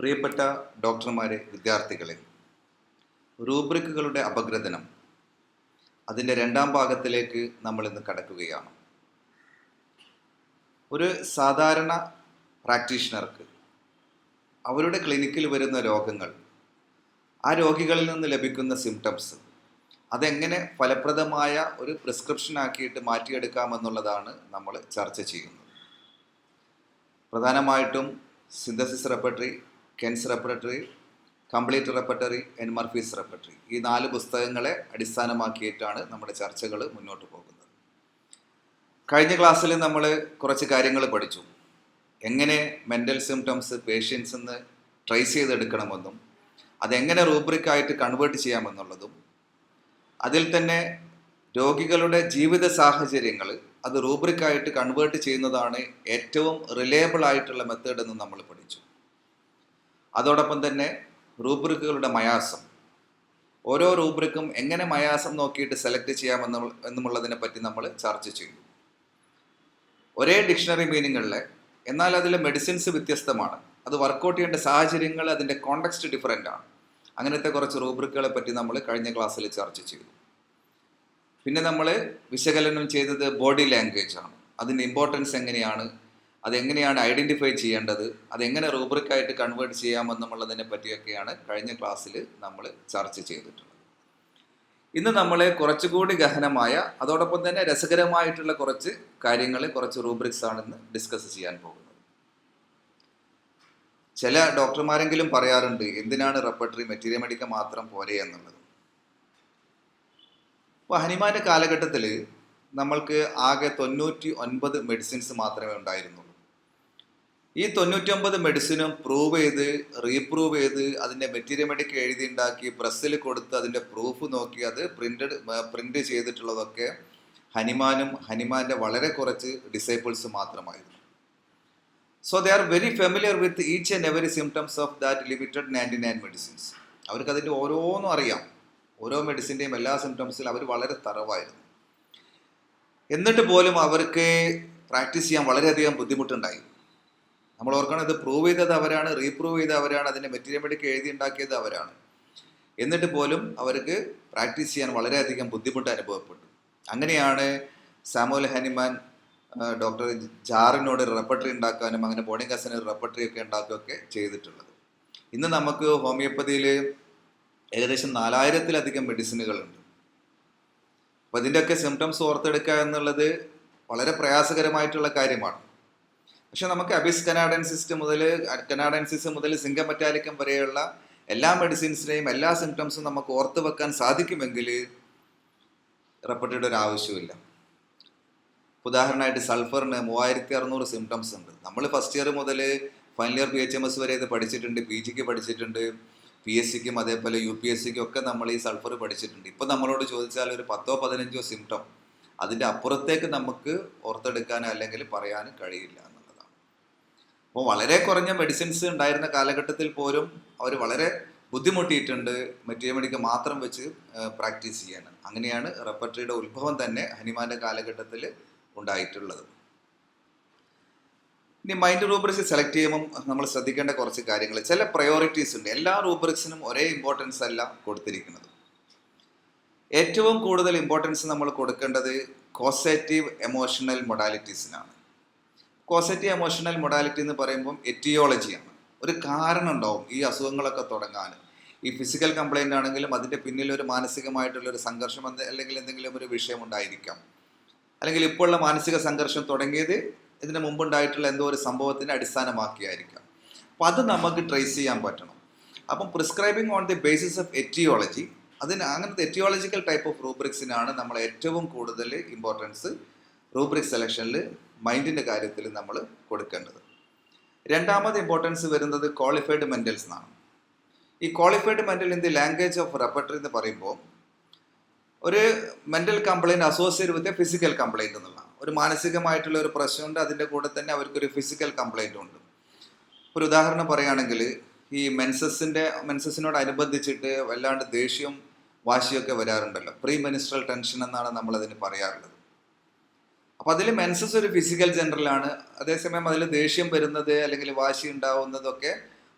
പ്രിയപ്പെട്ട ഡോക്ടർമാരെ, വിദ്യാർത്ഥികളെ, റൂബ്രിക്കുകളുടെ അപഗ്രഥനം അതിൻ്റെ രണ്ടാം ഭാഗത്തിലേക്ക് നമ്മൾ ഇന്ന് കടക്കുകയാണ്. ഒരു സാധാരണ പ്രാക്ടീഷണർക്ക് അവരുടെ ക്ലിനിക്കിൽ വരുന്ന രോഗങ്ങൾ, ആ രോഗികളിൽ നിന്ന് ലഭിക്കുന്ന സിംറ്റംസ് അതെങ്ങനെ ഫലപ്രദമായ ഒരു പ്രിസ്ക്രിപ്ഷൻ ആക്കിയിട്ട് മാറ്റിയെടുക്കാമെന്നുള്ളതാണ് നമ്മൾ ചർച്ച ചെയ്യുന്നത്. പ്രധാനമായിട്ടും synthesis repertory, Ken's repertory, complete repertory, N മർഫീസ് repertory, ഈ 4 പുസ്തകങ്ങളെ അടിസ്ഥാനമാക്കിയിട്ടാണ് നമ്മുടെ ചർച്ചകൾ മുന്നോട്ട് പോകുന്നത്. കഴിഞ്ഞ ക്ലാസ്സിൽ നമ്മൾ കുറച്ച് കാര്യങ്ങൾ പഠിച്ചു. എങ്ങനെ മെൻ്റൽ സിംറ്റംസ് പേഷ്യൻസിന്ന് ട്രേസ് ചെയ്തെടുക്കണമെന്നും അതെങ്ങനെ റൂബ്രിക്കായിട്ട് കൺവേർട്ട് ചെയ്യാമെന്നുള്ളതും, അതിൽ തന്നെ രോഗികളുടെ ജീവിത സാഹചര്യങ്ങൾ അത് റൂബ്രിക്കായിട്ട് കൺവേർട്ട് ചെയ്യുന്നതാണ് ഏറ്റവും റിലയബിൾ ആയിട്ടുള്ള മെത്തേഡ് എന്ന് നമ്മൾ പഠിച്ചു. അതോടൊപ്പം തന്നെ റൂബ്രിക്കുകളുടെ മയാസം, ഓരോ റൂബ്രിക്കും എങ്ങനെ മയാസം നോക്കിയിട്ട് സെലക്ട് ചെയ്യാമെന്നുള്ളതിനെ പറ്റി നമ്മൾ ചർച്ച ചെയ്തു. ഒരേ ഡിക്ഷണറി മീനിങ്ങുകളിലെ, എന്നാൽ അതിലെ മെഡിസിൻസ് വ്യത്യസ്തമാണ്. അത് വർക്കൗട്ട് ചെയ്യേണ്ട സാഹചര്യങ്ങൾ, അതിൻ്റെ കോണ്ടെക്സ്റ്റ് ഡിഫറൻ്റ് ആണ്. അങ്ങനത്തെ കുറച്ച് റൂബ്രിക്കുകളെ പറ്റി നമ്മൾ കഴിഞ്ഞ ക്ലാസ്സിൽ ചർച്ച ചെയ്തു. പിന്നെ നമ്മൾ വിശകലനം ചെയ്തത് ബോഡി ലാംഗ്വേജ് ആണ്. അതിൻ്റെ ഇമ്പോർട്ടൻസ് എങ്ങനെയാണ്, അതെങ്ങനെയാണ് ഐഡൻറ്റിഫൈ ചെയ്യേണ്ടത്, അതെങ്ങനെ റൂബ്രിക്കായിട്ട് കൺവേർട്ട് ചെയ്യാമെന്നുള്ളതിനെ പറ്റിയൊക്കെയാണ് കഴിഞ്ഞ ക്ലാസ്സിൽ നമ്മൾ ചർച്ച ചെയ്തിട്ടുള്ളത്. ഇന്ന് നമ്മൾ കുറച്ചുകൂടി ഗഹനമായ, അതോടൊപ്പം തന്നെ രസകരമായിട്ടുള്ള കുറച്ച് കാര്യങ്ങൾ, കുറച്ച് റൂബ്രിക്സ് ആണ് ഇന്ന് ഡിസ്കസ് ചെയ്യാൻ പോകുന്നത്. ചില ഡോക്ടർമാരെങ്കിലും പറയാറുണ്ട്, എന്തിനാണ് റെപ്പർട്ടറി, മെറ്റീരിയൽ മെഡിക്ക മാത്രം പോരെ എന്നുള്ളത്. അപ്പോൾ ഹനുമാന്റെ കാലഘട്ടത്തിൽ നമ്മൾക്ക് ആകെ 99 മെഡിസിൻസ് മാത്രമേ ഉണ്ടായിരുന്നുള്ളൂ. ഈ 99 മെഡിസിനും പ്രൂവ് ചെയ്ത്, റീപ്രൂവ് ചെയ്ത്, അതിൻ്റെ മെറ്റീരിയൽ മെഡിക്ക എഴുതി ഉണ്ടാക്കി പ്രസ്സിൽ കൊടുത്ത് അതിൻ്റെ പ്രൂഫ് നോക്കി അത് പ്രിന്റ് ചെയ്തിട്ടുള്ളതൊക്കെ ഹനുമാനും ഹനുമാന്റെ വളരെ കുറച്ച് ഡിസൈപ്പിൾസ് മാത്രമായിരുന്നു. So they are very familiar with each and every symptoms of that limited 99 medicines. അവർക്ക് അതിൻ്റെ ഓരോന്നും അറിയാം. ഓരോ മെഡിസിൻ്റെയും എല്ലാ സിംറ്റംസിലും അവർ വളരെ തറവായിരുന്നു. എന്നിട്ട് പോലും അവർക്ക് പ്രാക്ടീസ് ചെയ്യാൻ വളരെയധികം ബുദ്ധിമുട്ടുണ്ടായി. നമ്മൾ ഓർക്കണം, ഇത് പ്രൂവ് ചെയ്തത് അവരാണ്, റീപ്രൂവ് ചെയ്ത് അവരാണ്, അതിൻ്റെ മെറ്റീരിയൽ മെഡിക്ക എഴുതി ഉണ്ടാക്കിയത് അവരാണ്. എന്നിട്ട് പോലും അവർക്ക് പ്രാക്ടീസ് ചെയ്യാൻ വളരെയധികം ബുദ്ധിമുട്ട് അനുഭവപ്പെട്ടു. അങ്ങനെയാണ് സാമുവൽ ഹനുമാൻ ഡോക്ടർ ജാറിനോട് റെപ്പർട്ടറി ഉണ്ടാക്കാനും അങ്ങനെ ബോണിംഗസിന് റെപ്പർട്ടറി ഒക്കെ ഉണ്ടാക്കുകയൊക്കെ ചെയ്തിട്ടുള്ളത്. ഇന്ന് നമുക്ക് ഹോമിയോപ്പതിയിൽ ഏകദേശം 4000-ലധികം മെഡിസിനുകളുണ്ട്. അപ്പോൾ ഇതിൻ്റെയൊക്കെ സിംറ്റംസ് ഓർത്തെടുക്കുക എന്നുള്ളത് വളരെ പ്രയാസകരമായിട്ടുള്ള കാര്യമാണ്. പക്ഷെ നമുക്ക് അബിസ് കനാഡൻസിസ് മുതൽ സിംഗം മെറ്റാലിക്കം വരെയുള്ള എല്ലാ മെഡിസിൻസിനെയും എല്ലാ സിംറ്റംസും നമുക്ക് ഓർത്ത് വെക്കാൻ സാധിക്കുമെങ്കിൽ റെപ്പർട്ടറിയുടെ ഒരു ആവശ്യമില്ല. ഉദാഹരണമായിട്ട് സൾഫറിന് 3600 സിംറ്റംസ് ഉണ്ട്. നമ്മൾ ഫസ്റ്റ് ഇയർ മുതൽ ഫൈനൽ ഇയർ PHMS വരെ ഇത് പഠിച്ചിട്ടുണ്ട്, PG പഠിച്ചിട്ടുണ്ട്, PSC അതേപോലെ UPSC ഒക്കെ നമ്മൾ ഈ സൾഫർ പഠിച്ചിട്ടുണ്ട്. ഇപ്പം നമ്മളോട് ചോദിച്ചാൽ ഒരു 10-15 സിംറ്റം, അതിൻ്റെ അപ്പുറത്തേക്ക് നമുക്ക് ഓർത്തെടുക്കാനോ അല്ലെങ്കിൽ പറയാനും കഴിയില്ല എന്നുള്ളതാണ്. അപ്പോൾ വളരെ കുറഞ്ഞ മെഡിസിൻസ് ഉണ്ടായിരുന്ന കാലഘട്ടത്തിൽ പോലും അവർ വളരെ ബുദ്ധിമുട്ടിയിട്ടുണ്ട് മെറ്റീരിയൽ മെഡിക്ക മാത്രം വെച്ച് പ്രാക്ടീസ് ചെയ്യാൻ. അങ്ങനെയാണ് റെപ്പർട്ടറിയുടെ ഉത്ഭവം തന്നെ ഹനുമാന്റെ കാലഘട്ടത്തിൽ ഉണ്ടായിട്ടുള്ളത്. ഇനി മൈൻഡ് റൂബ്രിക്സ് സെലക്ട് ചെയ്യുമ്പോൾ നമ്മൾ ശ്രദ്ധിക്കേണ്ട കുറച്ച് കാര്യങ്ങൾ, ചില പ്രയോറിറ്റീസ് ഉണ്ട്. എല്ലാ റൂബ്രിക്സിനും ഒരേ ഇമ്പോർട്ടൻസ് അല്ല കൊടുത്തിരിക്കുന്നത്. ഏറ്റവും കൂടുതൽ ഇമ്പോർട്ടൻസ് നമ്മൾ കൊടുക്കേണ്ടത് കോസേറ്റീവ് എമോഷണൽ മൊഡാലിറ്റീസിനാണ്. കോസേറ്റീവ് എമോഷണൽ മൊഡാലിറ്റി എന്ന് പറയുമ്പം എറ്റിയോളജിയാണ്. ഒരു കാരണം ഉണ്ടാവും ഈ അസുഖങ്ങളൊക്കെ തുടങ്ങാൻ. ഈ ഫിസിക്കൽ കംപ്ലൈൻ്റ് ആണെങ്കിലും അതിൻ്റെ പിന്നിൽ ഒരു മാനസികമായിട്ടുള്ളൊരു സംഘർഷം അല്ലെങ്കിൽ എന്തെങ്കിലും ഒരു വിഷയം ഉണ്ടായിരിക്കാം. അല്ലെങ്കിൽ ഇപ്പോഴുള്ള മാനസിക സംഘർഷം തുടങ്ങിയത് ഇതിന് മുമ്പുണ്ടായിട്ടുള്ള എന്തോ ഒരു സംഭവത്തിനെ അടിസ്ഥാനമാക്കിയായിരിക്കാം. അപ്പം അത് നമുക്ക് ട്രേസ് ചെയ്യാൻ പറ്റണം. അപ്പം prescribing on the basis of aetiology, അങ്ങനത്തെ എറ്റിയോളജിക്കൽ ടൈപ്പ് ഓഫ് റൂബ്രിക്സിനാണ് നമ്മൾ ഏറ്റവും കൂടുതൽ ഇമ്പോർട്ടൻസ് റൂബ്രിക് സെലക്ഷനിൽ മൈൻഡിൻ്റെ കാര്യത്തിൽ നമ്മൾ കൊടുക്കേണ്ടത്. രണ്ടാമത് ഇമ്പോർട്ടൻസ് വരുന്നത് ക്വാളിഫൈഡ് മെൻ്റൽസ് എന്നാണ്. ഈ qualified mental in the language of repertory എന്ന് പറയുമ്പോൾ ഒരു mental complaint associate with a physical complaint എന്നുള്ള ഒരു മാനസികമായിട്ടുള്ള ഒരു പ്രശ്നമുണ്ട്, അതിൻ്റെ കൂടെ തന്നെ അവർക്കൊരു ഫിസിക്കൽ കംപ്ലൈൻറ്റും ഉണ്ട്. ഒരു ഉദാഹരണം പറയുകയാണെങ്കിൽ, ഈ മെൻസസിനോടനുബന്ധിച്ചിട്ട് വല്ലാണ്ട് ദേഷ്യവും വാശിയൊക്കെ വരാറുണ്ടല്ലോ. പ്രീ മെനിസ്ട്രൽ ടെൻഷൻ എന്നാണ് നമ്മളതിന് പറയാറുള്ളത്. അപ്പോൾ അതിൽ മെൻസസ് ഒരു ഫിസിക്കൽ ജനറലാണ്. അതേസമയം അതിൽ ദേഷ്യം വരുന്നത് അല്ലെങ്കിൽ വാശി ഉണ്ടാവുന്നതൊക്കെ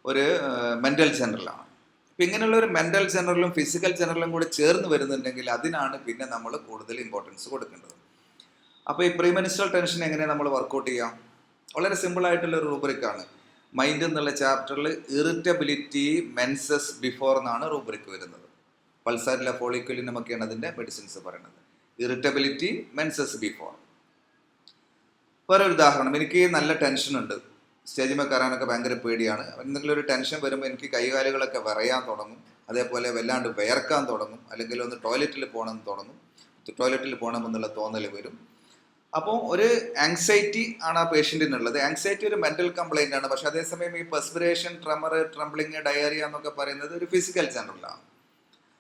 ഒരു മെൻ്റൽ ജനറലാണ്. അപ്പം ഇങ്ങനെയുള്ള ഒരു മെൻ്റൽ ജനറലും ഫിസിക്കൽ ജനറലും കൂടി ചേർന്ന് വരുന്നുണ്ടെങ്കിൽ അതിനാണ് പിന്നെ നമ്മൾ കൂടുതൽ ഇമ്പോർട്ടൻസ് കൊടുക്കേണ്ടത്. അപ്പോൾ ഈ പ്രീമെനിസ്ട്രൽ ടെൻഷൻ എങ്ങനെ നമ്മൾ വർക്കൗട്ട് ചെയ്യാം? വളരെ സിമ്പിളായിട്ടുള്ള ഒരു റൂബ്രിക്കാണ്. മൈൻഡ് എന്നുള്ള ചാപ്റ്ററിൽ ഇറിറ്റബിലിറ്റി മെൻസസ് ബിഫോർ എന്നാണ് റൂബ്രിക്ക് വരുന്നത്. പൾസാരിലെ ഫോളിക്യുലിനുമൊക്കെയാണ് അതിൻ്റെ മെഡിസിൻസ് പറയുന്നത്. Irritability menses before. വേറെ ഒരു ഉദാഹരണം, എനിക്ക് നല്ല ടെൻഷനുണ്ട്, സ്റ്റേജിൽ കയറാനൊക്കെ ഭയങ്കര പേടിയാണ്. എന്തെങ്കിലും ഒരു ടെൻഷൻ വരുമ്പോൾ എനിക്ക് കൈകാലുകളൊക്കെ വിറയാൻ തുടങ്ങും, അതേപോലെ വല്ലാണ്ട് വിയർക്കാൻ തുടങ്ങും, അല്ലെങ്കിൽ ഒന്ന് ടോയ്ലറ്റിൽ പോകണമെന്ന് തുടങ്ങും, ടോയ്ലറ്റിൽ പോകണമെന്നുള്ള തോന്നൽ വരും. അപ്പോൾ ഒരു ആങ്സൈറ്റി ആണ് ആ പേഷ്യൻറ്റിനുള്ളത്. ആങ്സൈറ്റി ഒരു മെൻ്റൽ കംപ്ലൈൻ്റ് ആണ്. പക്ഷേ അതേസമയം ഈ പെർസ്പിറേഷൻ, ട്രെമർ, ട്രംബ്ലിങ്, ഡയറിയ എന്നൊക്കെ പറയുന്നത് ഒരു ഫിസിക്കൽ ജനറലാണ്.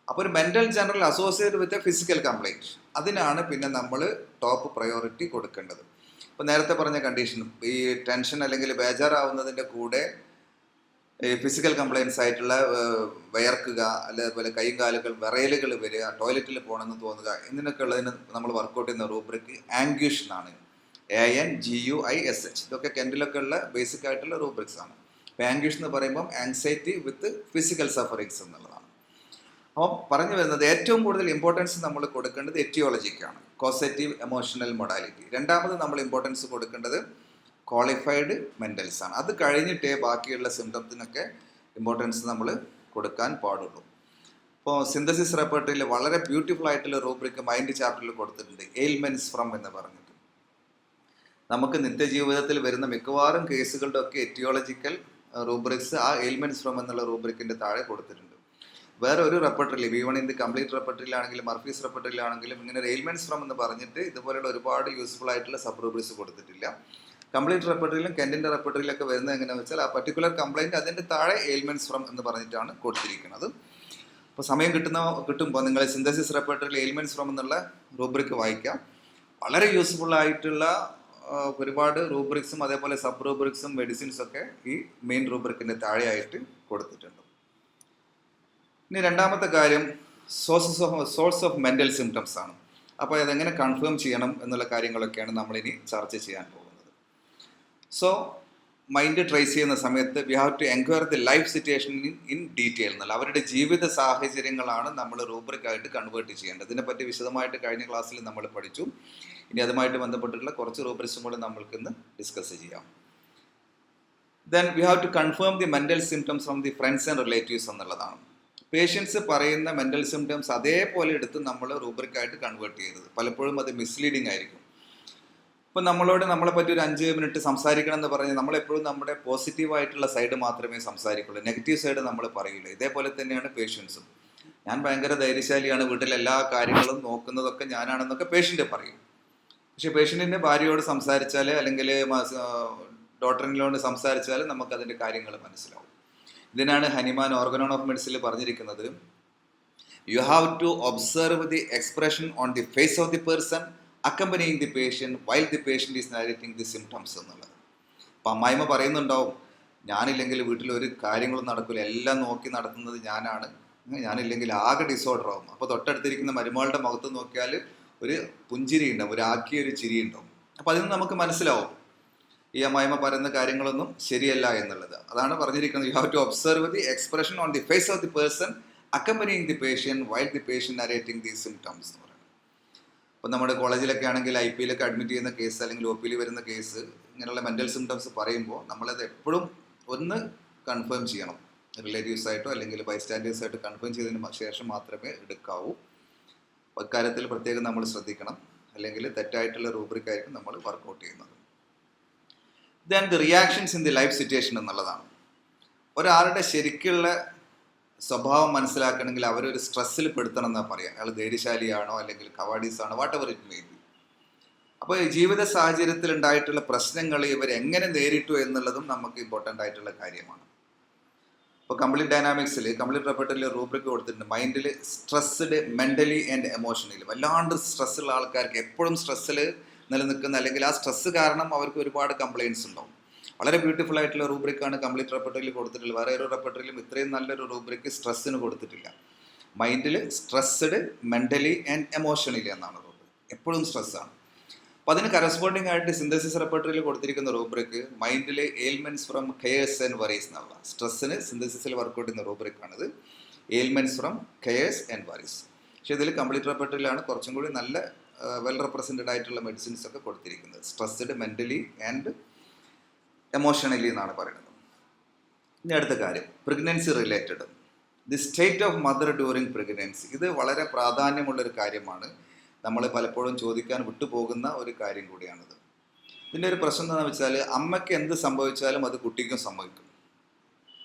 അപ്പോൾ ഒരു mental general associated with a physical complaint, അതിനാണ് പിന്നെ നമ്മൾ ടോപ്പ് പ്രയോറിറ്റി കൊടുക്കേണ്ടത്. ഇപ്പോൾ നേരത്തെ പറഞ്ഞ കണ്ടീഷൻ, ഈ ടെൻഷൻ അല്ലെങ്കിൽ ബേജാറാവുന്നതിൻ്റെ കൂടെ ഈ ഫിസിക്കൽ കംപ്ലൈൻസ് ആയിട്ടുള്ള വിയർക്കുക, അതേപോലെ കൈയും കാലുകൾ വിറയലുകൾ വരിക, ടോയ്ലറ്റിൽ പോകണമെന്ന് തോന്നുക, ഇതിനൊക്കെ ഉള്ളതിന് നമ്മൾ വർക്കൗട്ട് ചെയ്യുന്ന റൂബ്രിക്ക് ആംഗ്വിഷ് എന്നാണ്. ANGUISH. ഇതൊക്കെ കെൻഡിലൊക്കെ ഉള്ള ബേസിക് ആയിട്ടുള്ള റൂബ്രിക്സ് ആണ്. അപ്പോൾ ആംഗ്വിഷ് എന്ന് പറയുമ്പം ആങ്സൈറ്റി വിത്ത് ഫിസിക്കൽ സഫറിങ്സ് എന്നുള്ളതാണ്. അപ്പോൾ പറഞ്ഞു വരുന്നത് ഏറ്റവും കൂടുതൽ ഇമ്പോർട്ടൻസ് നമ്മൾ കൊടുക്കേണ്ടത് എറ്റിയോളജിക്കാണ്, കോസറ്റീവ് എമോഷണൽ മൊഡാലിറ്റി. രണ്ടാമത് നമ്മൾ ഇമ്പോർട്ടൻസ് കൊടുക്കേണ്ടത് ക്വാളിഫൈഡ് മെൻ്റൽസ് ആണ്. അത് കഴിഞ്ഞിട്ടേ ബാക്കിയുള്ള സിംറ്റംസിനൊക്കെ ഇമ്പോർട്ടൻസ് നമ്മൾ കൊടുക്കാൻ പാടുള്ളൂ. ഇപ്പോൾ സിന്തസിസ് റെപ്പർട്ടറിയിൽ വളരെ ബ്യൂട്ടിഫുൾ ആയിട്ടുള്ള റൂബ്രിക്ക് മൈൻഡ് ചാപ്റ്ററിൽ കൊടുത്തിട്ടുണ്ട്, എയിൽമെൻറ്റ്സ് ഫ്രം എന്ന് പറഞ്ഞിട്ട്. നമുക്ക് നിത്യജീവിതത്തിൽ വരുന്ന മിക്കവാറും കേസുകളുടെ ഒക്കെ എറ്റിയോളജിക്കൽ റൂബ്രിക്സ് ആ എയിൽമെൻറ്റ്സ് ഫ്രം എന്നുള്ള റൂബ്രിക്കിൻ്റെ താഴെ കൊടുത്തിട്ടുണ്ട്. വേറെ ഒരു റെപ്പർട്ടറിൽ, V1 in the കംപ്ലീറ്റ് റെപ്പർട്ടറിയിലാണെങ്കിലും മർഫീസ് റെപ്പർട്ടറിയിലാണെങ്കിലും ഇങ്ങനെ ഒരു എയിൽമെൻറ്റ്സ് ഫ്രം എന്ന് പറഞ്ഞിട്ട് ഇതുപോലെയുള്ള ഒരുപാട് യൂസ്ഫുൾ ആയിട്ടുള്ള സബ് റൂബ്രിക്സ് കൊടുത്തിട്ടില്ല. കംപ്ലീറ്റ് റെപ്പർട്ടറിയിലും കെൻറ്റിൻ്റെ റെപ്പർട്ടറിയിലൊക്കെ വരുന്നത് എങ്ങനെയാണെന്ന് വെച്ചാൽ ആ പർട്ടിക്കുലർ കംപ്ലൈൻറ്റ് അതിൻ്റെ താഴെ എയിൽമെൻറ്റ്സ് ഫ്രം എന്ന് പറഞ്ഞിട്ടാണ് കൊടുത്തിരിക്കുന്നത്. അപ്പോൾ സമയം കിട്ടുമ്പോൾ നിങ്ങൾ സിന്തസിസ് റെപ്പർട്ടറിയിൽ എയിൽമെൻറ്റ്സ് ഫ്രം എന്നുള്ള റൂബ്രിക്ക് വായിക്കാം. വളരെ യൂസ്ഫുൾ ആയിട്ടുള്ള ഒരുപാട് റൂബ്രിക്സും അതേപോലെ സബ് റൂബ്രിക്സും മെഡിസിൻസൊക്കെ ഈ മെയിൻ റൂബ്രിക്കിൻ്റെ താഴെയായിട്ട് കൊടുത്തിട്ടുണ്ട്. ഇനി രണ്ടാമത്തെ കാര്യം സോഴ്സ് ഓഫ് മെൻ്റൽ സിംറ്റംസ് ആണ്. അപ്പോൾ അതെങ്ങനെ കൺഫേം ചെയ്യണം എന്നുള്ള കാര്യങ്ങളൊക്കെയാണ് നമ്മളിനി ചർച്ച ചെയ്യാൻ പോകുന്നത്. സോ മൈൻഡ് ട്രേസ് ചെയ്യുന്ന സമയത്ത് we have to enquire the life situation in detail എന്നുള്ള അവരുടെ ജീവിത സാഹചര്യങ്ങളാണ് നമ്മൾ റൂബ്രിക്കായിട്ട് കൺവേർട്ട് ചെയ്യേണ്ടത്. ഇതിനെപ്പറ്റി വിശദമായിട്ട് കഴിഞ്ഞ ക്ലാസ്സിൽ നമ്മൾ പഠിച്ചു. ഇനി അതുമായിട്ട് ബന്ധപ്പെട്ടിട്ടുള്ള കുറച്ച് റൂബ്രിക്സും കൂടെ നമ്മൾക്കിന്ന് ഡിസ്കസ് ചെയ്യാം. Then we have to confirm the mental symptoms from the friends and relatives എന്നുള്ളതാണ്. പേഷ്യൻസ് പറയുന്ന മെൻ്റൽ സിംറ്റംസ് അതേപോലെ എടുത്ത് നമ്മൾ റൂബ്രിക്കായിട്ട് കൺവേർട്ട് ചെയ്തത്. പലപ്പോഴും അത് മിസ്ലീഡിങ് ആയിരിക്കും. ഇപ്പം നമ്മളെ പറ്റി ഒരു 5 മിനിറ്റ് സംസാരിക്കണം എന്ന് പറഞ്ഞാൽ നമ്മളെപ്പോഴും നമ്മുടെ പോസിറ്റീവായിട്ടുള്ള സൈഡ് മാത്രമേ സംസാരിക്കുള്ളൂ, നെഗറ്റീവ് സൈഡ് നമ്മൾ പറയില്ല. ഇതേപോലെ തന്നെയാണ് പേഷ്യൻസും. ഞാൻ ഭയങ്കര ധൈര്യശാലിയാണ്, വീട്ടിൽ എല്ലാ കാര്യങ്ങളും നോക്കുന്നതൊക്കെ ഞാനാണെന്നൊക്കെ പേഷ്യൻ്റ് പറയും. പക്ഷേ പേഷ്യൻറ്റിൻ്റെ ഭാര്യയോട് സംസാരിച്ചാൽ അല്ലെങ്കിൽ ഡോക്ടറിനോട് സംസാരിച്ചാൽ നമുക്കതിൻ്റെ കാര്യങ്ങൾ മനസ്സിലാവും. ഇതിനാണ് ഹനിമാൻ ഓർഗനോൺ ഓഫ് മെഡിസിനിൽ പറഞ്ഞിരിക്കുന്നത്, you have to observe the expression on the face of the person accompanying the patient while the patient is narrating the symptoms എന്നുള്ളത്. അപ്പം അമ്മായിമ്മ പറയുന്നുണ്ടാവും, ഞാനില്ലെങ്കിൽ വീട്ടിൽ ഒരു കാര്യങ്ങളും നടക്കില്ല, എല്ലാം നോക്കി നടത്തുന്നത് ഞാനാണ്, ഞാനില്ലെങ്കിൽ ആകെ ഡിസോർഡർ ആവും. അപ്പോൾ തൊട്ടടുത്തിരിക്കുന്ന മരുമകളുടെ മുഖത്ത് നോക്കിയാൽ ഒരു പുഞ്ചിരി ഉണ്ടാവും, ഒരു ആക്കിയൊരു ചിരി ഉണ്ടാവും. അപ്പോൾ അതിൽ നിന്ന് നമുക്ക് മനസ്സിലാവും ഈ അമ്മായിമ്മ പറയുന്ന കാര്യങ്ങളൊന്നും ശരിയല്ല എന്നുള്ളത്. അതാണ് പറഞ്ഞിരിക്കുന്നത്, you have to observe the expression on the face of the person accompanying the patient while the patient narrating the symptoms എന്ന് പറയുന്നത്. അപ്പോൾ നമ്മുടെ കോളേജിലൊക്കെ ആണെങ്കിൽ IPയിലൊക്കെ അഡ്മിറ്റ് ചെയ്യുന്ന കേസ് അല്ലെങ്കിൽ OPയിൽ വരുന്ന കേസ് ഇങ്ങനെയുള്ള മെൻ്റൽ സിംറ്റംസ് പറയുമ്പോൾ നമ്മളത് എപ്പോഴും ഒന്ന് കൺഫേം ചെയ്യണം. റിലേറ്റീവ്സായിട്ടോ അല്ലെങ്കിൽ ബൈസ്റ്റാൻഡേഴ്സായിട്ടോ കൺഫേം ചെയ്തതിന് ശേഷം മാത്രമേ എടുക്കാവൂ. അക്കാര്യത്തിൽ പ്രത്യേകം നമ്മൾ ശ്രദ്ധിക്കണം, അല്ലെങ്കിൽ തെറ്റായിട്ടുള്ള റൂബ്രിക്കായിരിക്കും നമ്മൾ വർക്കൗട്ട് ചെയ്യുന്നത്. Then the reactions in the life situation എന്നുള്ളതാണ്. ഒരാളുടെ ശരിക്കുള്ള സ്വഭാവം മനസ്സിലാക്കണമെങ്കിൽ അവരൊരു സ്ട്രെസ്സിൽ പെടുത്തണം എന്നാണ് പറയാം. അയാൾ ധൈര്യശാലിയാണോ അല്ലെങ്കിൽ കവാഡീസാണോ, whatever it may be. അപ്പോൾ ജീവിത സാഹചര്യത്തിൽ ഉണ്ടായിട്ടുള്ള പ്രശ്നങ്ങൾ ഇവർ എങ്ങനെ നേരിട്ടു എന്നുള്ളതും നമുക്ക് ഇമ്പോർട്ടൻ്റ് ആയിട്ടുള്ള കാര്യമാണ്. ഇപ്പോൾ കംപ്ലീറ്റ് ഡൈനാമിക്സിൽ കംപ്ലീറ്റ് റെപ്പർട്ടറിൽ റൂബ്രിക്ക് കൊടുത്തിട്ടുണ്ട്, മൈൻഡിൽ സ്ട്രെസ്ഡ് മെൻ്റലി ആൻഡ് എമോഷണലി. വല്ലാണ്ട് സ്ട്രെസ്സുള്ള ആൾക്കാർക്ക് എപ്പോഴും സ്ട്രെസ്സിൽ നിലനിൽക്കുന്ന അല്ലെങ്കിൽ ആ സ്ട്രെസ്സ് കാരണം അവർക്ക് ഒരുപാട് കംപ്ലയിൻറ്റ്സ് ഉണ്ടാവും. വളരെ ബ്യൂട്ടിഫുൾ ആയിട്ടുള്ള റൂബ്രിക്കാണ് കംപ്ലീറ്റ് റെപ്പർട്ടറിയിൽ കൊടുത്തിട്ടുള്ളത്. വേറെ ഒരു റെപ്പർട്ടറിയിലും ഇത്രയും നല്ലൊരു റൂബ്രിക്ക് സ്ട്രെസ്സിന് കൊടുത്തിട്ടില്ല. മൈൻഡിൽ സ്ട്രെസ്ഡ് മെൻ്റലി ആൻഡ് എമോഷണലി എന്നാണ് റൂബ്രിക്ക്. എപ്പോഴും സ്ട്രെസ്സാണ്. അപ്പോൾ അതിന് കറസ്പോണ്ടിങ് ആയിട്ട് സിന്തസിസ് റെപ്പർട്ടറിയിൽ കൊടുത്തിരിക്കുന്ന റൂബ്രിക്ക് മൈൻഡിലെ ailments from cares and worries എന്നുള്ള സ്ട്രെസ്സിന് സിന്തസിസിൽ വർക്കൗട്ട് ചെയ്യുന്ന റൂബ്രിക്കാണിത്. Ailments from cares and worries. പക്ഷേ ഇതിൽ കംപ്ലീറ്റ് റെപ്പർട്ടറിയിലാണ് കുറച്ചും കൂടി നല്ല വെൽ റെപ്രസെൻറ്റഡ് ആയിട്ടുള്ള മെഡിസിൻസ് ഒക്കെ കൊടുത്തിരിക്കുന്നത്. സ്ട്രെസ്ഡ് മെൻ്റലി ആൻഡ് എമോഷണലി എന്നാണ് പറയുന്നത്. ഇനി അടുത്ത കാര്യം pregnancy related. The state of mother during pregnancy. ഇത് വളരെ പ്രാധാന്യമുള്ളൊരു കാര്യമാണ്. നമ്മൾ പലപ്പോഴും ചോദിക്കാൻ വിട്ടുപോകുന്ന ഒരു കാര്യം കൂടിയാണിത്. ഇതിൻ്റെ ഒരു പ്രശ്നം എന്താണെന്ന് വെച്ചാൽ അമ്മയ്ക്ക് എന്ത് സംഭവിച്ചാലും അത് കുട്ടിക്കും സംഭവിക്കും.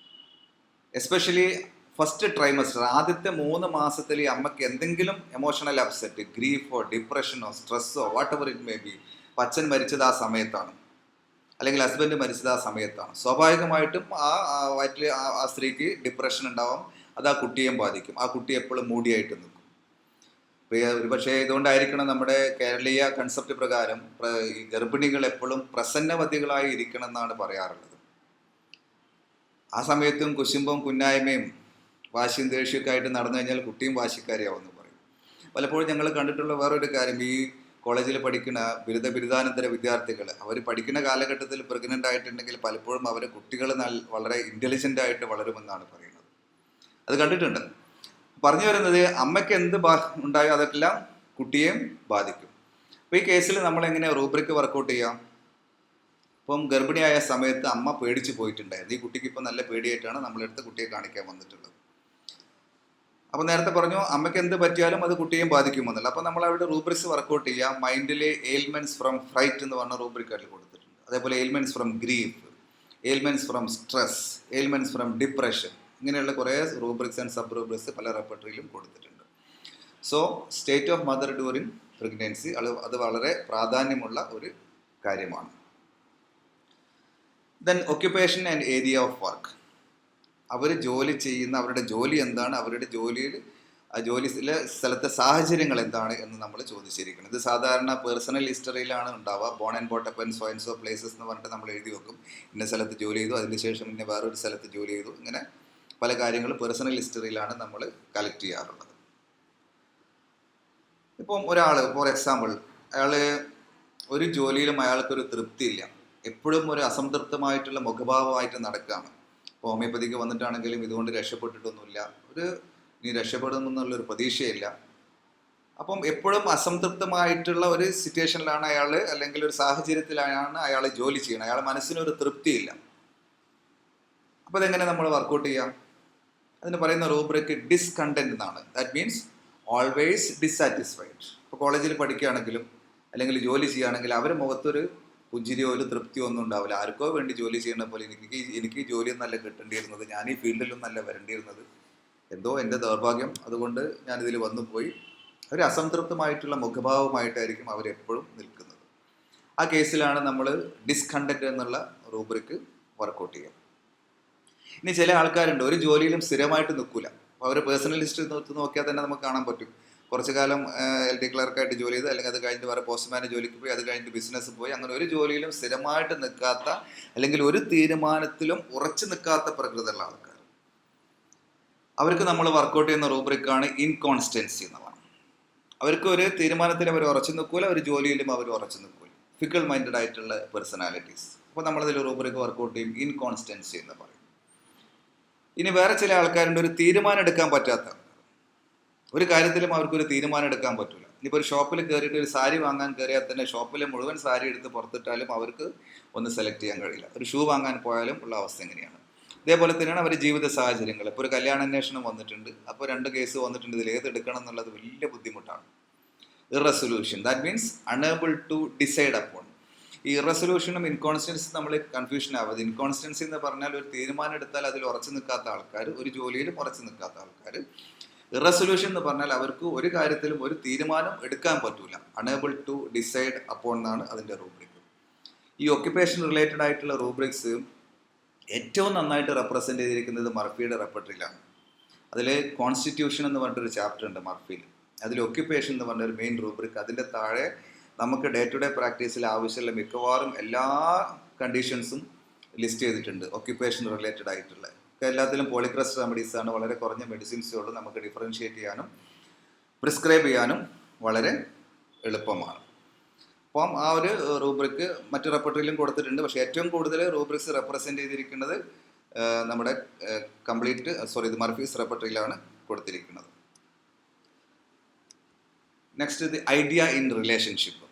എസ്പെഷ്യലി ഫസ്റ്റ് ട്രൈമസ്റ്റർ, ആദ്യത്തെ 3 മാസത്തിൽ ഈ അമ്മയ്ക്ക് എന്തെങ്കിലും എമോഷണൽ അപ്സെറ്റ്, ഗ്രീഫോ ഡിപ്രഷനോ സ്ട്രെസ്സോ whatever it may be, അച്ഛൻ മരിച്ചത് ആ സമയത്താണ്, അല്ലെങ്കിൽ ഹസ്ബൻഡ് മരിച്ചത് ആ സമയത്താണ്, സ്വാഭാവികമായിട്ടും ആ വയറ്റിൽ ആ സ്ത്രീക്ക് ഡിപ്രഷൻ ഉണ്ടാവും. അത് ആ കുട്ടിയെയും ബാധിക്കും. ആ കുട്ടി എപ്പോഴും മൂടിയായിട്ട് നിൽക്കും. ഒരുപക്ഷെ ഇതുകൊണ്ടായിരിക്കണം നമ്മുടെ കേരളീയ കൺസെപ്റ്റ് പ്രകാരം ഈ ഗർഭിണികൾ എപ്പോഴും പ്രസന്നവതികളായി ഇരിക്കണം എന്നാണ് പറയാറുള്ളത്. ആ സമയത്തും കുശുമ്പും കുന്നായ്മയും വാശിയും ദേഷ്യമൊക്കെ ആയിട്ട് നടന്നു കഴിഞ്ഞാൽ കുട്ടിയും വാശിക്കാരിയാവുമെന്ന് പറയും. പലപ്പോഴും ഞങ്ങൾ കണ്ടിട്ടുള്ള വേറൊരു കാര്യം, ഈ കോളേജിൽ പഠിക്കുന്ന ബിരുദാനന്തര വിദ്യാർത്ഥികൾ അവർ പഠിക്കുന്ന കാലഘട്ടത്തിൽ പ്രഗ്നൻ്റ് ആയിട്ടുണ്ടെങ്കിൽ പലപ്പോഴും അവരെ കുട്ടികൾ വളരെ ഇൻ്റലിജൻ്റ് ആയിട്ട് വളരുമെന്നാണ് പറയുന്നത്. അത് കണ്ടിട്ടുണ്ട്. പറഞ്ഞു വരുന്നത് അമ്മയ്ക്ക് എന്ത് ഉണ്ടായോ അതെല്ലാം കുട്ടിയെയും ബാധിക്കും. അപ്പോൾ ഈ കേസിൽ നമ്മളെങ്ങനെ റൂബ്രിക്ക് വർക്കൗട്ട് ചെയ്യാം? ഇപ്പം ഗർഭിണിയായ സമയത്ത് അമ്മ പേടിച്ച് പോയിട്ടുണ്ടായിരുന്നു. ഈ കുട്ടിക്ക് ഇപ്പം നല്ല പേടിയായിട്ടാണ് നമ്മളെടുത്ത് കുട്ടിയെ കാണിക്കാൻ വന്നിട്ടുള്ളത്. അപ്പോൾ നേരത്തെ പറഞ്ഞു അമ്മയ്ക്ക് എന്ത് പറ്റിയാലും അത് കുട്ടിയെയും ബാധിക്കുമെന്നല്ല. അപ്പോൾ നമ്മൾ അവിടെ റൂബ്രിക്സ് വർക്കൗട്ട് ചെയ്യാം. മൈൻഡിലെ എയിൽമെൻറ്റ്സ് ഫ്രം ഫ്രൈറ്റ് എന്ന് പറഞ്ഞ റൂബ്രിക്കായിട്ട് കൊടുത്തിട്ടുണ്ട്. അതേപോലെ ailments from grief, ailments from stress, ailments from depression, ഇങ്ങനെയുള്ള കുറേ റൂബ്രിക്സ് ആൻഡ് സബ് റൂബ്രിക്സ് പല റെപ്പർട്ടറിയിലും കൊടുത്തിട്ടുണ്ട്. So state of mother during pregnancy അത് വളരെ പ്രാധാന്യമുള്ള ഒരു കാര്യമാണ്. Then occupation and area of work. അവർ ജോലി ചെയ്യുന്ന അവരുടെ ജോലി എന്താണ്, അവരുടെ ജോലിയിലെ സ്ഥലത്തെ സാഹചര്യങ്ങൾ എന്താണ് എന്ന് നമ്മൾ ചോദിച്ചിരിക്കണം. ഇത് സാധാരണ പേഴ്സണൽ ഹിസ്റ്ററിയിലാണ് ഉണ്ടാവുക. Born and brought up and so and so places എന്ന് പറഞ്ഞിട്ട് നമ്മൾ എഴുതി വെക്കും. ഇന്ന സ്ഥലത്ത് ജോലി ചെയ്തു, അതിനുശേഷം പിന്നെ വേറൊരു സ്ഥലത്ത് ജോലി ചെയ്തു. ഇങ്ങനെ പല കാര്യങ്ങളും പേഴ്സണൽ ഹിസ്റ്ററിയിലാണ് നമ്മൾ കളക്ട് ചെയ്യാറുള്ളത്. ഇപ്പം ഒരാൾ ഫോർ എക്സാമ്പിൾ അയാൾ ഒരു ജോലിയിലും അയാൾക്കൊരു തൃപ്തിയില്ല, എപ്പോഴും ഒരു അസംതൃപ്തമായിട്ടുള്ള മുഖഭാവമായിട്ട് നടക്കുകയാണ്. ഇപ്പോൾ ഹോമിയോപ്പതിക്ക് വന്നിട്ടാണെങ്കിലും ഇതുകൊണ്ട് രക്ഷപ്പെട്ടിട്ടൊന്നുമില്ല, ഇനി രക്ഷപ്പെടുമെന്നുള്ളൊരു പ്രതീക്ഷയില്ല. അപ്പം എപ്പോഴും അസംതൃപ്തമായിട്ടുള്ള ഒരു സിറ്റുവേഷനിലാണ് അയാൾ, അല്ലെങ്കിൽ ഒരു സാഹചര്യത്തിലാണ് അയാൾ ജോലി ചെയ്യണം. അയാൾ മനസ്സിനൊരു തൃപ്തിയില്ല. അപ്പോൾ അതെങ്ങനെ നമ്മൾ വർക്കൗട്ട് ചെയ്യാം? അതിന് പറയുന്ന റൂബ്രിക്ക് ഡിസ്കണ്ടന്റ് എന്നാണ്. That means always dissatisfied. ഇപ്പോൾ കോളേജിൽ പഠിക്കുകയാണെങ്കിലും അല്ലെങ്കിൽ ജോലി ചെയ്യുകയാണെങ്കിൽ അവരുടെ മുഖത്തൊരു പുഞ്ചിരിയോ ഒരു തൃപ്തിയോ ഒന്നും ഉണ്ടാവില്ല. ആർക്കോ വേണ്ടി ജോലി ചെയ്യുന്ന പോലെ എനിക്ക് ജോലിയൊന്നും അല്ല കിട്ടേണ്ടിയിരുന്നത്, ഞാൻ ഈ ഫീൽഡിലൊന്നും അല്ല വരേണ്ടിയിരുന്നത്, എന്തോ എൻ്റെ ദൗർഭാഗ്യം, അതുകൊണ്ട് ഞാനിതിൽ വന്നു പോയി. ഒരു അസംതൃപ്തമായിട്ടുള്ള മുഖഭാവമായിട്ടായിരിക്കും അവരെപ്പോഴും നിൽക്കുന്നത്. ആ കേസിലാണ് നമ്മൾ ഡിസ്കണ്ടന്റ് എന്നുള്ള റൂബ്രിക്ക് വർക്കൗട്ട് ചെയ്യുക. ഇനി ചില ആൾക്കാരുണ്ട് ഒരു ജോലിയിലും സ്ഥിരമായിട്ട് നിൽക്കില്ല. അപ്പോൾ അവർ പേഴ്സണൽ ഹിസ്റ്ററി നോക്കിയാൽ തന്നെ നമുക്ക് കാണാൻ പറ്റും. കുറച്ച് കാലം LD ക്ലർക്കായിട്ട് ജോലി ചെയ്ത്, അല്ലെങ്കിൽ അത് കഴിഞ്ഞിട്ട് വേറെ പോസ്റ്റ്മാൻ്റെ ജോലിക്ക് പോയി, അത് കഴിഞ്ഞിട്ട് ബിസിനസ് പോയി, അങ്ങനെ ഒരു ജോലിയിലും സ്ഥിരമായിട്ട് നിൽക്കാത്ത, അല്ലെങ്കിൽ ഒരു തീരുമാനത്തിലും ഉറച്ചു നിൽക്കാത്ത പ്രകൃതിയുള്ള ആൾക്കാർ, അവർക്ക് നമ്മൾ വർക്കൗട്ട് ചെയ്യുന്ന റൂബ്രിക്കാണ് ഇൻകോൺസ്റ്റൻസി എന്ന് പറയുന്നത്. അവർക്ക് ഒരു തീരുമാനത്തിൽ അവർ ഉറച്ചു നിൽക്കില്ല, ഒരു ജോലിയിലും അവർ ഉറച്ചു നിൽക്കില്ല. ഫിക്കിൾ മൈൻഡഡ് ആയിട്ടുള്ള പേഴ്സണാലിറ്റീസ്. അപ്പോൾ നമ്മളതിൽ റൂബ്രിക്ക് വർക്കൗട്ട് ചെയ്യും ഇൻകോൺസ്റ്റൻസി എന്ന് പറയും. ഇനി വേറെ ചില ആൾക്കാരുണ്ട് ഒരു തീരുമാനം എടുക്കാൻ പറ്റാത്ത, ഒരു കാര്യത്തിലും അവർക്കൊരു തീരുമാനം എടുക്കാൻ പറ്റില്ല. ഇനിയിപ്പോൾ ഒരു ഷോപ്പിൽ കയറിയിട്ട് ഒരു സാരി വാങ്ങാൻ കയറിയാൽ തന്നെ ഷോപ്പിലെ മുഴുവൻ സാരി എടുത്ത് പുറത്തിട്ടാലും അവർക്ക് ഒന്ന് സെലക്ട് ചെയ്യാൻ കഴിയില്ല. ഒരു ഷൂ വാങ്ങാൻ പോയാലും ഉള്ള അവസ്ഥ എങ്ങനെയാണ്? ഇതേപോലെ തന്നെയാണ് അവർ ജീവിത സാഹചര്യങ്ങൾ. ഇപ്പോൾ ഒരു കല്യാണാന്വേഷണം വന്നിട്ടുണ്ട്, അപ്പോൾ 2 കേസ് വന്നിട്ടുണ്ട്, ഇതിൽ ഏത് എടുക്കണം എന്നുള്ളത് വലിയ ബുദ്ധിമുട്ടാണ്. Irresolution, that means unable to decide upon. ഈ ഇറസൊല്യൂഷനും ഇൻകോൺസ്റ്റൻസി നമ്മൾ കൺഫ്യൂഷൻ ആവാതെ. ഇൻകോൺസ്റ്റൻസി എന്ന് പറഞ്ഞാൽ ഒരു തീരുമാനം എടുത്താൽ അതിൽ ഉറച്ചു നിൽക്കാത്ത ആൾക്കാർ, ഒരു ജോലിയിലും ഉറച്ചു നിൽക്കാത്ത ആൾക്കാർ. ഇറസൊല്യൂഷൻ എന്ന് പറഞ്ഞാൽ അവർക്ക് ഒരു കാര്യത്തിലും ഒരു തീരുമാനം എടുക്കാൻ പറ്റൂല, അൺഏബിൾ ടു ഡിസൈഡ് അപ്പോൺ എന്നാണ് അതിൻ്റെ റൂബ്രിക്ക്. ഈ ഒക്യുപ്പേഷൻ റിലേറ്റഡ് ആയിട്ടുള്ള റൂബ്രിക്സ് ഏറ്റവും നന്നായിട്ട് റെപ്രസെൻ്റ് ചെയ്തിരിക്കുന്നത് മർഫിയുടെ റെപ്പർട്ടറിയിലാണ്. അതിൽ കോൺസ്റ്റിറ്റ്യൂഷൻ എന്ന് പറഞ്ഞിട്ടൊരു ചാപ്റ്റർ ഉണ്ട് മർഫിയിൽ. അതിൽ ഒക്യുപ്പേഷൻ എന്ന് പറഞ്ഞൊരു മെയിൻ റൂബ്രിക്ക്. അതിൻ്റെ താഴെ നമുക്ക് ഡേ ടു ഡേ പ്രാക്ടീസിൽ ആവശ്യമുള്ള മിക്കവാറും എല്ലാ കണ്ടീഷൻസും ലിസ്റ്റ് ചെയ്തിട്ടുണ്ട് ഒക്യുപ്പേഷൻ റിലേറ്റഡ് ആയിട്ടുള്ള. എല്ലാത്തിലും പോളിക്രസ്റ്റ് റെമഡീസാണ്, വളരെ കുറഞ്ഞ മെഡിസിൻസേ ഉള്ളൂ, നമുക്ക് ഡിഫറൻഷ്യേറ്റ് ചെയ്യാനും പ്രിസ്ക്രൈബ് ചെയ്യാനും വളരെ എളുപ്പമാണ്. അപ്പം ആ ഒരു റൂബ്രിക്ക് മറ്റു റെപ്പർട്ടറിയിലും കൊടുത്തിട്ടുണ്ട്. പക്ഷേ ഏറ്റവും കൂടുതൽ റൂബ്രിക്സ് റെപ്രസെൻ്റ് ചെയ്തിരിക്കുന്നത് നമ്മുടെ ഇത് മർഫീസ് റെപ്പർട്ടറിയിലാണ് കൊടുത്തിരിക്കുന്നത്. നെക്സ്റ്റ് ഇത് ഐഡിയ ഇൻ റിലേഷൻഷിപ്പ്.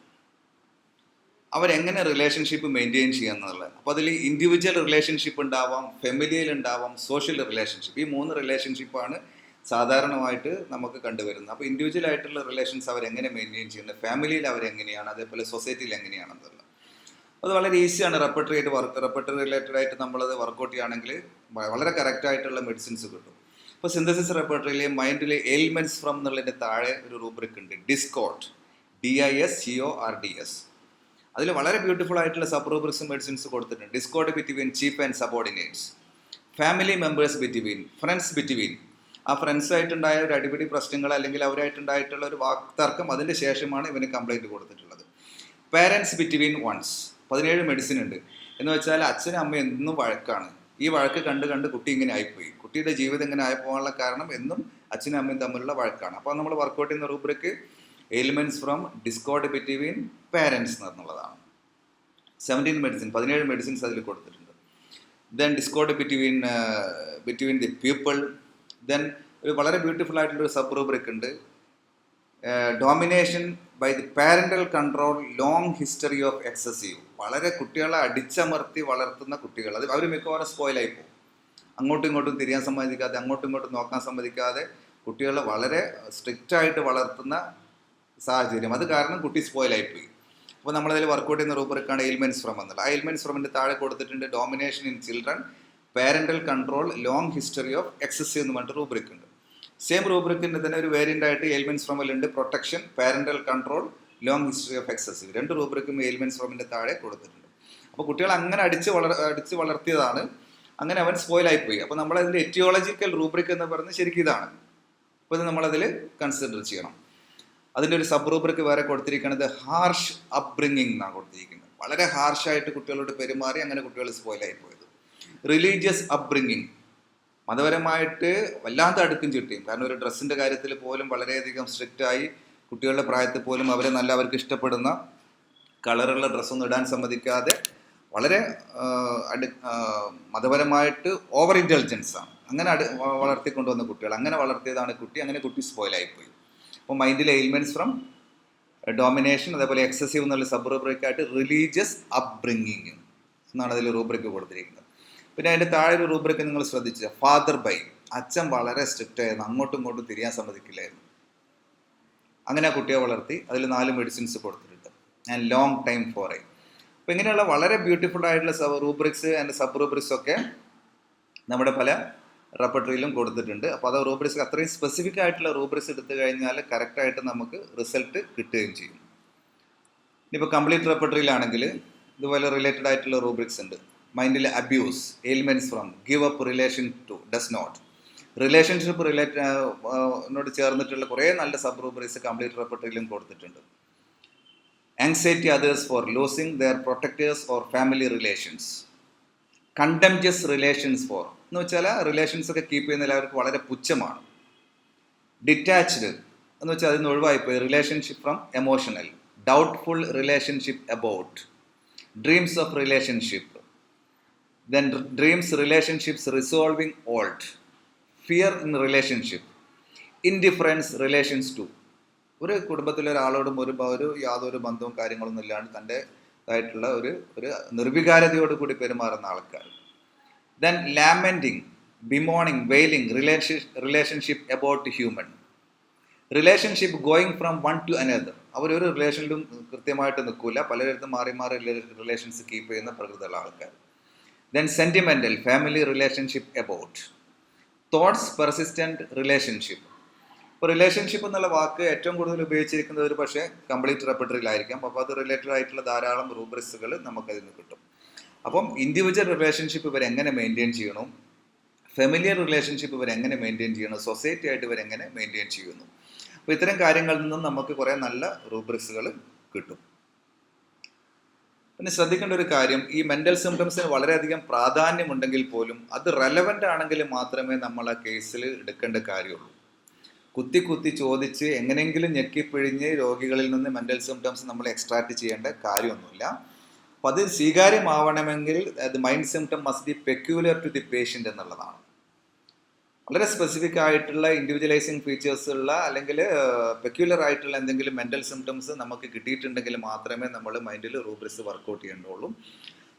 അവരെങ്ങനെ റിലേഷൻഷിപ്പ് മെയിൻറ്റെയിൻ ചെയ്യാന്നുള്ളത്. അപ്പോൾ അതിൽ ഇൻഡിവിജ്വൽ റിലേഷൻഷിപ്പ് ഉണ്ടാവാം, ഫെമിലിയൽ ഉണ്ടാവാം, സോഷ്യൽ റിലേഷൻഷിപ്പ്. ഈ 3 റിലേഷൻഷിപ്പാണ് സാധാരണമായിട്ട് നമുക്ക് കണ്ടുവരുന്നത്. അപ്പോൾ ഇൻഡിവിജ്വൽ ആയിട്ടുള്ള റിലേഷൻസ് അവരെങ്ങനെ മെയിൻറ്റെയിൻ ചെയ്യുന്നത്, ഫാമിലിയിൽ അവരെങ്ങനെയാണ്, അതേപോലെ സൊസൈറ്റിയിൽ എങ്ങനെയാണെന്നുള്ളത്. അത് വളരെ ഈസിയാണ്. റെപ്പർട്ടറി റിലേറ്റഡ് ആയിട്ട് നമ്മളത് വർക്കൗട്ട് ചെയ്യുകയാണെങ്കിൽ വളരെ കറക്റ്റായിട്ടുള്ള മെഡിസിൻസ് കിട്ടും. ഇപ്പോൾ സിന്തസിസ് റെപ്പർട്ടറിയിലെ മൈൻഡിലെ എയിൽമെൻറ്റ്സ് ഫ്രം എന്നുള്ളതിൻ്റെ താഴെ ഒരു റൂബ്രിക് ഉണ്ട്, ഡിസ്കോർഡ്, DISCORDS. അതിൽ വളരെ ബ്യൂട്ടിഫുൾ ആയിട്ടുള്ള സബ് റൂബ്രിക്സ് മെഡിസിൻസ് കൊടുത്തിട്ടുണ്ട്. Discord between chief and subordinates, family members between, friends between. ആ ഫ്രണ്ട്സായിട്ടുണ്ടായ ഒരു അടിപിടി പ്രശ്നങ്ങൾ അല്ലെങ്കിൽ അവരായിട്ടുണ്ടായിട്ടുള്ള ഒരു വാക്തർക്കം, അതിൻ്റെ ശേഷമാണ് ഇവന് കംപ്ലൈൻറ്റ് കൊടുത്തിട്ടുള്ളത്. പാരൻസ് ബിറ്റ്വീൻ വൺസ്, 17 മെഡിസിൻ ഉണ്ട്. എന്ന് വെച്ചാൽ അച്ഛനും അമ്മയും എന്നും വഴക്കാണ്. ഈ വഴക്ക് കണ്ട് കുട്ടി ഇങ്ങനെ ആയിപ്പോയി. കുട്ടിയുടെ ജീവിതം ഇങ്ങനെ ആയിപ്പോകാനുള്ള കാരണം എന്നും അച്ഛനും അമ്മയും തമ്മിലുള്ള വഴക്കാണ്. അപ്പോൾ നമ്മൾ വർക്കൗട്ട് ചെയ്യുന്ന rubric ailments from discord between parents എന്നുള്ളതാണ്. 17 മെഡിസിൻസ് അതിൽ കൊടുത്തിട്ടുണ്ട്. Then discord between the people. Then ഒരു വളരെ ബ്യൂട്ടിഫുൾ ആയിട്ടുള്ളൊരു സബ് റൂബ്രിക് ഉണ്ട്, domination by the parental control, long history of excessive. വളരെ കുട്ടികളെ അടിച്ചമർത്തി വളർത്തുന്ന കുട്ടികൾ, അത് അവർ മിക്കവാറും സ്പോയിലായി പോകും. അങ്ങോട്ടും ഇങ്ങോട്ടും തിരിയാൻ സമ്മതിക്കാതെ, അങ്ങോട്ടും ഇങ്ങോട്ടും നോക്കാൻ സമ്മതിക്കാതെ കുട്ടികളെ വളരെ സ്ട്രിക്റ്റായിട്ട് വളർത്തുന്ന സാഹചര്യം. അത് കാരണം കുട്ടി സ്പോയിലായിപ്പോയി. അപ്പോൾ നമ്മളതിൽ വർക്കൗട്ട് ചെയ്യുന്ന റൂബ്രിക്കാണ് എയിൽമെൻറ്റ്സ് ഫ്രം എന്നുള്ളത്. ആ എയിൽമെൻറ്റ്സ് ഫ്രമിൻ്റെ താഴെ കൊടുത്തിട്ടുണ്ട് domination in children, parental control, long history of excessive എന്ന് പറഞ്ഞിട്ട് റൂബ്രിക് ഉണ്ട്. സെയിം റൂബ്രിക്കിൻ്റെ തന്നെ ഒരു വേരിയൻ്റ് ആയിട്ട് എയിൽമെൻറ്റ്സ് ഫ്രമിലുണ്ട്, protection, parental control, long history of excessive. 2 റൂബ്രിക്കും എയിൽമെൻറ്റ്സ് ഫ്രമിൻ്റെ താഴെ കൊടുത്തിട്ടുണ്ട്. അപ്പോൾ കുട്ടികൾ അങ്ങനെ അടിച്ച് വളർത്തിയതാണ്, അങ്ങനെ അവൻ സ്പോയിലായിപ്പോയി. അപ്പോൾ നമ്മളതിൻ്റെ എറ്റിയോളജിക്കൽ റൂബ്രിക് എന്ന് പറയുന്നത് ശരിക്കും ഇതാണ്. അപ്പോൾ ഇത് നമ്മളതിൽ കൺസിഡർ ചെയ്യണം. അതിൻ്റെ ഒരു സബ് റൂബ്രിക് വേറെ കൊടുത്തിരിക്കുന്നത് ഹാർഷ് അപ്ബ്രിങ്ങിങ് എന്നാണ് കൊടുത്തിരിക്കുന്നത്. വളരെ ഹാർഷായിട്ട് കുട്ടികളോട് പെരുമാറി അങ്ങനെ കുട്ടികൾ സ്പോയിലായി പോയത്. റിലീജിയസ് അപ്ബ്രിങ്ങിങ്, മതപരമായിട്ട് വല്ലാത്ത അടുക്കും ചിട്ടിയും. കാരണം ഒരു ഡ്രസ്സിൻ്റെ കാര്യത്തിൽ പോലും വളരെയധികം സ്ട്രിക്റ്റായി, കുട്ടികളുടെ പ്രായത്തിൽ പോലും അവർക്ക് ഇഷ്ടപ്പെടുന്ന കളറുള്ള ഡ്രസ്സൊന്നും ഇടാൻ സമ്മതിക്കാതെ വളരെ മതപരമായിട്ട് ഓവർ ഇൻ്റലിജൻസാണ്. അങ്ങനെ വളർത്തിക്കൊണ്ടുവന്ന കുട്ടികൾ, അങ്ങനെ വളർത്തിയതാണ് കുട്ടി, അങ്ങനെ കുട്ടി സ്പോയിലായിപ്പോയി. അപ്പോൾ മൈൻഡിലെ എയിൽമെൻറ്റ്സ് ഫ്രം ഡോമിനേഷൻ, അതേപോലെ എക്സസീവ് എന്നുള്ള സബ് റൂബ്രിക്കായിട്ട് റിലീജിയസ് അപ്ബ്രിങ്ങിങ് എന്നാണ് അതിൽ റൂബ്രിക്ക് കൊടുത്തിരിക്കുന്നത്. പിന്നെ അതിൻ്റെ താഴെ ഒരു റൂബ്രിക്ക് നിങ്ങൾ ശ്രദ്ധിച്ച ഫാദർ ബൈ, അച്ഛൻ വളരെ സ്ട്രിക്റ്റ് ആയിരുന്നു, അങ്ങോട്ടും ഇങ്ങോട്ടും തിരിയാൻ സമ്മതിക്കില്ലായിരുന്നു. അങ്ങനെ ആ കുട്ടിയെ വളർത്തി. അതിൽ 4 മെഡിസിൻസ് കൊടുത്തിട്ടുണ്ട്. And long time for I. അപ്പോൾ ഇങ്ങനെയുള്ള വളരെ ബ്യൂട്ടിഫുൾ ആയിട്ടുള്ള റൂബ്രിക്സ് ആൻഡ് സബ് റൂബ്രിക്സ് ഒക്കെ നമ്മുടെ പല റെപ്പർട്ടറിയിലും കൊടുത്തിട്ടുണ്ട്. അപ്പോൾ അത് റൂബ്രിക്സ് അത്രയും സ്പെസിഫിക് ആയിട്ടുള്ള റൂബ്രിക്സ് എടുത്തു കഴിഞ്ഞാൽ കറക്റ്റായിട്ട് നമുക്ക് റിസൾട്ട് കിട്ടുകയും ചെയ്യും. ഇനിയിപ്പോൾ കംപ്ലീറ്റ് റെപ്പർട്ടറിയിലാണെങ്കിൽ ഇതുപോലെ റിലേറ്റഡ് ആയിട്ടുള്ള റൂബ്രിക്സ് ഉണ്ട്. മൈൻഡിലെ abuse, ailments from, give up relation to, does not. Relationship നോട് ചേർന്നിട്ടുള്ള കുറേ നല്ല സബ് റൂബ്രിക്സ് കംപ്ലീറ്റ് റെപ്പർട്ടറിയിലും കൊടുത്തിട്ടുണ്ട്. Anxiety others for losing their protectors or family relations. Contemptuous relations for എന്ന് വെച്ചാൽ റിലേഷൻസ് ഒക്കെ കീപ്പ് ചെയ്യുന്ന എല്ലാവർക്കും വളരെ പുച്ഛമാണ്. ഡിറ്റാച്ച്ഡ് എന്ന് വെച്ചാൽ അതിന് ഒഴിവായിപ്പോയി. Relationship from emotional, doubtful relationship about, dreams of relationship, then dreams relationships resolving old, fear in relationship, indifference relations to. ഒരു കുടുംബത്തിലെ ഒരാളോടും ഒരു യാതൊരു ബന്ധവും കാര്യങ്ങളൊന്നും ഇല്ലാണ്ട് തൻ്റെതായിട്ടുള്ള ഒരു നിർവികാരതയോട് കൂടി പെരുമാറുന്ന ആൾക്കാർ. Then lamenting, bemoaning, wailing, relationship about human, relationship going from one to another. അവരൊരു റിലേഷനിലും കൃത്യമായിട്ട് നിൽക്കില്ല, പലരിടത്തും മാറി റിലേഷൻസ് കീപ്പ് ചെയ്യുന്ന പ്രകൃതിയുള്ള ആൾക്കാർ. Then sentimental, family relationship about, thoughts persistent relationship. ഇപ്പോൾ റിലേഷൻഷിപ്പ് എന്നുള്ള വാക്ക് ഏറ്റവും കൂടുതൽ ഉപയോഗിച്ചിരിക്കുന്നത് ഒരു പക്ഷേ കംപ്ലീറ്റ് റെപ്പർട്ടറിയിലായിരിക്കാം. അപ്പോൾ അത് റിലേറ്റഡ് ആയിട്ടുള്ള ധാരാളം റൂബ്രിക്സുകൾ നമുക്കതിൽ നിന്ന് കിട്ടും. അപ്പം ഇൻഡിവിജ്വൽ റിലേഷൻഷിപ്പ് ഇവരെങ്ങനെ മെയിൻറ്റെയിൻ ചെയ്യണം, ഫെമിലിയർ റിലേഷൻഷിപ്പ് ഇവരെങ്ങനെ മെയിൻറ്റെയിൻ ചെയ്യണം, സൊസൈറ്റി ആയിട്ട് ഇവരെങ്ങനെ മെയിൻറ്റെയിൻ ചെയ്യുന്നു. അപ്പോൾ ഇത്തരം കാര്യങ്ങളിൽ നിന്നും നമുക്ക് കുറേ നല്ല റൂബ്രിക്സുകൾ കിട്ടും. പിന്നെ ശ്രദ്ധിക്കേണ്ട ഒരു കാര്യം, ഈ മെൻ്റൽ സിംറ്റംസിന് വളരെയധികം പ്രാധാന്യമുണ്ടെങ്കിൽ പോലും അത് റെലവൻ്റ് ആണെങ്കിൽ മാത്രമേ നമ്മൾ ആ കേസിൽ എടുക്കേണ്ട കാര്യമുള്ളൂ. കുത്തി കുത്തി ചോദിച്ച് എങ്ങനെയെങ്കിലും ഞെക്കിപ്പിഴിഞ്ഞ് രോഗികളിൽ നിന്ന് മെൻ്റൽ സിംറ്റംസ് നമ്മൾ എക്സ്ട്രാക്ട് ചെയ്യേണ്ട കാര്യമൊന്നുമില്ല. അപ്പോൾ അത് സ്വീകാര്യമാവണമെങ്കിൽ അത് mind symptom must be peculiar to the patient എന്നുള്ളതാണ്. വളരെ സ്പെസിഫിക് ആയിട്ടുള്ള ഇൻഡിവിജ്വലൈസിങ് ഫീച്ചേഴ്സ് ഉള്ള അല്ലെങ്കിൽ പെക്യുലർ ആയിട്ടുള്ള എന്തെങ്കിലും മെൻ്റൽ സിംറ്റംസ് നമുക്ക് കിട്ടിയിട്ടുണ്ടെങ്കിൽ മാത്രമേ നമ്മൾ മൈൻഡിൽ റൂബ്രിക്സ് വർക്കൗട്ട് ചെയ്യേണ്ടുള്ളൂ.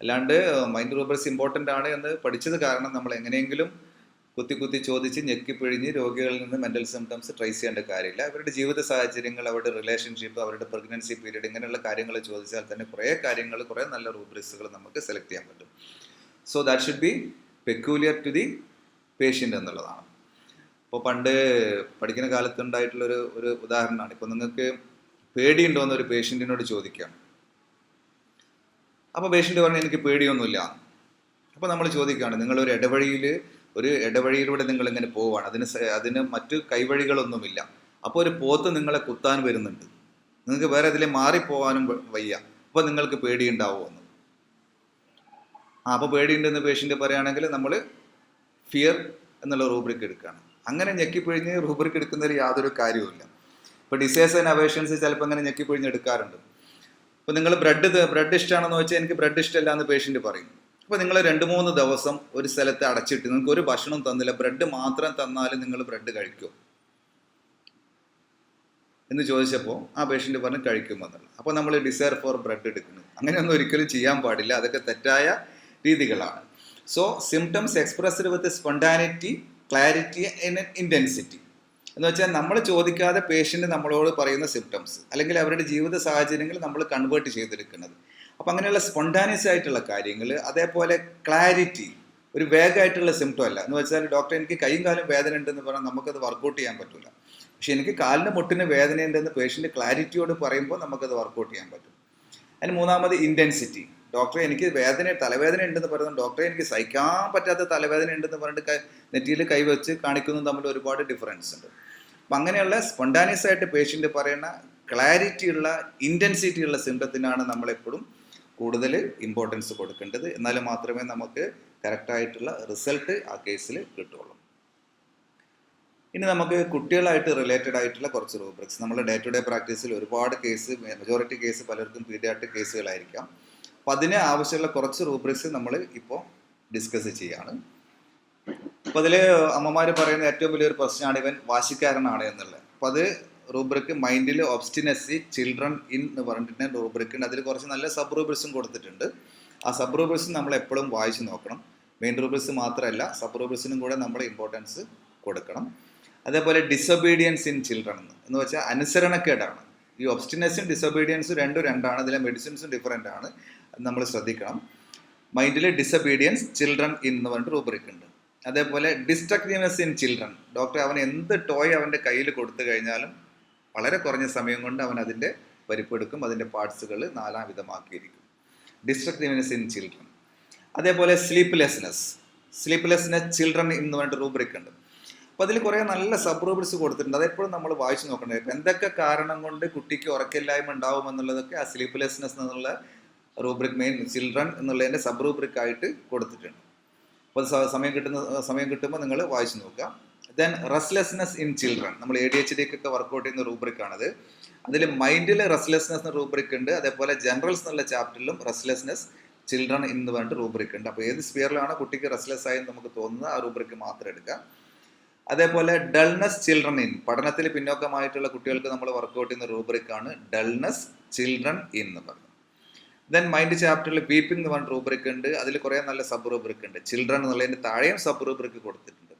അല്ലാണ്ട് മൈൻഡ് റൂബ്രിക്സ് ഇമ്പോർട്ടൻ്റ് ആണ് എന്ന് പഠിച്ചത് കാരണം നമ്മൾ എങ്ങനെയെങ്കിലും കുത്തി കുത്തി ചോദിച്ച് ഞെക്കിപ്പിഴിഞ്ഞ് രോഗികളിൽ നിന്ന് മെൻ്റൽ സിംറ്റംസ് ട്രേസ് ചെയ്യേണ്ട കാര്യമില്ല. അവരുടെ ജീവിത സാഹചര്യങ്ങൾ, അവരുടെ റിലേഷൻഷിപ്പ്, അവരുടെ പ്രഗ്നൻസി പീരീഡ്, ഇങ്ങനെയുള്ള കാര്യങ്ങൾ ചോദിച്ചാൽ തന്നെ കുറേ നല്ല റൂബ്രിക്സുകൾ നമുക്ക് സെലക്ട് ചെയ്യാൻ പറ്റും. So that should be peculiar to the patient എന്നുള്ളതാണ്. ഇപ്പോൾ പണ്ട് പഠിക്കുന്ന കാലത്ത് ഉണ്ടായിട്ടുള്ളൊരു ഉദാഹരണമാണ്. ഇപ്പോൾ നിങ്ങൾക്ക് പേടിയുണ്ടോ എന്നൊരു പേഷ്യൻറ്റിനോട് ചോദിക്കാം. അപ്പോൾ പേഷ്യൻ്റ് പറഞ്ഞു എനിക്ക് പേടിയൊന്നുമില്ല. അപ്പോൾ നമ്മൾ ചോദിക്കുകയാണ്, നിങ്ങളൊരു ഇടവഴിയിലൂടെ നിങ്ങൾ ഇങ്ങനെ പോവുകയാണ്, അതിന് മറ്റു കൈവഴികളൊന്നുമില്ല. അപ്പോൾ ഒരു പോത്ത് നിങ്ങളെ കുത്താൻ വരുന്നുണ്ട്, നിങ്ങൾക്ക് വേറെ ഇതിൽ മാറിപ്പോകാനും വയ്യ, അപ്പോൾ നിങ്ങൾക്ക് പേടിയുണ്ടാവുമെന്ന്. അപ്പോൾ പേടിയുണ്ടെന്ന് പേഷ്യൻ്റ് പറയുകയാണെങ്കിൽ നമ്മൾ ഫിയർ എന്നുള്ള റൂബ്രിക് എടുക്കുകയാണ്. അങ്ങനെ ഞെക്കിപ്പിഴിഞ്ഞ് റൂബ്രിക് എടുക്കുന്നതിൽ യാതൊരു കാര്യവുമില്ല. ഇപ്പോൾ ഡിസേഴ്സ് ആൻഡ് അവേഷൻസ് ചിലപ്പോൾ അങ്ങനെ ഞെക്കിപ്പിഴിഞ്ഞ് എടുക്കാറുണ്ട്. ഇപ്പോൾ നിങ്ങൾ ബ്രെഡ് ഇഷ്ടമാണെന്ന് വെച്ചാൽ എനിക്ക് ബ്രെഡ് ഇഷ്ടമല്ല എന്ന് പേഷ്യൻ്റ് പറയും. അപ്പോൾ നിങ്ങൾ 2-3 ദിവസം ഒരു സ്ഥലത്ത് അടച്ചിട്ട് നിങ്ങൾക്ക് ഒരു ഭക്ഷണം തന്നില്ല, ബ്രെഡ് മാത്രം തന്നാലും നിങ്ങൾ ബ്രെഡ് കഴിക്കുമോ എന്ന് ചോദിച്ചപ്പോൾ ആ പേഷ്യൻ്റ് പറഞ്ഞ് കഴിക്കുമെന്നുള്ളത്. അപ്പോൾ നമ്മൾ ഡിസയർ ഫോർ ബ്രെഡ് എടുക്കുന്നത്. അങ്ങനെയൊന്നും ഒരിക്കലും ചെയ്യാൻ പാടില്ല, അതൊക്കെ തെറ്റായ രീതികളാണ്. So symptoms expressed with spontaneity, clarity and intensity എന്ന് വെച്ചാൽ നമ്മൾ ചോദിക്കാതെ പേഷ്യൻ്റ് നമ്മളോട് പറയുന്ന സിംറ്റംസ് അല്ലെങ്കിൽ അവരുടെ ജീവിത സാഹചര്യങ്ങൾ നമ്മൾ കൺവേർട്ട് ചെയ്തെടുക്കുന്നത്. അപ്പം അങ്ങനെയുള്ള സ്പോണ്ടാനിയസ് ആയിട്ടുള്ള കാര്യങ്ങൾ, അതേപോലെ ക്ലാരിറ്റി, ഒരു വേഗമായിട്ടുള്ള സിംറ്റം അല്ല. എന്ന് വെച്ചാൽ ഡോക്ടർ എനിക്ക് കൈയും കാലും വേദന ഉണ്ടെന്ന് പറഞ്ഞാൽ നമുക്കത് വർക്കൗട്ട് ചെയ്യാൻ പറ്റില്ല. പക്ഷെ എനിക്ക് കാലിൻ്റെ മുട്ടിന് വേദനയുണ്ടെന്ന് പേഷ്യൻ്റ് ക്ലാരിറ്റിയോട് പറയുമ്പോൾ നമുക്കത് വർക്കൗട്ട് ചെയ്യാൻ പറ്റും. അതിന് മൂന്നാമത് ഇൻറ്റൻസിറ്റി. ഡോക്ടറെ എനിക്ക് തലവേദന ഉണ്ടെന്ന് പറയുന്നത് ഡോക്ടറെ എനിക്ക് സഹിക്കാൻ പറ്റാത്ത തലവേദന ഉണ്ടെന്ന് പറഞ്ഞിട്ട് നെറ്റിയിൽ കൈവച്ച് കാണിക്കുന്നതും തമ്മിൽ ഒരുപാട് ഡിഫറൻസ് ഉണ്ട്. അപ്പം അങ്ങനെയുള്ള സ്പോണ്ടാനിയസ് ആയിട്ട് പേഷ്യൻ്റ് പറയുന്ന ക്ലാരിറ്റി ഉള്ള, ഇൻറ്റൻസിറ്റി ഉള്ള സിംറ്റത്തിനാണ് നമ്മളെപ്പോഴും കൂടുതൽ ഇമ്പോർട്ടൻസ് കൊടുക്കേണ്ടത്. എന്നാൽ മാത്രമേ നമുക്ക് കറക്റ്റായിട്ടുള്ള റിസൾട്ട് ആ കേസിൽ കിട്ടുള്ളൂ. ഇനി നമുക്ക് കുട്ടികളായിട്ട് റിലേറ്റഡ് ആയിട്ടുള്ള കുറച്ച് റൂബ്രിക്സ്. നമ്മുടെ ഡേ ടു ഡേ പ്രാക്ടീസിൽ ഒരുപാട് മെജോറിറ്റി കേസ് പലർക്കും പീഡിയാട്രിക് കേസുകളായിരിക്കാം. അപ്പം അതിന് ആവശ്യമുള്ള കുറച്ച് റൂബ്രിക്സ് നമ്മൾ ഇപ്പോൾ ഡിസ്കസ് ചെയ്യാണ്. അപ്പോൾ അതിൽ അമ്മമാർ പറയുന്ന ഏറ്റവും വലിയൊരു പ്രശ്നമാണ് ഇവൻ വാശിക്കാരനാണ് എന്നുള്ളത്. അപ്പോൾ അത് റൂബ്രിക്ക് മൈൻഡിൽ ഒബ്സ്റ്റിനസി, ചിൽഡ്രൻ ഇൻ എന്ന് പറഞ്ഞിട്ട് റൂബ്രിക്ക് ഉണ്ട്. അതിൽ കുറച്ച് നല്ല സബ് റൂബ്രിക്സും കൊടുത്തിട്ടുണ്ട്. ആ സബ് റൂബ്രിക്സ് നമ്മൾ എപ്പോഴും വായിച്ച് നോക്കണം. മെയിൻ റൂബ്രിക്സ് മാത്രമല്ല, സബ് റൂബ്രിക്സിനും കൂടെ നമ്മൾ ഇമ്പോർട്ടൻസ് കൊടുക്കണം. അതേപോലെ ഡിസൊബീഡിയൻസ് ഇൻ ചിൽഡ്രൻ എന്ന് വെച്ചാൽ അനുസരണക്കേടാണ്. ഈ ഒബ്സ്റ്റിനസും ഡിസൊബീഡിയൻസും രണ്ടാണ്. അതിലെ മെഡിസിൻസും ഡിഫറൻ്റ് ആണ്, നമ്മൾ ശ്രദ്ധിക്കണം. മൈൻഡിൽ ഡിസൊബീഡിയൻസ്, ചിൽഡ്രൻ ഇൻ എന്ന് പറഞ്ഞിട്ട് റൂബ്രിക് ഉണ്ട്. അതേപോലെ ഡിസ്ട്രക്റ്റീവ്നെസ് ഇൻ ചിൽഡ്രൻ. ഡോക്ടർ അവൻ എന്ത് ടോയ് അവൻ്റെ കയ്യിൽ കൊടുത്തു കഴിഞ്ഞാലും വളരെ കുറഞ്ഞ സമയം കൊണ്ട് അവൻ അതിൻ്റെ പരിപ്പെടുക്കും, അതിൻ്റെ പാർട്സുകൾ 4 വിധമാക്കിയിരിക്കും. ഡിസ്ട്രക്റ്റീവ്നെസ് ഇൻ ചിൽഡ്രൻ. അതേപോലെ സ്ലീപ്ലെസ്നെസ് ചിൽഡ്രൻ എന്ന് പറഞ്ഞിട്ട് റൂബ്രിക് ഉണ്ട്. അപ്പോൾ അതിൽ കുറേ നല്ല സബ് റൂബ്രിക്സ് കൊടുത്തിട്ടുണ്ട്. അതെപ്പോഴും നമ്മൾ വായിച്ച് നോക്കേണ്ടത്. ഇപ്പം എന്തൊക്കെ കാരണം കൊണ്ട് കുട്ടിക്ക് ഉറക്കമില്ലായ്മ ഉണ്ടാവും എന്നുള്ളതൊക്കെ ആ സ്ലീപ്ലെസ്നെസ് എന്നുള്ള റൂബ്രിക്, മെയിൻ ചിൽഡ്രൻ എന്നുള്ളതിൻ്റെ സബ് റൂബ്രിക് ആയിട്ട് കൊടുത്തിട്ടുണ്ട്. അപ്പോൾ സമയം കിട്ടുമ്പോൾ നിങ്ങൾ വായിച്ച് നോക്കുക. ദെൻ റെസ്റ്റ്ലെസ്നെസ് ഇൻ ചിൽഡ്രൻ, നമ്മൾ ADHDക്കൊക്കെ വർക്കൗട്ട് ചെയ്യുന്ന റൂബ്രിക്കാണത്. അതിൽ മൈൻഡിൽ റെസ്റ്റ്ലെസ്നെസ് എന്ന റൂബ്രിക് ഉണ്ട്. അതേപോലെ ജനറൽസ് എന്നുള്ള ചാപ്റ്ററിലും റെസ്റ്റ്ലെസ്നെസ് ചിൽഡ്രൻ എന്ന് പറഞ്ഞിട്ട് റൂബ്രിക് ഉണ്ട്. അപ്പോൾ ഏത് സ്പിയറിലാണ് കുട്ടിക്ക് റെസ്റ്റ്ലെസ് ആയി നമുക്ക് തോന്നുന്നത് ആ റൂബ്രിക്ക് മാത്രം എടുക്കുക. അതേപോലെ ഡൾനെസ് ചിൽഡ്രൻ ഇൻ, പഠനത്തിൽ പിന്നോക്കമായിട്ടുള്ള കുട്ടികൾക്ക് നമ്മൾ വർക്കൗട്ട് ചെയ്യുന്ന റൂബ്രിക്കാണ് ഡൾനെസ് ചിൽഡ്രൻ ഇൻ എന്ന് പറയുന്നത്. ദെൻ മൈൻഡ് ചാപ്റ്ററിൽ വീപ്പിംഗ് എന്ന് പറഞ്ഞ റൂബ്രിക് ഉണ്ട്. അതിൽ കുറേ നല്ല സബ് റൂബ്രിക് ഉണ്ട്. ചിൽഡ്രൻ എന്നുള്ളതിൻ്റെ താഴെയും സബ് റൂബ്രിക് കൊടുത്തിട്ടുണ്ട്.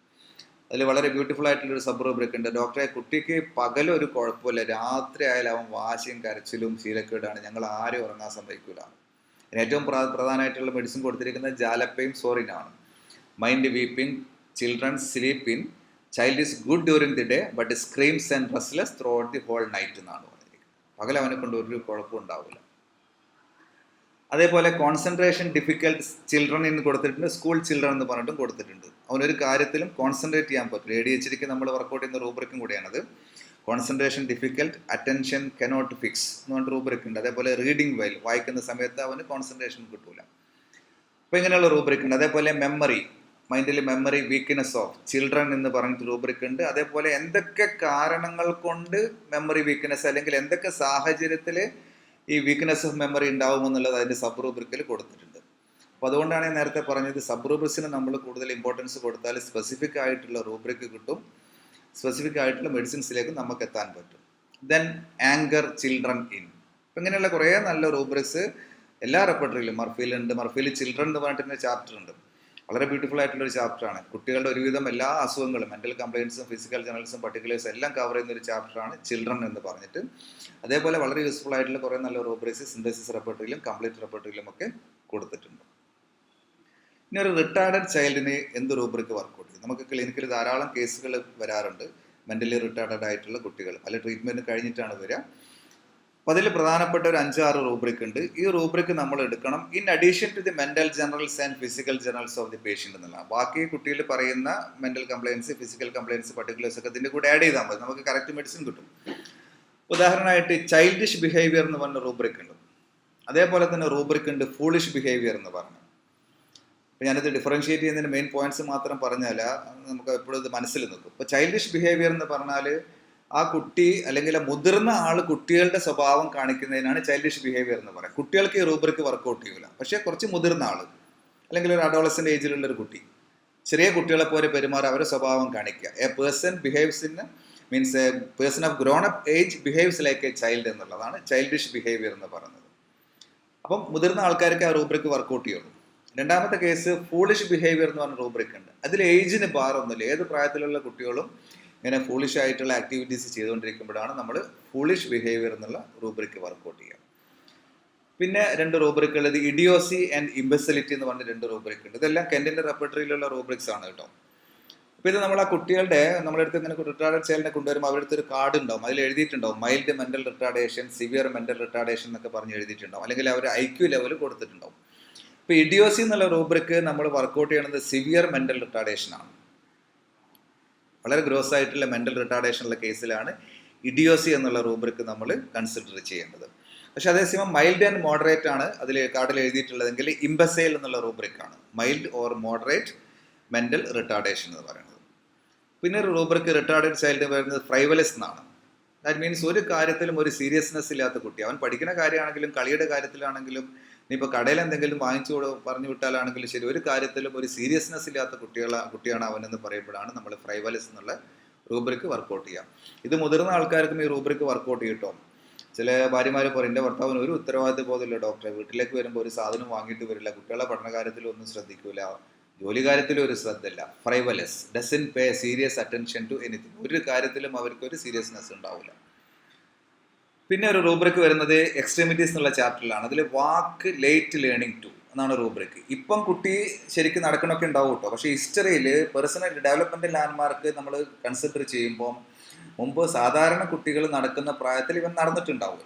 അതിൽ വളരെ ബ്യൂട്ടിഫുൾ ആയിട്ടുള്ളൊരു സബ് റൂബ്രിക് ഉണ്ട്. ഡോക്ടറെ കുട്ടിക്ക് പകലൊരു കുഴപ്പമില്ല, രാത്രി ആയാലും അവൻ വാശിയും കരച്ചിലും ശീലക്കേടാണ്, ഞങ്ങൾ ആരും ഉറങ്ങാൻ സമ്മതിക്കില്ല. അതിന് ഏറ്റവും പ്രധാനമായിട്ടുള്ള മെഡിസിൻ കൊടുത്തിരിക്കുന്നത് ജാലപ്പയും സോറിനാണ്. Mind weeping, children sleep in, child is good during the day but screams and restless throughout the whole night എന്നാണ് പറഞ്ഞിരിക്കുന്നത്. പകൽ അവനെ കൊണ്ട് ഒരു കുഴപ്പം ഉണ്ടാവില്ല. അതേപോലെ കോൺസെൻട്രേഷൻ ഡിഫിക്കൽട്ട് ചിൽഡ്രൻ എന്ന് കൊടുത്തിട്ടുണ്ട്. സ്കൂൾ ചിൽഡ്രൻ എന്ന് പറഞ്ഞിട്ടും കൊടുത്തിട്ടുണ്ട്. അവനൊരു കാര്യത്തിലും കോൺസെൻട്രേറ്റ് ചെയ്യാൻ പറ്റില്ല. ADHDക്ക് നമ്മൾ വർക്കൗട്ട് ചെയ്യുന്ന റൂബ്രിക്കും കൂടിയാണത്. Concentration difficult, attention cannot fix എന്ന് പറഞ്ഞിട്ട് റൂബ്രിക് ഉണ്ട്. അതേപോലെ റീഡിങ് വെൽ, വായിക്കുന്ന സമയത്ത് അവന് കോൺസെൻട്രേഷൻ കിട്ടൂല. അപ്പോൾ ഇങ്ങനെയുള്ള റൂബ്രിക് ഉണ്ട്. അതേപോലെ മെമ്മറി, മൈൻഡിൽ മെമ്മറി വീക്ക്നെസ് ഓഫ് ചിൽഡ്രൻ എന്ന് പറഞ്ഞിട്ട് റൂബ്രിക് ഉണ്ട്. അതേപോലെ എന്തൊക്കെ കാരണങ്ങൾ കൊണ്ട് മെമ്മറി വീക്ക്നെസ് അല്ലെങ്കിൽ എന്തൊക്കെ സാഹചര്യത്തിൽ ഈ വീക്ക്നെസ് ഓഫ് മെമ്മറി ഉണ്ടാവുമെന്നുള്ളത് അതിൻ്റെ സബ് റൂബ്രിക്കിൽ കൊടുത്തിട്ടുണ്ട്. അപ്പോൾ അതുകൊണ്ടാണ് ഞാൻ നേരത്തെ പറഞ്ഞത് സബ് റൂബ്രിക്സിന് നമ്മൾ കൂടുതൽ ഇമ്പോർട്ടൻസ് കൊടുത്താൽ സ്പെസിഫിക് ആയിട്ടുള്ള റൂബ്രിക് കിട്ടും, സ്പെസിഫിക് ആയിട്ടുള്ള മെഡിസിൻസിലേക്ക് നമുക്ക് എത്താൻ പറ്റും. Then anchor children in. അപ്പം ഇങ്ങനെയുള്ള കുറേ നല്ല റൂബ്രിക്സ് എല്ലാ റെപ്പർട്ടറിയിലും മർഫിയിലുണ്ട്. മർഫിയിൽ ചിൽഡ്രൻ എന്ന് പറഞ്ഞിട്ട് ചാപ്റ്റർ ഉണ്ട്, വളരെ ബ്യൂട്ടിഫുൾ ആയിട്ടുള്ളൊരു ചാപ്റ്ററാണ്. കുട്ടികളുടെ ഒരുവിധം എല്ലാ അസുഖങ്ങളും, മെൻ്റൽ കംപ്ലയിൻസും ഫിസിക്കൽ ജേർണൽസും പർട്ടിക്കുലേഴ്സും എല്ലാം കവർ ചെയ്യുന്ന ഒരു ചാപ്റ്ററാണ് ചിൽഡ്രൻ എന്ന് പറഞ്ഞിട്ട്. അതേപോലെ വളരെ യൂസ്ഫുൾ ആയിട്ടുള്ള കുറേ നല്ല റൂബ്രിക്സ് സിന്തസിസ് റെപ്പർട്ടറിയിലും കംപ്ലീറ്റ് റെപ്പർട്ടറിയിലും ഒക്കെ കൊടുത്തിട്ടുണ്ട്. ഇനി ഒരു റിട്ടാർഡഡ് ചൈൽഡിന് എന്ത് റൂബ്രിക് വർക്കൗട്ട് ചെയ്യും? നമുക്ക് ക്ലിനിക്കിൽ ധാരാളം കേസുകൾ വരാറുണ്ട്, മെൻ്റലി റിട്ടാർഡഡ് ആയിട്ടുള്ള കുട്ടികൾ പല ട്രീറ്റ്മെൻറ്റ് കഴിഞ്ഞിട്ടാണ് വരിക. അപ്പോൾ അതിൽ പ്രധാനപ്പെട്ട ഒരു 5-6 റൂബ്രിക് ഉണ്ട്. ഈ റൂബ്രിക് നമ്മൾ എടുക്കണം in addition to the mental generals and physical generals of the patient എന്നുള്ള. ബാക്കി കുട്ടിയിൽ പറയുന്ന mental complaints, physical complaints, particulars ഒക്കെ ഇതിൻ്റെ കൂടെ ആഡ് ചെയ്താൽ മതി, നമുക്ക് കറക്റ്റ് മെഡിസിൻ കിട്ടും. ഉദാഹരണമായിട്ട് ചൈൽഡിഷ് ബിഹേവിയർ എന്ന് പറഞ്ഞ റൂബ്രിക് ഉണ്ട്. അതേപോലെ തന്നെ റൂബ്രിക് ഉണ്ട് ഫൂളിഷ് ബിഹേവിയർ എന്ന് പറഞ്ഞു. അപ്പോൾ ഞാനിത് ഡിഫറൻഷിയേറ്റ് ചെയ്യുന്നതിന് മെയിൻ പോയിന്റ്സ് മാത്രം പറഞ്ഞാൽ നമുക്ക് എപ്പോഴും ഇത് മനസ്സിൽ നിൽക്കും. ഇപ്പോൾ ചൈൽഡിഷ് ബിഹേവിയർ എന്ന് പറഞ്ഞാൽ ആ കുട്ടി അല്ലെങ്കിൽ മുതിർന്ന ആൾ കുട്ടികളുടെ സ്വഭാവം കാണിക്കുന്നതിനാണ് ചൈൽഡിഷ് ബിഹേവിയർ എന്ന് പറയുന്നത്. കുട്ടികൾക്ക് ഈ റൂബ്രിക് വർക്കൗട്ട് ചെയ്യില്ല, പക്ഷേ കുറച്ച് മുതിർന്ന ആൾ അല്ലെങ്കിൽ ഒരു അഡോളസൻ്റ് ഏജിലുള്ള ഒരു കുട്ടി ചെറിയ കുട്ടികളെ പോലെ പെരുമാറുക, അവരുടെ സ്വഭാവം കാണിക്കുക. A person behaves in means A person of grown up age behaves like A child എന്നുള്ളതാണ് ചൈൽഡിഷ് ബിഹേവിയർ എന്ന് പറയുന്നത്. അപ്പം മുതിർന്ന ആൾക്കാർക്ക് ആ റൂബ്രിക് വർക്കൗട്ട് ചെയ്യുള്ളൂ. രണ്ടാമത്തെ കേസ് ഫൂളിഷ് ബിഹേവിയർ എന്ന് പറഞ്ഞ റൂബ്രിക് ഉണ്ട്. അതിൽ ഏജിന് ബാറൊന്നുമില്ല, ഏത് പ്രായത്തിലുള്ള കുട്ടികളും ഇങ്ങനെ ഫൂളിഷ് ആയിട്ടുള്ള ആക്ടിവിറ്റീസ് ചെയ്തുകൊണ്ടിരിക്കുമ്പോഴാണ് നമ്മൾ ഫൂളിഷ് ബിഹേവിയർ എന്നുള്ള റൂബ്രിക് വർക്കൗട്ട് ചെയ്യുക. പിന്നെ 2 റൂബ്രിക് ഉള്ളത് ഇഡിയോസി ആൻഡ് ഇംബെസിലിറ്റി എന്ന് പറഞ്ഞ 2 റൂബ്രിക് ഉണ്ട്. ഇതെല്ലാം കെൻറ്റിൻ്റെ റെപ്പർട്ടറിയിലുള്ള റൂബ്രിക്സ് ആണ് കേട്ടോ. അപ്പോൾ ഇത് നമ്മൾ ആ കുട്ടികളുടെ നമ്മളെടുത്ത് ഇങ്ങനെ റിട്ടാർഡഡ് ചൈൽഡിനെ കൊണ്ടുവരുമ്പോൾ അവരുടെ അടുത്തൊരു കാർഡ് ഉണ്ടാവും, അതിൽ എഴുതിയിട്ടുണ്ടാവും mild mental retardation, severe mental retardation എന്നൊക്കെ പറഞ്ഞ് എഴുതിയിട്ടുണ്ടാവും, അല്ലെങ്കിൽ അവർ IQ ലെവൽ കൊടുത്തിട്ടുണ്ടാവും. ഇപ്പോൾ ഇഡിയോസി എന്നുള്ള റൂബ്രിക് നമ്മൾ വർക്കൗട്ട് ചെയ്യുന്നത് സിവിയർ മെൻ്റൽ റിട്ടാർഡേഷൻ ആണ്. വളരെ ഗ്രോസ് ആയിട്ടുള്ള മെൻ്റൽ റിട്ടാർഡേഷനുള്ള കേസിലാണ് ഇഡിയോസി എന്നുള്ള റൂബ്രിക് നമ്മൾ കൺസിഡർ ചെയ്യേണ്ടത്. പക്ഷേ അതേസമയം മൈൽഡ് ആൻഡ് മോഡറേറ്റ് ആണ് അതിൽ കാർഡിൽ എഴുതിയിട്ടുള്ളതെങ്കിൽ ഇംബസൈൽ എന്നുള്ള റൂബ്രിക് ആണ്, mild or moderate mental retardation എന്ന് പറയുന്നത്. പിന്നെ ഒരു റൂബ്രിക് റിട്ടാർഡഡ് ചൈൽഡ് വരുന്നത് ഫ്രൈവലസ് എന്നാണ്. ദാറ്റ് മീൻസ് ഒരു കാര്യത്തിലും ഒരു സീരിയസ്നെസ് ഇല്ലാത്ത കുട്ടി, അവൻ പഠിക്കുന്ന കാര്യമാണെങ്കിലും കളിയുടെ കാര്യത്തിലാണെങ്കിലും ഇനിയിപ്പോൾ കടയിൽ എന്തെങ്കിലും പറഞ്ഞു വിട്ടാലാണെങ്കിലും ശരി, ഒരു കാര്യത്തിലും ഒരു സീരിയസ്നെസ് ഇല്ലാത്ത കുട്ടിയാണ് അവനെന്ന് പറയുമ്പോഴാണ് നമ്മൾ ഫ്രൈവലസ് എന്നുള്ള റൂബ്രിക് വർക്കൗട്ട് ചെയ്യുക. ഇത് മുതിർന്ന ആൾക്കാർക്കും ഈ റൂബ്രിക് വർക്കൗട്ട് ചെയ്യട്ടോ. ചില ഭാര്യമാർ പറയും എൻ്റെ ഭർത്താവിന് ഒരു ഉത്തരവാദിത്വ ബോധമില്ല ഡോക്ടറെ, വീട്ടിലേക്ക് വരുമ്പോൾ ഒരു സാധനം വാങ്ങിയിട്ട് വരില്ല, കുട്ടികളുടെ പഠന കാര്യത്തിലൊന്നും ശ്രദ്ധിക്കില്ല, ജോലി കാര്യത്തിലും ഒരു ശ്രദ്ധയില്ല. Frivolous doesn't pay serious attention to anything, ഒരു കാര്യത്തിലും അവർക്കൊരു സീരിയസ്നെസ് ഉണ്ടാവില്ല. പിന്നെ ഒരു റൂബ്രിക് വരുന്നത് എക്സ്ട്രീമിറ്റീസ് എന്നുള്ള ചാപ്റ്ററിലാണ്. അതിൽ വാക്ക് ലേറ്റ് ലേണിംഗ് ടു എന്നാണ് റൂബ്രിക്. ഇപ്പം കുട്ടി ശരിക്കും നടക്കണമൊക്കെ ഉണ്ടാവും കേട്ടോ, പക്ഷേ ഹിസ്റ്ററിയിൽ പേഴ്സണൽ ഡെവലപ്മെൻറ്റ് ലാൻഡ്മാർക്ക് നമ്മൾ കൺസിഡർ ചെയ്യുമ്പോൾ മുമ്പ് സാധാരണ കുട്ടികൾ നടക്കുന്ന പ്രായത്തിൽ ഇവൻ നടന്നിട്ടുണ്ടാവില്ല.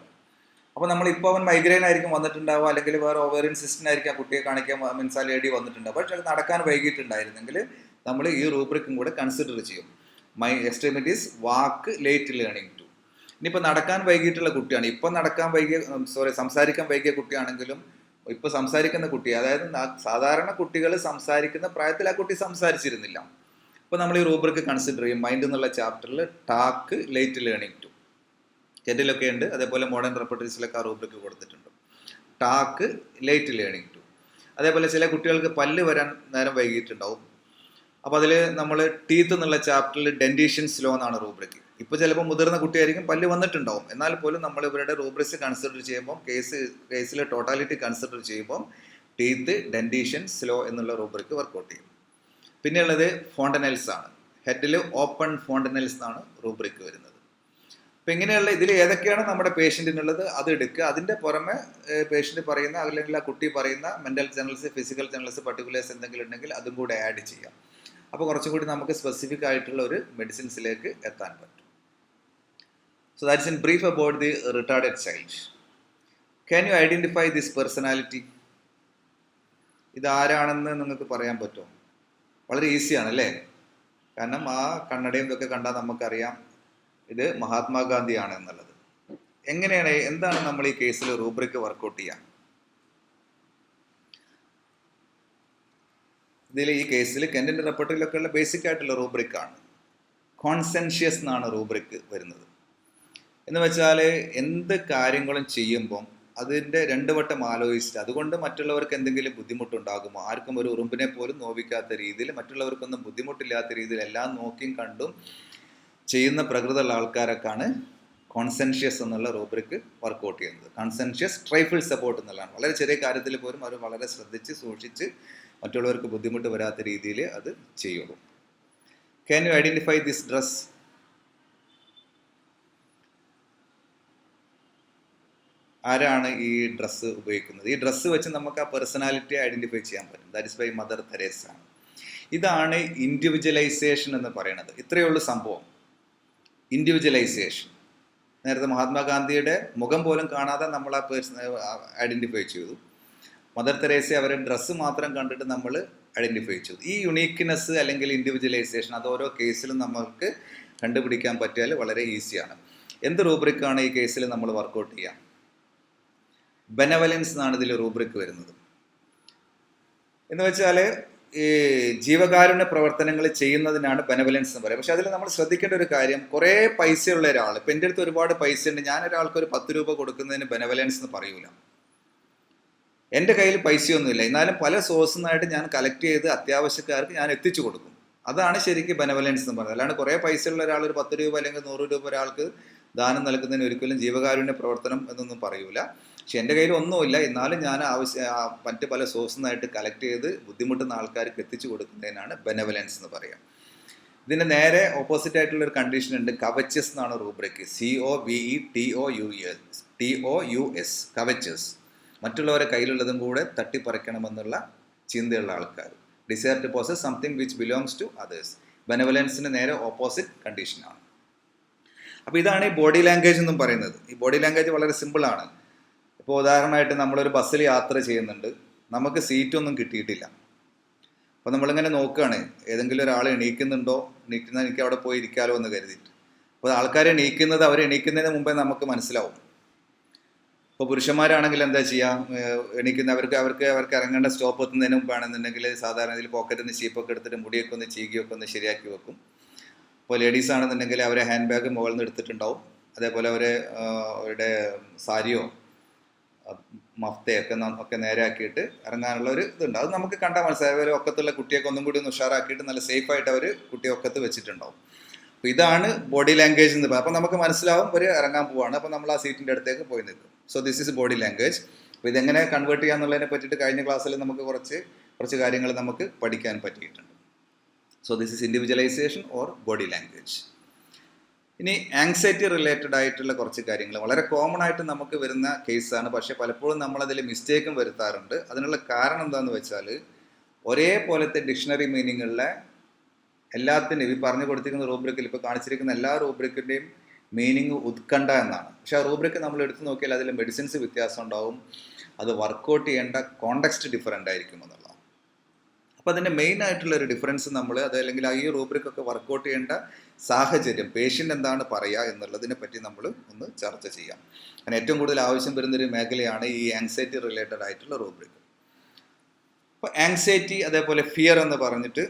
അപ്പോൾ നമ്മളിപ്പോൾ അവൻ മൈഗ്രെയിൻ ആയിരിക്കും വന്നിട്ടുണ്ടാവുക, അല്ലെങ്കിൽ വേറെ ഓവേറിയൻ സിസ്റ്റിനായിരിക്കും ആ കുട്ടിയെ കാണിക്കാൻ മീൻസ് ലേഡി വന്നിട്ടുണ്ടാവും. പക്ഷേ അത് നടക്കാൻ വൈകിട്ടുണ്ടായിരുന്നെങ്കിൽ നമ്മൾ ഈ റൂബ്രിക്കും കൂടെ കൺസിഡർ ചെയ്യും. Extremities walk late learning to. ഇനിയിപ്പോൾ നടക്കാൻ വൈകിട്ടുള്ള കുട്ടിയാണ്, ഇപ്പം സംസാരിക്കാൻ വൈകിയ കുട്ടിയാണെങ്കിലും ഇപ്പോൾ സംസാരിക്കുന്ന കുട്ടി, അതായത് സാധാരണ കുട്ടികൾ സംസാരിക്കുന്ന പ്രായത്തിൽ ആ കുട്ടി സംസാരിച്ചിരുന്നില്ല. അപ്പോൾ നമ്മൾ ഈ റൂബ്രിക് കൺസിഡർ ചെയ്യും. മൈൻഡ് എന്നുള്ള ചാപ്റ്ററിൽ ടാക്ക് ലേറ്റ് ലേണിംഗ് ടു കെറ്റിലൊക്കെ ഉണ്ട്, അതേപോലെ മോഡേൺ റെപ്പർട്ടറീസിലൊക്കെ ആ റൂബ്രിക് കൊടുത്തിട്ടുണ്ട്. Talk late learning to. അതേപോലെ ചില കുട്ടികൾക്ക് പല്ല് വരാൻ നേരം വൈകിട്ടുണ്ടാവും. അപ്പോൾ അതിൽ നമ്മൾ ടീത്ത് എന്നുള്ള ചാപ്റ്ററിൽ ഡെൻറ്റീഷ്യൻ സ്ലോ എന്നാണ് റൂബ്രിക്. ഇപ്പോൾ ചിലപ്പോൾ മുതിർന്ന കുട്ടിയായിരിക്കും, പല്ല് വന്നിട്ടുണ്ടാവും, എന്നാൽ പോലും നമ്മൾ ഇവരുടെ റൂബ്രിക്സ് കൺസിഡർ ചെയ്യുമ്പോൾ കേസിലെ ടോട്ടാലിറ്റി കൺസിഡർ ചെയ്യുമ്പോൾ ടീത്ത്, ഡെൻറ്റീഷ്യൻ, സ്ലോ എന്നുള്ള റൂബ്രിക് വർക്കൗട്ട് ചെയ്യും. പിന്നെയുള്ളത് ഫോണ്ടനൽസ് ആണ്. ഹെഡിൽ ഓപ്പൺ ഫോണ്ടനൽസ് എന്നാണ് റൂബ്രിക് വരുന്നത്. അപ്പോൾ ഇങ്ങനെയുള്ള ഇതിൽ ഏതൊക്കെയാണ് നമ്മുടെ പേഷ്യൻറ്റിനുള്ളത് അത് എടുക്കുക. അതിൻ്റെ പുറമെ പേഷ്യൻറ്റ് പറയുന്ന അല്ലെങ്കിൽ ആ കുട്ടി പറയുന്ന mental journals, physical journals, particulars എന്തെങ്കിലും ഉണ്ടെങ്കിൽ അതും കൂടെ ആഡ് ചെയ്യാം. അപ്പോൾ കുറച്ചും കൂടി നമുക്ക് സ്പെസിഫിക് ആയിട്ടുള്ള ഒരു മെഡിസിൻസിലേക്ക് എത്താൻ പറ്റും. So that's in brief about the retarded child. Can you identify this personality? ഇത് ആരാണെന്ന് നിങ്ങൾക്ക് പറയാൻ പറ്റുമോ? വളരെ ഈസിയാണ് അല്ലേ? കാരണം ആ കണ്ണടയും ഇതൊക്കെ കണ്ടാൽ നമുക്കറിയാം ഇത് മഹാത്മാഗാന്ധിയാണ് എന്നുള്ളത്. എന്താണ് നമ്മൾ ഈ കേസിൽ റൂബ്രിക് വർക്കൗട്ട് ചെയ്യാൻ? ഇതിൽ ഈ കേസിൽ കെൻറ്റിൻ്റെ റെപ്പർട്ടറിയിലൊക്കെ ഉള്ള ബേസിക് ആയിട്ടുള്ള റൂബ്രിക്കാണ്. കോൺസെൻഷ്യസ് എന്നാണ് റൂബ്രിക്ക് വരുന്നത്. എന്ന് വെച്ചാൽ എന്ത് കാര്യങ്ങളും ചെയ്യുമ്പം അതിൻ്റെ 2 വട്ടം ആലോചിച്ചിട്ട്, അതുകൊണ്ട് മറ്റുള്ളവർക്ക് എന്തെങ്കിലും ബുദ്ധിമുട്ടുണ്ടാകുമോ, ആർക്കും ഒരു ഉറുമ്പിനെ പോലും നോവിക്കാത്ത രീതിയിൽ, മറ്റുള്ളവർക്കൊന്നും ബുദ്ധിമുട്ടില്ലാത്ത രീതിയിൽ എല്ലാം നോക്കിയും കണ്ടും ചെയ്യുന്ന പ്രകൃതമുള്ള ആൾക്കാരൊക്കെയാണ് കോൺസെൻഷ്യസ് എന്നുള്ള റൂബ്രിക്ക് വർക്കൗട്ട് ചെയ്യുന്നത്. കോൺസെൻഷ്യസ് ട്രൈഫിൾ സപ്പോർട്ട് എന്നുള്ളതാണ്. വളരെ ചെറിയ കാര്യത്തിൽ പോലും അവർ വളരെ ശ്രദ്ധിച്ച് സൂക്ഷിച്ച് മറ്റുള്ളവർക്ക് ബുദ്ധിമുട്ട് വരാത്ത രീതിയിൽ അത് ചെയ്യുള്ളൂ. Can you identify this dress? ആരാണ് ഈ ഡ്രസ്സ് ഉപയോഗിക്കുന്നത്? ഈ ഡ്രസ്സ് വെച്ച് നമുക്ക് ആ പേഴ്സണാലിറ്റി ഐഡൻറ്റിഫൈ ചെയ്യാൻ പറ്റും. That is by Mother Teresa. ഇതാണ് ഇൻഡിവിജ്വലൈസേഷൻ എന്ന് പറയുന്നത്. ഇത്രയേ ഉള്ളൂ സംഭവം, ഇൻഡിവിജ്വലൈസേഷൻ. നേരത്തെ മഹാത്മാഗാന്ധിയുടെ മുഖം പോലും കാണാതെ നമ്മൾ ആ ഐഡൻറ്റിഫൈ ചെയ്തു. മദർ തെരേസ അവരെ ഡ്രസ്സ് മാത്രം കണ്ടിട്ട് നമ്മൾ ഐഡൻറ്റിഫൈ ചെയ്തു. ഈ യുണീക്ക്നെസ് അല്ലെങ്കിൽ ഇൻഡിവിജ്വലൈസേഷൻ അത് ഓരോ കേസിലും നമുക്ക് കണ്ടുപിടിക്കാൻ പറ്റിയാൽ വളരെ ഈസിയാണ്. എന്ത് റൂബ്രിക്കാണ് ഈ കേസിൽ നമ്മൾ വർക്കൗട്ട് ചെയ്യാം? ബെനവലൻസ് എന്നാണ് ഇതിൽ റൂബ്രിക്ക് വരുന്നത്. എന്ന് വെച്ചാൽ ഈ ജീവകാരുണ്യ പ്രവർത്തനങ്ങൾ ചെയ്യുന്നതിനാണ് ബെനവലൻസ് എന്ന് പറയുക. പക്ഷെ അതിൽ നമ്മൾ ശ്രദ്ധിക്കേണ്ട ഒരു കാര്യം, കുറേ പൈസയുള്ള ഒരാൾ, ഇപ്പം എൻ്റെ അടുത്ത് ഒരുപാട് പൈസ ഉണ്ട്, ഞാൻ ഒരാൾക്ക് ഒരു 10 രൂപ കൊടുക്കുന്നതിന് ബെനവലൻസ് എന്ന് പറയൂല. എൻ്റെ കയ്യിൽ പൈസയൊന്നുമില്ല, എന്നാലും പല സോഴ്സിൽ നിന്നായിട്ട് ഞാൻ കളക്ട് ചെയ്ത് അത്യാവശ്യക്കാർക്ക് ഞാൻ എത്തിച്ചു കൊടുക്കും. അതാണ് ശരിക്കും ബെനവലൻസ് എന്ന് പറയുന്നത്. അല്ലാണ്ട് കുറേ പൈസയുള്ള ഒരാൾ ഒരു 10 രൂപ അല്ലെങ്കിൽ 100 രൂപ ഒരാൾക്ക് ദാനം നൽകുന്നതിന് ഒരിക്കലും ജീവകാരുണ്യ പ്രവർത്തനം എന്നൊന്നും പറയൂല. പക്ഷെ എൻ്റെ കയ്യിൽ ഒന്നുമില്ല, എന്നാലും ഞാൻ മറ്റ് പല സോഴ്സിൽ നിന്നായിട്ട് കളക്ട് ചെയ്ത് ബുദ്ധിമുട്ടുന്ന ആൾക്കാർക്ക് എത്തിച്ചു കൊടുക്കുന്നതിനാണ് ബെനവലൻസ് എന്ന് പറയുക. ഇതിൻ്റെ നേരെ ഓപ്പോസിറ്റ് ആയിട്ടുള്ള ഒരു കണ്ടീഷൻ ഉണ്ട്, കവച്ചസ് എന്നാണ് റൂബ്രിക്ക്. COVETOUS, കവച്ചസ്. മറ്റുള്ളവരെ കയ്യിലുള്ളതും കൂടെ തട്ടിപ്പറിക്കണമെന്നുള്ള ചിന്തയുള്ള ആൾക്കാർ. Desire to possess something which belongs to others. ബെനവലൻസിന് നേരെ ഓപ്പോസിറ്റ് കണ്ടീഷനാണ്. അപ്പോൾ ഇതാണ് ഈ ബോഡി ലാംഗ്വേജ് എന്നും പറയുന്നത്. ഈ ബോഡി ലാംഗ്വേജ് വളരെ സിമ്പിളാണ്. ഇപ്പോൾ ഉദാഹരണമായിട്ട് നമ്മളൊരു ബസ്സിൽ യാത്ര ചെയ്യുന്നുണ്ട്, നമുക്ക് സീറ്റൊന്നും കിട്ടിയിട്ടില്ല. അപ്പോൾ നമ്മളിങ്ങനെ നോക്കുകയാണ്, ഏതെങ്കിലും ഒരാൾ എണീക്കുന്നുണ്ടോ, എനിക്ക് അവിടെ പോയി ഇരിക്കാമല്ലോ എന്ന് കരുതിയിട്ട്. അപ്പോൾ ആൾക്കാർ എണീക്കുന്നത് അവർ എണീക്കുന്നതിന് മുമ്പേ നമുക്ക് മനസ്സിലാവും. ഇപ്പോൾ പുരുഷന്മാരാണെങ്കിൽ എന്താ ചെയ്യുക, അവർക്ക് ഇറങ്ങേണ്ട സ്റ്റോപ്പ് എത്തുന്നതിന് മുമ്പാണെന്നുണ്ടെങ്കിൽ സാധാരണ ഇതിൽ പോക്കറ്റിൽ നിന്ന് ചീപ്പൊക്കെ എടുത്തിട്ട് മുടിയൊക്കെ ഒന്ന് ചീകിയൊക്കെ ഒന്ന് ശരിയാക്കി വെക്കും. ഇപ്പോൾ ലേഡീസ് ആണെന്നുണ്ടെങ്കിൽ അവരെ ഹാൻഡ് ബാഗ് മുകളിൽ നിന്ന് എടുത്തിട്ടുണ്ടാവും. അതേപോലെ അവരുടെ സാരിയോ മഫ്തയൊക്കെ നേരെയാക്കിയിട്ട് ഇറങ്ങാനുള്ള ഒരു ഇതുണ്ട്. അത് നമുക്ക് കണ്ടാൽ മനസ്സിലായി. അവർ ഒക്കത്തുള്ള കുട്ടിയൊക്കെ ഒന്നും കൂടി ഒന്ന് ഉഷാറാക്കിയിട്ട് നല്ല സേഫായിട്ട് അവർ കുട്ടിയെ ഒക്കത്ത് വെച്ചിട്ടുണ്ടാവും. അപ്പോൾ ഇതാണ് ബോഡി ലാംഗ്വേജ് എന്ന് പറയുന്നത്. അപ്പോൾ നമുക്ക് മനസ്സിലാവും ഒരു ഇറങ്ങാൻ പോവാണ്, അപ്പോൾ നമ്മൾ ആ സീറ്റിൻ്റെ അടുത്തേക്ക് പോയി നിൽക്കും. So this is body language. അപ്പോൾ ഇതെങ്ങനെ കൺവേർട്ട് ചെയ്യാന്നുള്ളതിനെ പറ്റിയിട്ട് കഴിഞ്ഞ ക്ലാസ്സിൽ നമുക്ക് കുറച്ച് കാര്യങ്ങൾ നമുക്ക് പഠിക്കാൻ പറ്റിയിട്ടുണ്ട്. So this is individualisation or body language. ഇനി ആങ്സൈറ്റി റിലേറ്റഡ് ആയിട്ടുള്ള കുറച്ച് കാര്യങ്ങൾ വളരെ കോമൺ ആയിട്ട് നമുക്ക് വരുന്ന കേസാണ്. പക്ഷേ പലപ്പോഴും നമ്മളതിൽ മിസ്റ്റേക്കും വരുത്താറുണ്ട്. അതിനുള്ള കാരണം എന്താണെന്ന് വെച്ചാൽ, ഒരേപോലത്തെ ഡിക്ഷണറി മീനിങ്ങുള്ള എല്ലാത്തിൻ്റെയും ഈ പറഞ്ഞു കൊടുത്തിരിക്കുന്ന റൂബ്രിക്കിൽ ഇപ്പോൾ കാണിച്ചിരിക്കുന്ന എല്ലാ റൂബ്രിക്കിൻ്റെയും മീനിങ് ഉത്കണ്ഠ എന്നാണ്. പക്ഷെ ആ റൂബ്രിക്ക് നമ്മൾ എടുത്തു നോക്കിയാൽ അതിൽ മെഡിസിൻസ് വ്യത്യാസം ഉണ്ടാവും, അത് വർക്കൗട്ട് ചെയ്യേണ്ട കോണ്ടെക്സ്റ്റ് ഡിഫറൻ്റ് ആയിരിക്കും എന്നുള്ളതാണ്. അപ്പോൾ അതിൻ്റെ മെയിൻ ആയിട്ടുള്ള ഒരു ഡിഫറൻസ് അല്ലെങ്കിൽ ഈ റൂബ്രിക്കൊക്കെ വർക്കൗട്ട് ചെയ്യേണ്ട സാഹചര്യം, പേഷ്യൻ്റ് എന്താണ് പറയുക എന്നുള്ളതിനെ പറ്റി നമ്മൾ ഒന്ന് ചർച്ച ചെയ്യാം. കാരണം ഏറ്റവും കൂടുതൽ ആവശ്യം വരുന്നൊരു മേഖലയാണ് ഈ ആങ്സൈറ്റി റിലേറ്റഡ് ആയിട്ടുള്ള റൂബ്രിക്ക്. അപ്പോൾ ആങ്സൈറ്റി അതേപോലെ ഫിയർ എന്ന് പറഞ്ഞിട്ട്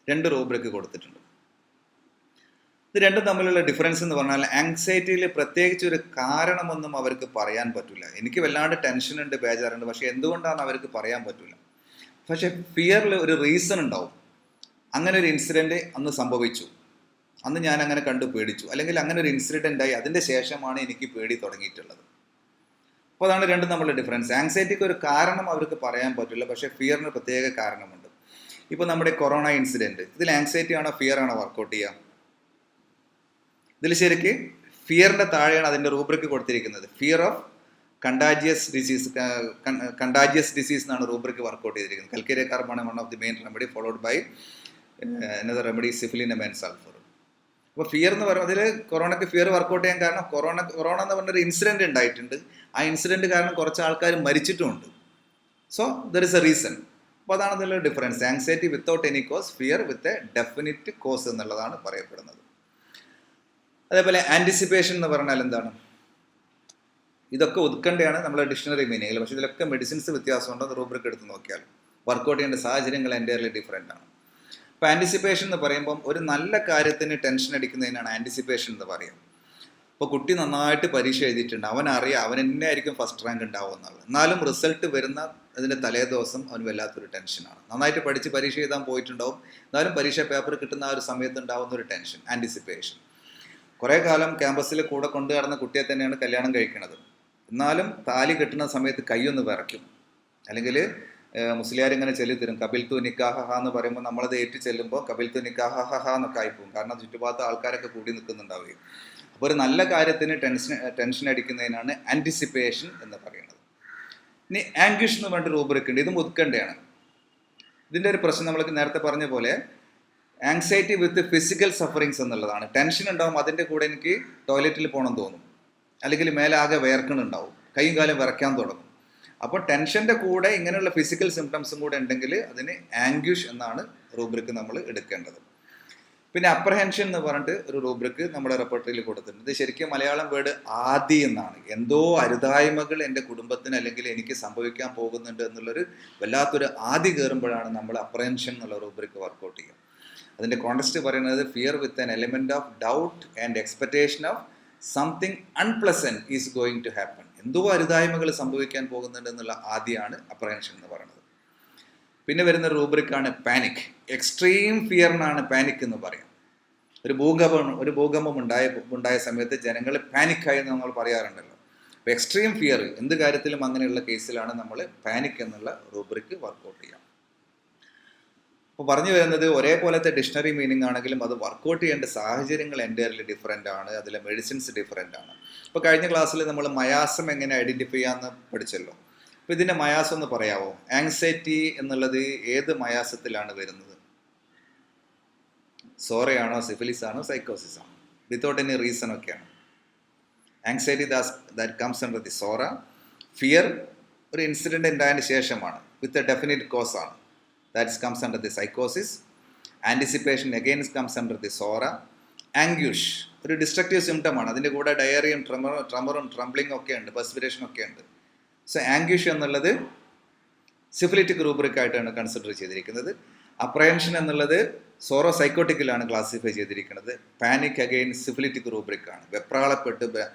2 റൂബ്രിക്ക് കൊടുത്തിട്ടുണ്ട്. ഇത് രണ്ടും തമ്മിലുള്ള ഡിഫറൻസ് എന്ന് പറഞ്ഞാൽ, ആങ്സൈറ്റിയിൽ പ്രത്യേകിച്ച് ഒരു കാരണമൊന്നും അവർക്ക് പറയാൻ പറ്റില്ല. എനിക്ക് വല്ലാണ്ട് ടെൻഷനുണ്ട്, ബേജാറുണ്ട്, പക്ഷെ എന്തുകൊണ്ടാണ് അവർക്ക് പറയാൻ പറ്റില്ല. പക്ഷെ ഫിയറിൽ ഒരു റീസൺ ഉണ്ടാവും. അങ്ങനെ ഒരു ഇൻസിഡൻറ്റ് അന്ന് സംഭവിച്ചു, അന്ന് ഞാൻ അങ്ങനെ കണ്ടു പേടിച്ചു, അല്ലെങ്കിൽ അങ്ങനെ ഒരു ഇൻസിഡൻ്റ് ആയി, അതിൻ്റെ ശേഷമാണ് എനിക്ക് പേടി തുടങ്ങിയിട്ടുള്ളത്. അപ്പോൾ അതാണ് രണ്ടും തമ്മിലുള്ള ഡിഫറൻസ്. ആങ്സൈറ്റിക്ക് ഒരു കാരണം അവർക്ക് പറയാൻ പറ്റില്ല, പക്ഷേ ഫിയറിന് പ്രത്യേക കാരണമുണ്ട്. ഇപ്പോൾ നമ്മുടെ കൊറോണ ഇൻസിഡൻറ്റ്, ഇതിൽ ആങ്സൈറ്റി ആണോ ഫിയർ ആണോ വർക്കൗട്ട് ചെയ്യുക? ഇതിൽ ശരിക്ക് ഫിയറിൻ്റെ താഴെയാണ് അതിൻ്റെ റൂബ്രിക്ക് കൊടുത്തിരിക്കുന്നത്. ഫിയർ ഓഫ് കണ്ടാജിയസ് ഡിസീസ് എന്നാണ് റൂബ്രിക്ക് വർക്കൗട്ട് ചെയ്തിരിക്കുന്നത്. Calcarea carbon one of the main remedy followed by another remedy syphilinum sulphur. അപ്പോൾ ഫിയർ എന്ന് പറയുന്നത്, അതിൽ കൊറോണയ്ക്ക് ഫിയർ വർക്കൗട്ട് ചെയ്യാൻ കാരണം കൊറോണ എന്ന് പറഞ്ഞൊരു ഇൻസിഡൻറ്റ് ഉണ്ടായിട്ടുണ്ട്. ആ ഇൻസിഡൻറ്റ് കാരണം കുറച്ച് ആൾക്കാർ മരിച്ചിട്ടുമുണ്ട്. So there is a reason. അപ്പോൾ അതാണ് അതിലുള്ള difference. Anxiety without any cause, fear with a definite cause എന്നുള്ളതാണ് പറയപ്പെടുന്നത്. അതേപോലെ ആൻറ്റിസിപ്പേഷൻ എന്ന് പറഞ്ഞാൽ എന്താണ്? ഇതൊക്കെ ഉത്കണ്ഠയാണ് നമ്മളെ ഡിക്ഷണറി മീനിങ്ങിൽ. പക്ഷേ ഇതിലൊക്കെ മെഡിസിൻസ് വ്യത്യാസമുണ്ട്. റൂബ്രിക്ക് എടുത്ത് നോക്കിയാൽ വർക്കൗട്ട് ചെയ്യേണ്ട സാഹചര്യങ്ങൾ എൻ്റയർലി ഡിഫറെൻ്റ് ആണ്. ഇപ്പോൾ ആൻറ്റിസിപ്പേഷൻ എന്ന് പറയുമ്പം ഒരു നല്ല കാര്യത്തിന് ടെൻഷൻ അടിക്കുന്നതിനാണ് ആൻറ്റിസിപ്പേഷൻ എന്ന് പറയുക. ഇപ്പോൾ കുട്ടി നന്നായിട്ട് പരീക്ഷ എഴുതിയിട്ടുണ്ട്, അവനറിയാം അവൻ തന്നെ ആയിരിക്കും ഫസ്റ്റ് റാങ്ക് ഉണ്ടാവും എന്നുള്ളത്. എന്നാലും റിസൾട്ട് വരുന്ന അതിൻ്റെ തലേ ദിവസം അവന് വല്ലാത്തൊരു ടെൻഷനാണ്. നന്നായിട്ട് പഠിച്ച് പരീക്ഷ എഴുതാൻ പോയിട്ടുണ്ടാവും, എന്നാലും പരീക്ഷ പേപ്പർ കിട്ടുന്ന ആ ഒരു സമയത്ത് ഉണ്ടാകുന്ന ഒരു ടെൻഷൻ, ആൻറ്റിസിപ്പേഷൻ. കുറേ കാലം ക്യാമ്പസിൽ കൂടെ കൊണ്ടു നടന്ന കുട്ടിയെ തന്നെയാണ് കല്യാണം കഴിക്കുന്നത്, എന്നാലും താലി കെട്ടുന്ന സമയത്ത് കൈയൊന്ന് വിറയ്ക്കും. അല്ലെങ്കിൽ മുസ്ലിയാരിങ്ങനെ ചൊല്ലിത്തരും കപിൽ തു നിക്കാഹ എന്ന് പറയുമ്പോൾ നമ്മളത് ഏറ്റു ചെല്ലുമ്പോൾ കപിൽ തു നിക്കാഹ എന്നൊക്കെ ആയിപ്പോവും. കാരണം ചുറ്റുപാടത്തെ ആൾക്കാരൊക്കെ കൂടി നിൽക്കുന്നുണ്ടാവുകയും. അപ്പോൾ ഒരു നല്ല കാര്യത്തിന് ടെൻഷൻ അടിക്കുന്നതിനാണ് ആൻറ്റിസിപ്പേഷൻ എന്ന് പറയുന്നത്. ഇനി ആംഗ്വിഷ് എന്ന് പറഞ്ഞിട്ട് റൂബ്രിക് ഉണ്ട്, ഇതും ഉത്കണ്ഠയാണ്. ഇതിൻ്റെ ഒരു പ്രശ്നം നമ്മൾക്ക് നേരത്തെ പറഞ്ഞ പോലെ ആങ്സൈറ്റി വിത്ത് ഫിസിക്കൽ സഫറിങ്സ് എന്നുള്ളതാണ്. ടെൻഷൻ ഉണ്ടാവും, അതിൻ്റെ കൂടെ എനിക്ക് ടോയ്ലറ്റിൽ പോകണം തോന്നും, അല്ലെങ്കിൽ മേലെ ആകെ വിയർക്കണുണ്ടാവും, കൈയും കാലം വിറയ്ക്കാൻ തുടങ്ങും. അപ്പോൾ ടെൻഷൻ്റെ കൂടെ ഇങ്ങനെയുള്ള ഫിസിക്കൽ സിംറ്റംസും കൂടെ ഉണ്ടെങ്കിൽ അതിന് ആംഗ്വിഷ് എന്നാണ് റൂബ്രിക് നമ്മൾ എടുക്കേണ്ടത്. പിന്നെ അപ്രഹെൻഷൻ എന്ന് പറഞ്ഞിട്ട് ഒരു റൂബ്രിക് നമ്മുടെ റെപ്പർട്ടറിയിൽ കൊടുത്തിട്ടുണ്ട്. ഇത് ശരിക്കും മലയാളം വേർഡ് ആദി എന്നാണ്. എന്തോ അരുതായ്മകൾ എൻ്റെ കുടുംബത്തിന് അല്ലെങ്കിൽ എനിക്ക് സംഭവിക്കാൻ പോകുന്നുണ്ട് എന്നുള്ളൊരു വല്ലാത്തൊരു ആദി കയറുമ്പോഴാണ് നമ്മൾ അപ്രഹെൻഷൻ എന്നുള്ള റൂബ്രിക് വർക്കൗട്ട് ചെയ്യുക. അതിൻ്റെ കോണ്ടക്സ്റ്റ് പറയുന്നത് fear with an element of doubt and expectation of something unpleasant is going to happen. എന്തോ അരുതായ്മകൾ സംഭവിക്കാൻ പോകുന്നുണ്ട് എന്നുള്ള ആദ്യമാണ് അപ്രഹെൻഷൻ എന്ന് പറയുന്നത്. പിന്നെ വരുന്ന റൂബ്രിക്കാണ് പാനിക്. എക്സ്ട്രീം ഫിയറിനാണ് പാനിക് എന്ന് പറയാം. ഒരു ഭൂകമ്പം ഉണ്ടായ സമയത്ത് ജനങ്ങൾ പാനിക്കായി എന്ന് നമ്മൾ പറയാറുണ്ടല്ലോ. അപ്പോൾ എക്സ്ട്രീം ഫിയർ എന്ത് കാര്യത്തിലും അങ്ങനെയുള്ള കേസിലാണ് നമ്മൾ പാനിക് എന്നുള്ള റൂബ്രിക് വർക്കൗട്ട് ചെയ്യാം. അപ്പോൾ പറഞ്ഞു വരുന്നത് ഒരേപോലത്തെ ഡിക്ഷണറി മീനിങ് ആണെങ്കിലും അത് വർക്കൗട്ട് ചെയ്യേണ്ട സാഹചര്യങ്ങൾ എൻ്റയർലി ഡിഫറെൻ്റ് ആണ്, അതിലെ മെഡിസിൻസ് ഡിഫറെൻ്റ് ആണ്. ഇപ്പോൾ കഴിഞ്ഞ ക്ലാസ്സിൽ നമ്മൾ മയാസം എങ്ങനെ ഐഡൻറ്റിഫൈ ചെയ്യാമെന്ന് പഠിച്ചല്ലോ. അപ്പോൾ ഇതിൻ്റെ മയാസം ഒന്ന് പറയാമോ? ആങ്സൈറ്റി എന്നുള്ളത് ഏത് മയാസത്തിലാണ് വരുന്നത്? സോറയാണോ, സിഫിലിസ് ആണോ, സൈക്കോസിസ് ആണോ? വിത്തൗട്ട് എനി റീസൺ ഒക്കെയാണ്. Anxiety that comes under the psora. Fear ഒരു ഇൻസിഡൻറ്റ് ഉണ്ടായതിന് ശേഷമാണ്, വിത്ത് എ ഡെഫിനിറ്റ് കോസ് ആണ്. That comes under the psychosis. Anticipation again comes under the sora. Anguish ഒരു ഡിസ്ട്രക്റ്റീവ് സിംറ്റം ആണ്. അതിൻ്റെ കൂടെ ഡയറിയും ട്രമറും ട്രംബ്ലിംഗ് ഒക്കെ ഉണ്ട്, പെർസ്പിരേഷൻ ഒക്കെ ഉണ്ട്. സോ ആംഗ്വിഷ് എന്നുള്ളത് സിഫിലിറ്റിക് റൂബ്രിക് ആയിട്ടാണ് കൺസിഡർ ചെയ്തിരിക്കുന്നത്. അപ്രഹെൻഷൻ എന്നുള്ളത് സോറോ സൈക്കോട്ടിക്കിലാണ് ക്ലാസിഫൈ ചെയ്തിരിക്കുന്നത്. പാനിക് അഗെയിൻ സിഫിലിറ്റിക് റൂബ്രിക് ആണ്. വെപ്രാളപ്പെട്ട്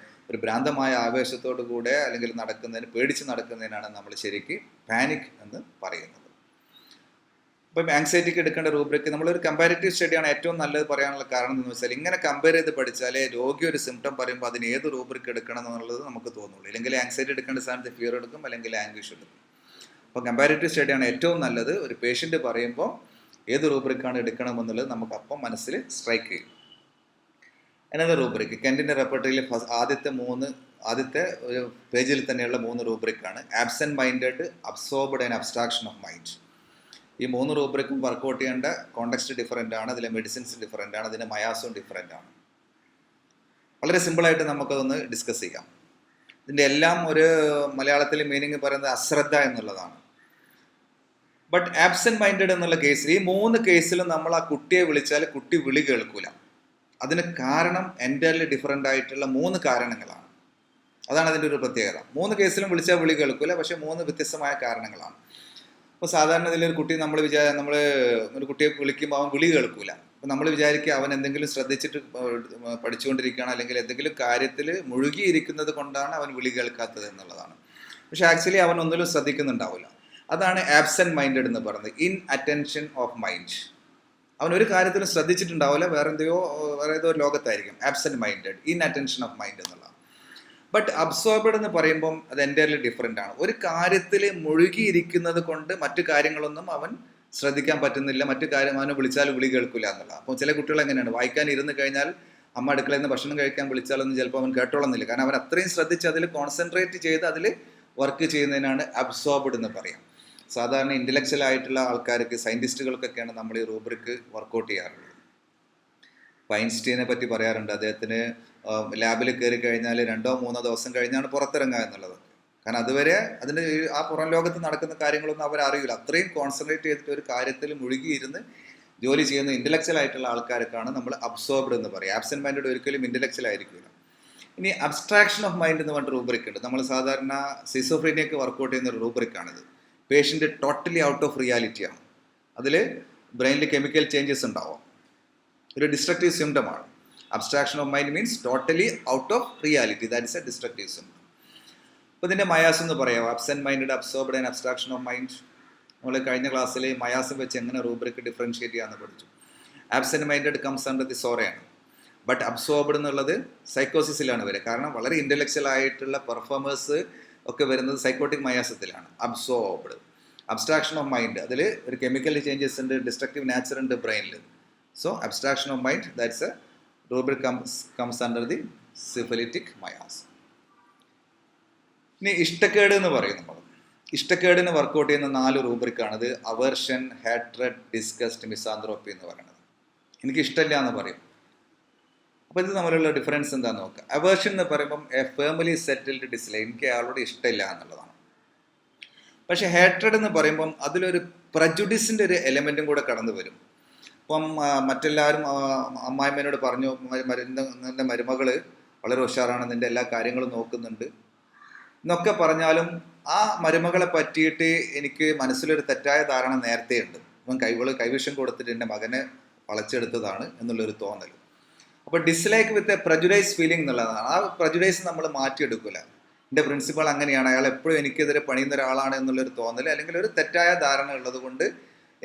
ഒരു ഭ്രാന്തമായ ആവേശത്തോടു കൂടെ അല്ലെങ്കിൽ പേടിച്ച് നടക്കുന്നതിനാണ് നമ്മൾ ശരിക്ക് പാനിക് എന്ന് പറയുന്നത്. ഇപ്പം ആങ്സൈറ്റിക്ക് എടുക്കേണ്ട റൂബ്രിക് നമ്മളൊരു കമ്പാരിറ്റീവ് സ്റ്റഡിയാണ് ഏറ്റവും നല്ലത് പറയാനുള്ള കാരണം എന്ന് വെച്ചാൽ ഇങ്ങനെ കമ്പയർ ചെയ്ത് പഠിച്ചാലേ രോഗി ഒരു സിംറ്റം പറയുമ്പോൾ അതിന് ഏത് റൂബ്രിക് എടുക്കണം എന്നുള്ളത് നമുക്ക് തോന്നുള്ളൂ. അല്ലെങ്കിൽ ആങ്സൈറ്റി എടുക്കേണ്ട സ്ഥാനത്ത് ഫിയർ എടുക്കും, അല്ലെങ്കിൽ ആംഗ്വിഷ് എടുക്കും. അപ്പോൾ കമ്പാരിറ്റീവ് സ്റ്റഡിയാണ് ഏറ്റവും നല്ലത്. ഒരു പേഷ്യൻ്റ് പറയുമ്പോൾ ഏത് റൂബ്രിക്കാണ് എടുക്കണമെന്നുള്ളത് നമുക്ക് അപ്പം മനസ്സിൽ സ്ട്രൈക്ക് ചെയ്യും. അനദർ റൂബ്രിക് കെൻറ്റിൻ്റെ റെപ്പർട്ടറിയിൽ ആദ്യത്തെ ഒരു പേജിൽ തന്നെയുള്ള 3 റൂബ്രിക്കാണ്. Absent minded, absorbed and abstraction of mind. ഈ 3 റൂബ്രിക്കും വർക്കൗട്ട് ചെയ്യേണ്ട കോണ്ടെക്സ്റ്റ് ഡിഫറെൻ്റ് ആണ്, അതിലെ മെഡിസിൻസ് ഡിഫറെൻ്റ് ആണ്, അതിൻ്റെ മയാസും ഡിഫറെൻ്റ് ആണ്. വളരെ സിമ്പിളായിട്ട് നമുക്കതൊന്ന് ഡിസ്കസ് ചെയ്യാം. ഇതിൻ്റെ എല്ലാം ഒരു മലയാളത്തിൽ മീനിങ് പറയുന്നത് അശ്രദ്ധ എന്നുള്ളതാണ്. ബട്ട് ആബ്സെൻറ്റ് മൈൻഡഡ് എന്നുള്ള കേസിൽ ഈ 3 കേസിലും നമ്മൾ ആ കുട്ടിയെ വിളിച്ചാൽ കുട്ടി വിളി കേൾക്കൂല. അതിന് കാരണം എൻ്റയർലി ഡിഫറെൻ്റ് ആയിട്ടുള്ള 3 കാരണങ്ങളാണ്. അതാണ് അതിൻ്റെ ഒരു പ്രത്യേകത. 3 കേസിലും വിളിച്ചാൽ വിളി കേൾക്കൂല, പക്ഷേ 3 വ്യത്യസ്തമായ കാരണങ്ങളാണ്. അപ്പോൾ സാധാരണ ഇതിലൊരു കുട്ടി നമ്മൾ ഒരു കുട്ടിയെ വിളിക്കുമ്പോൾ അവൻ വിളി കേൾക്കൂല. അപ്പോൾ നമ്മൾ വിചാരിക്കുക അവൻ എന്തെങ്കിലും ശ്രദ്ധിച്ചിട്ട് പഠിച്ചുകൊണ്ടിരിക്കുകയാണ്, അല്ലെങ്കിൽ എന്തെങ്കിലും കാര്യത്തിൽ മുഴുകിയിരിക്കുന്നത് കൊണ്ടാണ് അവൻ വിളി കേൾക്കാത്തത് എന്നുള്ളതാണ്. പക്ഷേ ആക്ച്വലി അവൻ ഒന്നിലും ശ്രദ്ധിക്കുന്നുണ്ടാവില്ല. അതാണ് ആബ്സെൻറ്റ് മൈൻഡഡ് എന്ന് പറയുന്നത്. Inattention of mind. അവൻ ഒരു കാര്യത്തിലും ശ്രദ്ധിച്ചിട്ടുണ്ടാവില്ല, വേറെ ഏതോ ലോകത്തായിരിക്കും. Absent minded, inattention of mind എന്നുള്ളതാണ്. ബട്ട് അബ്സോർബ്ഡ് എന്ന് പറയുമ്പം അത് എൻ്റയർലി ഡിഫറെൻ്റ് ആണ്. ഒരു കാര്യത്തിൽ മുഴുകിയിരിക്കുന്നത് കൊണ്ട് മറ്റു കാര്യങ്ങളൊന്നും അവൻ ശ്രദ്ധിക്കാൻ പറ്റുന്നില്ല, മറ്റു കാര്യം അവനെ വിളിച്ചാൽ വിളി കേൾക്കില്ല എന്നുള്ളത്. അപ്പോൾ ചില കുട്ടികൾ എങ്ങനെയാണ്, വായിക്കാൻ ഇരുന്ന് കഴിഞ്ഞാൽ അമ്മ അടുക്കളയിൽ നിന്ന് ഭക്ഷണം കഴിക്കാൻ വിളിച്ചാലൊന്നും ചിലപ്പോൾ അവൻ കേട്ടോളുന്നില്ല. കാരണം അവൻ അത്രയും ശ്രദ്ധിച്ച് അതിൽ കോൺസെൻട്രേറ്റ് ചെയ്ത് അതിൽ വർക്ക് ചെയ്യുന്നതിനാണ് അബ്സോർബ്ഡ് എന്ന് പറയും. സാധാരണ ഇൻ്റലക്ച്വൽ ആയിട്ടുള്ള ആൾക്കാർക്ക്, സയൻറ്റിസ്റ്റുകൾക്കൊക്കെയാണ് നമ്മൾ ഈ റൂബ്രിക് വർക്കൗട്ട് ചെയ്യാറുള്ളത്. ഐൻസ്റ്റീനെ പറ്റി പറയാറുണ്ട്, അദ്ദേഹത്തിന് ലാബിൽ കയറി കഴിഞ്ഞാൽ 2-3 ദിവസം കഴിഞ്ഞാണ് പുറത്തിറങ്ങുക എന്നുള്ളത്. കാരണം അതുവരെ അതിൻ്റെ ആ പുറം ലോകത്ത് നടക്കുന്ന കാര്യങ്ങളൊന്നും അവരറിയില്ല. അത്രയും കോൺസെൻട്രേറ്റ് ചെയ്തിട്ട് ഒരു കാര്യത്തിൽ മുഴുകിയിരുന്ന് ജോലി ചെയ്യുന്ന ഇൻ്റലക്ച്വൽ ആയിട്ടുള്ള ആൾക്കാർക്കാണ് നമ്മൾ അബ്സോർബ്ഡ് എന്ന് പറയുക. ആബ്സെൻറ്റ് മൈൻഡഡ് ഒരിക്കലും ഇൻ്റലക്ച്വൽ ആയിരിക്കില്ല. ഇനി അബ്സ്ട്രാക്ഷൻ ഓഫ് മൈൻഡ് എന്ന് പറഞ്ഞിട്ട് റൂബ്രിക് ഉണ്ട്. നമ്മൾ സാധാരണ സിസോഫ്രീനിയൊക്കെ വർക്കൗട്ട് ചെയ്യുന്ന ഒരു റൂബ്രിക്കാണിത്. പേഷ്യൻ്റ് ടോട്ടലി ഔട്ട് ഓഫ് റിയാലിറ്റിയാണ്. അതിൽ ബ്രെയിനിൽ കെമിക്കൽ ചേഞ്ചസ് ഉണ്ടാവും. ഒരു ഡിസ്ട്രക്റ്റീവ് സിംറ്റമാണ്. Abstraction of mind means totally out of reality. That is a destructive symptom. അപ്പോൾ ഇതിൻ്റെ മയാസ് എന്ന് പറയാം. Absent mind, absorbed and abstraction of mind. നമ്മൾ കഴിഞ്ഞ ക്ലാസ്സിൽ മയാസ് വെച്ച് എങ്ങനെ റൂബ്രിക് ഡിഫറൻഷിയേറ്റ് ചെയ്യാമെന്ന് പഠിച്ചു. Absent minded comes under the സോറയാണ്. ബട്ട് അബ്സോർബ്ഡ് എന്നുള്ളത് സൈക്കോസിസിലാണ് വരിക. കാരണം വളരെ ഇൻ്റലക്ച്വൽ ആയിട്ടുള്ള പെർഫോമേഴ്സ് ഒക്കെ വരുന്നത് സൈക്കോട്ടിക് മയാസത്തിലാണ്. അബ്സോർബ്ഡ്. അബ്സ്ട്രാക്ഷൻ ഓഫ് മൈൻഡ്, അതിൽ ഒരു കെമിക്കൽ ചേഞ്ചസ് ഉണ്ട്, ഡിസ്ട്രക്റ്റീവ് നാച്ചർ ഉണ്ട് ബ്രെയിനിൽ. So abstraction of mind, that's a rubric comes under the syphilitic miasm. ഇനി ഇഷ്ടക്കേട് എന്ന് പറയും നമ്മൾ. ഇഷ്ടക്കേടിന് വർക്കൗട്ട് ചെയ്യുന്ന 4 റൂബ്രിക്കാണത്. അവേർഷൻ, ഹാട്രഡ്, ഡിസ്ഗസ്റ്റ്, മിസാന്ത്രോപ്പി എന്ന് പറയുന്നത്. എനിക്ക് ഇഷ്ടമില്ല എന്ന് പറയും. അപ്പോൾ ഇത് തമ്മിലുള്ള ഡിഫറൻസ് എന്താണെന്ന് നോക്കുക. അവേർഷൻ എന്ന് പറയുമ്പം എ ഫേമിലി സെറ്റിൽഡ് ഡിസ്ലൈക്ക്, എനിക്ക് അയാളോട് ഇഷ്ടമില്ല എന്നുള്ളതാണ്. പക്ഷേ ഹാട്രഡ് എന്ന് പറയുമ്പം അതിലൊരു പ്രജുഡിസിൻ്റെ ഒരു എലമെൻറ്റും കൂടെ കടന്നു വരും. ഇപ്പം മറ്റെല്ലാവരും അമ്മായിമ്മേനോട് പറഞ്ഞു, നിൻ്റെ മരുമകൾ വളരെ ഉഷാറാണ്, നിൻ്റെ എല്ലാ കാര്യങ്ങളും നോക്കുന്നുണ്ട് എന്നൊക്കെ പറഞ്ഞാലും ആ മരുമകളെ പറ്റിയിട്ട് എനിക്ക് മനസ്സിലൊരു തെറ്റായ ധാരണ നേരത്തെ ഉണ്ട്. ഇവൻ കൈവിഷം കൊടുത്തിട്ട് എൻ്റെ മകനെ വളച്ചെടുത്തതാണ് എന്നുള്ളൊരു തോന്നൽ. അപ്പോൾ dislike with a prejudice feeling എന്നുള്ളതാണ്. ആ പ്രജുഡൈസ് നമ്മൾ മാറ്റിയെടുക്കില്ല. എൻ്റെ പ്രിൻസിപ്പൾ അങ്ങനെയാണ്, അയാൾ എപ്പോഴും എനിക്കെതിരെ പണിയുന്ന ഒരാളാണ് എന്നുള്ളൊരു തോന്നൽ, അല്ലെങ്കിൽ ഒരു തെറ്റായ ധാരണ ഉള്ളത് കൊണ്ട്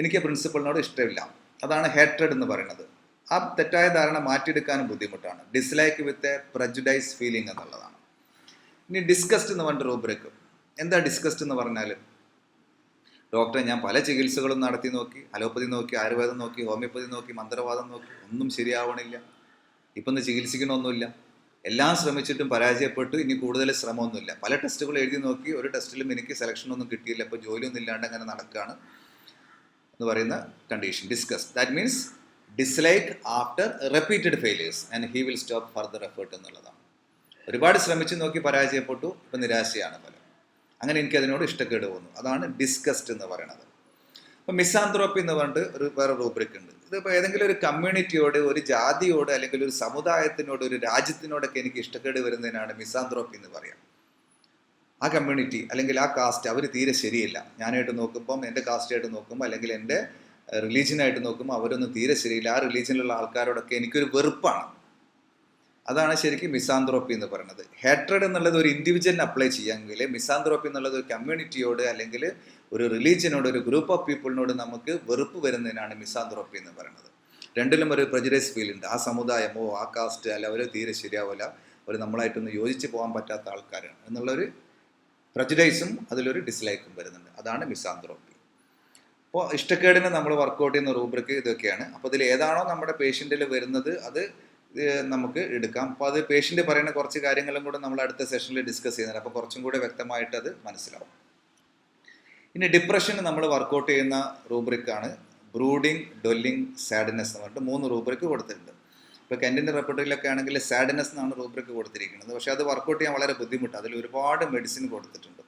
എനിക്ക് പ്രിൻസിപ്പളിനോട് ഇഷ്ടമില്ല. അതാണ് ഹേട്രഡ് എന്ന് പറയുന്നത്. ആ തെറ്റായ ധാരണ മാറ്റിയെടുക്കാനും ബുദ്ധിമുട്ടാണ്. Dislike with a prejudice feeling എന്നുള്ളതാണ്. ഇനി ഡിസ്കസ്റ്റ് എന്ന് പറഞ്ഞിട്ട് റൂബ്രിക്ക്. എന്താ ഡിസ്കസ്റ്റ് എന്ന് പറഞ്ഞാൽ, ഡോക്ടറെ ഞാൻ പല ചികിത്സകളും നടത്തി നോക്കി, അലോപ്പതി നോക്കി, ആയുർവേദം നോക്കി, ഹോമിയോപ്പതി നോക്കി, മന്ത്രവാദം നോക്കി, ഒന്നും ശരിയാവണില്ല. ഇപ്പം ഒന്ന് ചികിത്സിക്കണമൊന്നുമില്ല. എല്ലാം ശ്രമിച്ചിട്ടും പരാജയപ്പെട്ടു. ഇനി കൂടുതൽ ശ്രമമൊന്നുമില്ല. പല ടെസ്റ്റുകൾ എഴുതി നോക്കി, ഒരു ടെസ്റ്റിലും എനിക്ക് സെലക്ഷനൊന്നും കിട്ടിയില്ല. ഇപ്പോൾ ജോലിയൊന്നും ഇല്ലാണ്ട് അങ്ങനെ നടക്കുകയാണ് എന്ന് പറയുന്ന condition discuss. That means dislike after repeated failures and he will stop further effort എന്നുള്ളതാണ്. ഒരുപാട് ശ്രമിച്ചു നോക്കി പരാജയപ്പെട്ടു, ഇപ്പം നിരാശയാണ് ഫലം. അങ്ങനെ എനിക്ക് അതിനോട് ഇഷ്ടക്കേട് തോന്നുന്നു. അതാണ് ഡിസ്കസ്റ്റ് എന്ന് പറയുന്നത്. അപ്പം മിസാന്ത്രോപ്പി എന്ന് പറഞ്ഞിട്ട് വേറെ റൂബ്രിക് ഉണ്ട്. ഇതിപ്പോൾ ഏതെങ്കിലും ഒരു കമ്മ്യൂണിറ്റിയോട്, ഒരു ജാതിയോട്, അല്ലെങ്കിൽ ഒരു സമുദായത്തിനോട്, ഒരു രാജ്യത്തിനോടൊക്കെ എനിക്ക് ഇഷ്ടക്കേട് വരുന്നതിനാണ് മിസാന്ത്രോപ്പി എന്ന് പറയാം. ആ കമ്മ്യൂണിറ്റി അല്ലെങ്കിൽ ആ കാസ്റ്റ് അവർ തീരെ ശരിയില്ല. ഞാനായിട്ട് നോക്കുമ്പം, എൻ്റെ കാസ്റ്റായിട്ട് നോക്കുമ്പോൾ, അല്ലെങ്കിൽ എൻ്റെ റിലീജിയനായിട്ട് നോക്കുമ്പോൾ അവരൊന്നും തീരെ ശരിയില്ല. ആ റിലീജിയനിലുള്ള ആൾക്കാരോടൊക്കെ എനിക്കൊരു വെറുപ്പാണ്. അതാണ് ശരിക്കും മിസാന്ത്രോപ്പി എന്ന് പറയുന്നത്. ഹേട്രഡ് എന്നുള്ളത് ഒരു ഇൻഡിവിജ്വലിന് അപ്ലൈ ചെയ്യാമെങ്കിൽ, മിസാന്ത്രോപ്പി എന്നുള്ളത് ഒരു കമ്മ്യൂണിറ്റിയോട്, അല്ലെങ്കിൽ ഒരു റിലീജിയനോട്, ഒരു ഗ്രൂപ്പ് ഓഫ് പീപ്പിളിനോട് നമുക്ക് വെറുപ്പ് വരുന്നതിനാണ് മിസാന്ത്രോപ്പി എന്ന് പറയുന്നത്. രണ്ടിലും ഒരു പ്രജുഡൈസ് ഫീൽ ഉണ്ട്. ആ സമുദായമോ ആ കാസ്റ്റ് അല്ല, അവർ തീരെ ശരിയാവില്ല, അവർ നമ്മളായിട്ടൊന്ന് യോജിച്ച് പോകാൻ പറ്റാത്ത ആൾക്കാരാണ് എന്നുള്ളൊരു പ്രജുഡൈസും അതിലൊരു ഡിസ്ലൈക്കും വരുന്നുണ്ട്. അതാണ് മിസാന്ത്രോപ്പി. അപ്പോൾ ഇഷ്ടക്കേടിന് നമ്മൾ വർക്കൗട്ട് ചെയ്യുന്ന റൂബ്രിക്ക് ഇതൊക്കെയാണ്. അപ്പോൾ ഇതിൽ ഏതാണോ നമ്മുടെ പേഷ്യൻറ്റിൽ വരുന്നത് അത് നമുക്ക് എടുക്കാം. അപ്പോൾ അത് പേഷ്യൻ്റ് പറയുന്ന കുറച്ച് കാര്യങ്ങളും കൂടെ നമ്മൾ അടുത്ത സെഷനിൽ ഡിസ്കസ് ചെയ്യുന്നുണ്ട്. അപ്പോൾ കുറച്ചും കൂടെ വ്യക്തമായിട്ട് അത് മനസ്സിലാവും. ഇനി ഡിപ്രഷന് നമ്മൾ വർക്കൗട്ട് ചെയ്യുന്ന റൂബ്രിക്കാണ് ബ്രൂഡിങ്, ഡൊല്ലിങ്, സാഡ്നെസ് എന്ന് പറഞ്ഞിട്ട് 3 റൂബ്രിക്ക് കൊടുത്തിട്ടുണ്ട്. ഇപ്പോൾ കെൻറ്റിൻ്റെ റെപ്പർട്ടറിയിലൊക്കെ ആണെങ്കിൽ സാഡ്നെസ് എന്നാണ് റൂബ്രിക്ക് കൊടുത്തിരിക്കുന്നത്. പക്ഷേ അത് വർക്കൗട്ട് ചെയ്യാൻ വളരെ ബുദ്ധിമുട്ടാണ്. അതിൽ ഒരുപാട് മെഡിസിൻ കൊടുത്തിട്ടുണ്ട്.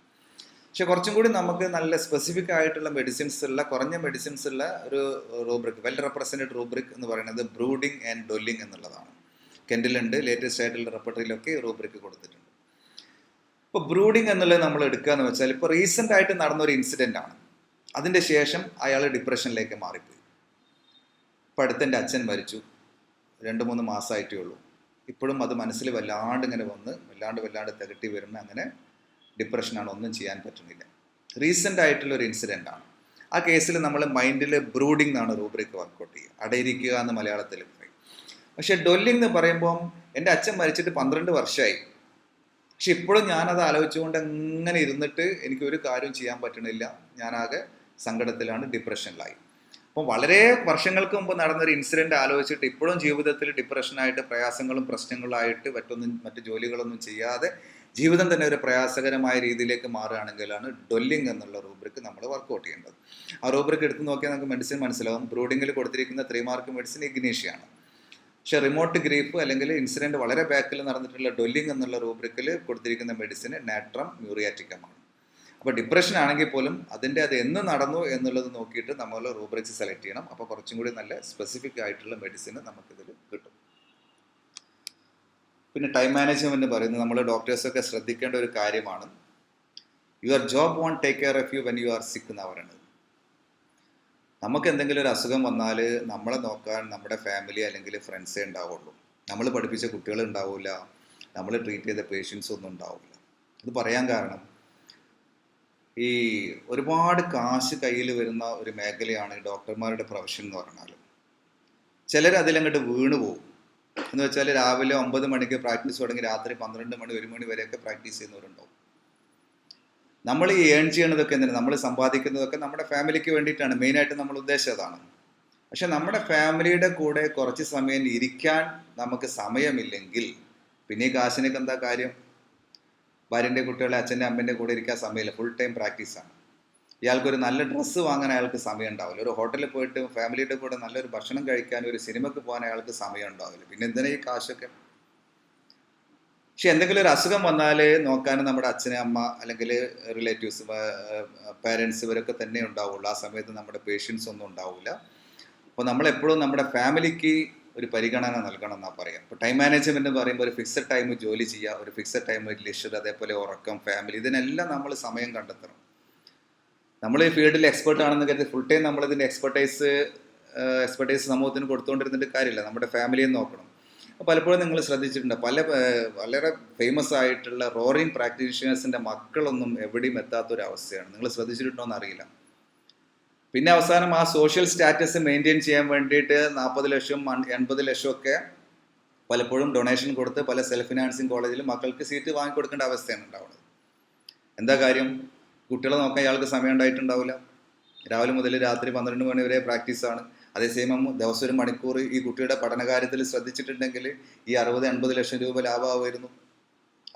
പക്ഷെ കുറച്ചും കൂടി നമുക്ക് നല്ല സ്പെസിഫിക് ആയിട്ടുള്ള മെഡിസിൻസ് ഉള്ള, കുറഞ്ഞ മെഡിസിൻസ് ഉള്ള ഒരു റൂബ്രിക്, വെൽ റെപ്രസെൻറ്റഡ് റൂബ്രിക് എന്ന് പറയുന്നത് ബ്രൂഡിങ് ആൻഡ് ഡൊല്ലിങ് എന്നുള്ളതാണ്. കെൻറ്റിലുണ്ട്, ലേറ്റസ്റ്റ് ആയിട്ടുള്ള റെപ്പർട്ടറിയിലൊക്കെ റൂബ്രിക്ക് കൊടുത്തിട്ടുണ്ട്. ഇപ്പോൾ ബ്രൂഡിങ് എന്നുള്ളത് നമ്മൾ എടുക്കുക എന്ന് വെച്ചാൽ, ഇപ്പോൾ റീസെൻ്റ് ആയിട്ട് നടന്നൊരു ഇൻസിഡൻ്റ് ആണ്. അതിൻ്റെ ശേഷം അയാൾ ഡിപ്രഷനിലേക്ക് മാറിപ്പോയി. ഇപ്പോൾ അടുത്തെൻ്റെ അച്ഛൻ മരിച്ചു, 2-3 മാസമായിട്ടേ ഉള്ളൂ. ഇപ്പോഴും അത് മനസ്സിൽ വല്ലാണ്ട് ഇങ്ങനെ വന്ന് വല്ലാണ്ട് തികട്ടി വരുന്ന അങ്ങനെ ഡിപ്രഷനാണ്, ഒന്നും ചെയ്യാൻ പറ്റുന്നില്ല. റീസെൻ്റ് ആയിട്ടുള്ളൊരു ഇൻസിഡൻ്റ് ആണ്. ആ കേസിൽ നമ്മൾ മൈൻഡിൽ ബ്രൂഡിങ് എന്നാണ് റൂബ്രിക്ക് വർക്കൗട്ട് ചെയ്യുക, അടയിരിക്കുക എന്ന് മലയാളത്തിൽ പറയും. പക്ഷേ ഡൊല്ലിങ് എന്ന് പറയുമ്പം എൻ്റെ അച്ഛൻ മരിച്ചിട്ട് 12 വർഷമായി. പക്ഷെ ഇപ്പോഴും ഞാനത് ആലോചിച്ചുകൊണ്ട് അങ്ങനെ ഇരുന്നിട്ട് എനിക്കൊരു കാര്യം ചെയ്യാൻ പറ്റണില്ല. ഞാനാകെ സങ്കടത്തിലാണ്, ഡിപ്രഷനിലായി. അപ്പം വളരെ വർഷങ്ങൾക്ക് മുമ്പ് നടന്നൊരു ഇൻസിഡൻറ്റ് ആലോചിച്ചിട്ട് ഇപ്പോഴും ജീവിതത്തിൽ ഡിപ്രഷനായിട്ട്, പ്രയാസങ്ങളും പ്രശ്നങ്ങളായിട്ട് മറ്റു ജോലികളൊന്നും ചെയ്യാതെ ജീവിതം തന്നെ ഒരു പ്രയാസകരമായ രീതിയിലേക്ക് മാറുകയാണെങ്കിലാണ് ഡൊല്ലിങ് എന്നുള്ള റൂബ്രിക്ക് നമ്മൾ വർക്കൗട്ട് ചെയ്യേണ്ടത്. ആ റൂബ്രിക്ക് എടുത്ത് നോക്കിയാൽ നമുക്ക് മെഡിസിൻ മനസ്സിലാവും. ബ്രൂഡിങ്ങിൽ കൊടുത്തിരിക്കുന്ന 3 മാർക്ക് മെഡിസിൻ ഇഗ്നീഷ്യയാണ്. പക്ഷേ റിമോട്ട് ഗ്രീഫ് അല്ലെങ്കിൽ ഇൻസിഡൻറ്റ് വളരെ ബാക്കിൽ നടന്നിട്ടുള്ള ഡൊല്ലിങ് എന്നുള്ള റൂബ്രിക്കിൽ കൊടുത്തിരിക്കുന്ന മെഡിസിന് നാട്രം മ്യൂറിയാറ്റിക്കമാണ്. അപ്പോൾ ഡിപ്രഷൻ ആണെങ്കിൽ പോലും അത് എന്ന് നടന്നു എന്നുള്ളത് നോക്കിയിട്ട് നമ്മൾ റൂബ്രിക്സ് സെലക്ട് ചെയ്യണം. അപ്പോൾ കുറച്ചും കൂടി നല്ല സ്പെസിഫിക് ആയിട്ടുള്ള മെഡിസിൻ നമുക്കിതിൽ കിട്ടും. പിന്നെ ടൈം മാനേജ്മെൻറ്റ് പറയുന്നത് നമ്മൾ ഡോക്ടേഴ്സൊക്കെ ശ്രദ്ധിക്കേണ്ട ഒരു കാര്യമാണ്. Your job won't take care of you when you are sick എന്നാണ് പറയുന്നത്. നമുക്ക് എന്തെങ്കിലും ഒരു അസുഖം വന്നാൽ നമ്മളെ നോക്കാൻ നമ്മുടെ ഫാമിലി അല്ലെങ്കിൽ ഫ്രണ്ട്സേ ഉണ്ടാവുള്ളൂ. നമ്മൾ പഠിപ്പിച്ച കുട്ടികൾ ഉണ്ടാവില്ല, നമ്മൾ ട്രീറ്റ് ചെയ്ത പേഷ്യൻസ് ഒന്നും ഉണ്ടാവില്ല. ഇത് പറയാൻ കാരണം ഈ ഒരുപാട് കാശ് കയ്യിൽ വരുന്ന ഒരു മേഖലയാണ് ഡോക്ടർമാരുടെ പ്രൊഫഷൻ എന്ന് പറഞ്ഞാൽ. ചിലർ അതിലങ്ങോട്ട് വീണ് പോകും. എന്ന് വെച്ചാൽ രാവിലെ 9 മണിക്ക് പ്രാക്ടീസ് തുടങ്ങി രാത്രി 12 മണി 1 മണി വരെയൊക്കെ പ്രാക്ടീസ് ചെയ്യുന്നവരുണ്ടാവും. നമ്മൾ ഈ ഏൺ ചെയ്യണതൊക്കെ എന്തിനാണ്? നമ്മൾ സമ്പാദിക്കുന്നതൊക്കെ നമ്മുടെ ഫാമിലിക്ക് വേണ്ടിയിട്ടാണ്. മെയിനായിട്ട് നമ്മൾ ഉദ്ദേശം അതാണ്. പക്ഷെ നമ്മുടെ ഫാമിലിയുടെ കൂടെ കുറച്ച് സമയം ഇരിക്കാൻ നമുക്ക് സമയമില്ലെങ്കിൽ പിന്നെ ഈ കാശിനൊക്കെ എന്താ കാര്യം? ഭാര്യൻ്റെ കുട്ടികളെ അച്ഛൻ്റെ അമ്മേൻ്റെ കൂടെ ഇരിക്കാൻ സമയമില്ല, ഫുൾ ടൈം പ്രാക്ടീസാണ്. ഇയാൾക്കൊരു നല്ല ഡ്രസ്സ് വാങ്ങാൻ അയാൾക്ക് സമയം ഉണ്ടാവില്ല, ഒരു ഹോട്ടലിൽ പോയിട്ട് ഫാമിലിയുടെ കൂടെ നല്ലൊരു ഭക്ഷണം കഴിക്കാൻ, ഒരു സിനിമയ്ക്ക് പോകാൻ അയാൾക്ക് സമയം ഉണ്ടാവില്ല. പിന്നെ എന്തിനാ ഈ കാശൊക്കെ? പക്ഷെ എന്തെങ്കിലും ഒരു അസുഖം വന്നാൽ നോക്കാൻ നമ്മുടെ അച്ഛനെ അമ്മ അല്ലെങ്കിൽ റിലേറ്റീവ്സ് പാരൻസ് ഇവരൊക്കെ തന്നെ ഉണ്ടാവുള്ളൂ. ആ സമയത്ത് നമ്മുടെ പേഷ്യൻസ് ഒന്നും ഉണ്ടാവില്ല. അപ്പോൾ നമ്മളെപ്പോഴും നമ്മുടെ ഫാമിലിക്ക് ഒരു പരിഗണന നൽകണം എന്നാണ് പറയാം. ഇപ്പോൾ ടൈം മാനേജ്മെൻറ്റ് എന്ന് പറയുമ്പോൾ ഒരു ഫിക്സഡ് ടൈം ജോലി ചെയ്യുക, ഒരു ഫിക്സഡ് ടൈം ലിഷർ, അതേപോലെ ഉറക്കം, ഫാമിലി, ഇതിനെല്ലാം നമ്മൾ സമയം കണ്ടെത്തണം. നമ്മൾ ഈ ഫീൽഡിൽ എക്സ്പേർട്ട് ആണെന്ന് കരുതി ഫുൾ ടൈം നമ്മളിതിൻ്റെ എക്സ്പെർട്ടൈസ് സമൂഹത്തിന് കൊടുത്തുകൊണ്ടിരുന്നിട്ട് കാര്യമില്ല. നമ്മുടെ ഫാമിലിയെ നോക്കണം. പലപ്പോഴും നിങ്ങൾ ശ്രദ്ധിച്ചിട്ടുണ്ട്, വളരെ ഫേമസ് ആയിട്ടുള്ള റോറിംഗ് പ്രാക്ടീഷണേഴ്സിൻ്റെ മക്കളൊന്നും എവിടെയും എത്താത്തൊരവസ്ഥയാണ്. നിങ്ങൾ ശ്രദ്ധിച്ചിട്ടുണ്ടോ എന്നറിയില്ല. പിന്നെ അവസാനം ആ സോഷ്യൽ സ്റ്റാറ്റസ് മെയിൻറ്റെയിൻ ചെയ്യാൻ വേണ്ടിയിട്ട് 40 ലക്ഷം 80 ലക്ഷമൊക്കെ പലപ്പോഴും ഡൊണേഷൻ കൊടുത്ത് പല സെൽഫ് ഫിനാൻസിങ് കോളേജിലും മക്കൾക്ക് സീറ്റ് വാങ്ങിക്കൊടുക്കേണ്ട അവസ്ഥയാണ് ഉണ്ടാവുന്നത്. എന്താ കാര്യം? കുട്ടികളെ നോക്കാൻ ഇയാൾക്ക് സമയം ഉണ്ടായിട്ടുണ്ടാവില്ല. രാവിലെ മുതൽ രാത്രി 12 മണി വരെ പ്രാക്ടീസാണ്. അതേസമയം ദിവസം 1 മണിക്കൂർ ഈ കുട്ടിയുടെ പഠനകാര്യത്തിൽ ശ്രദ്ധിച്ചിട്ടുണ്ടെങ്കിൽ ഈ 60-80 ലക്ഷം രൂപ ലാഭമാവുമായിരുന്നു.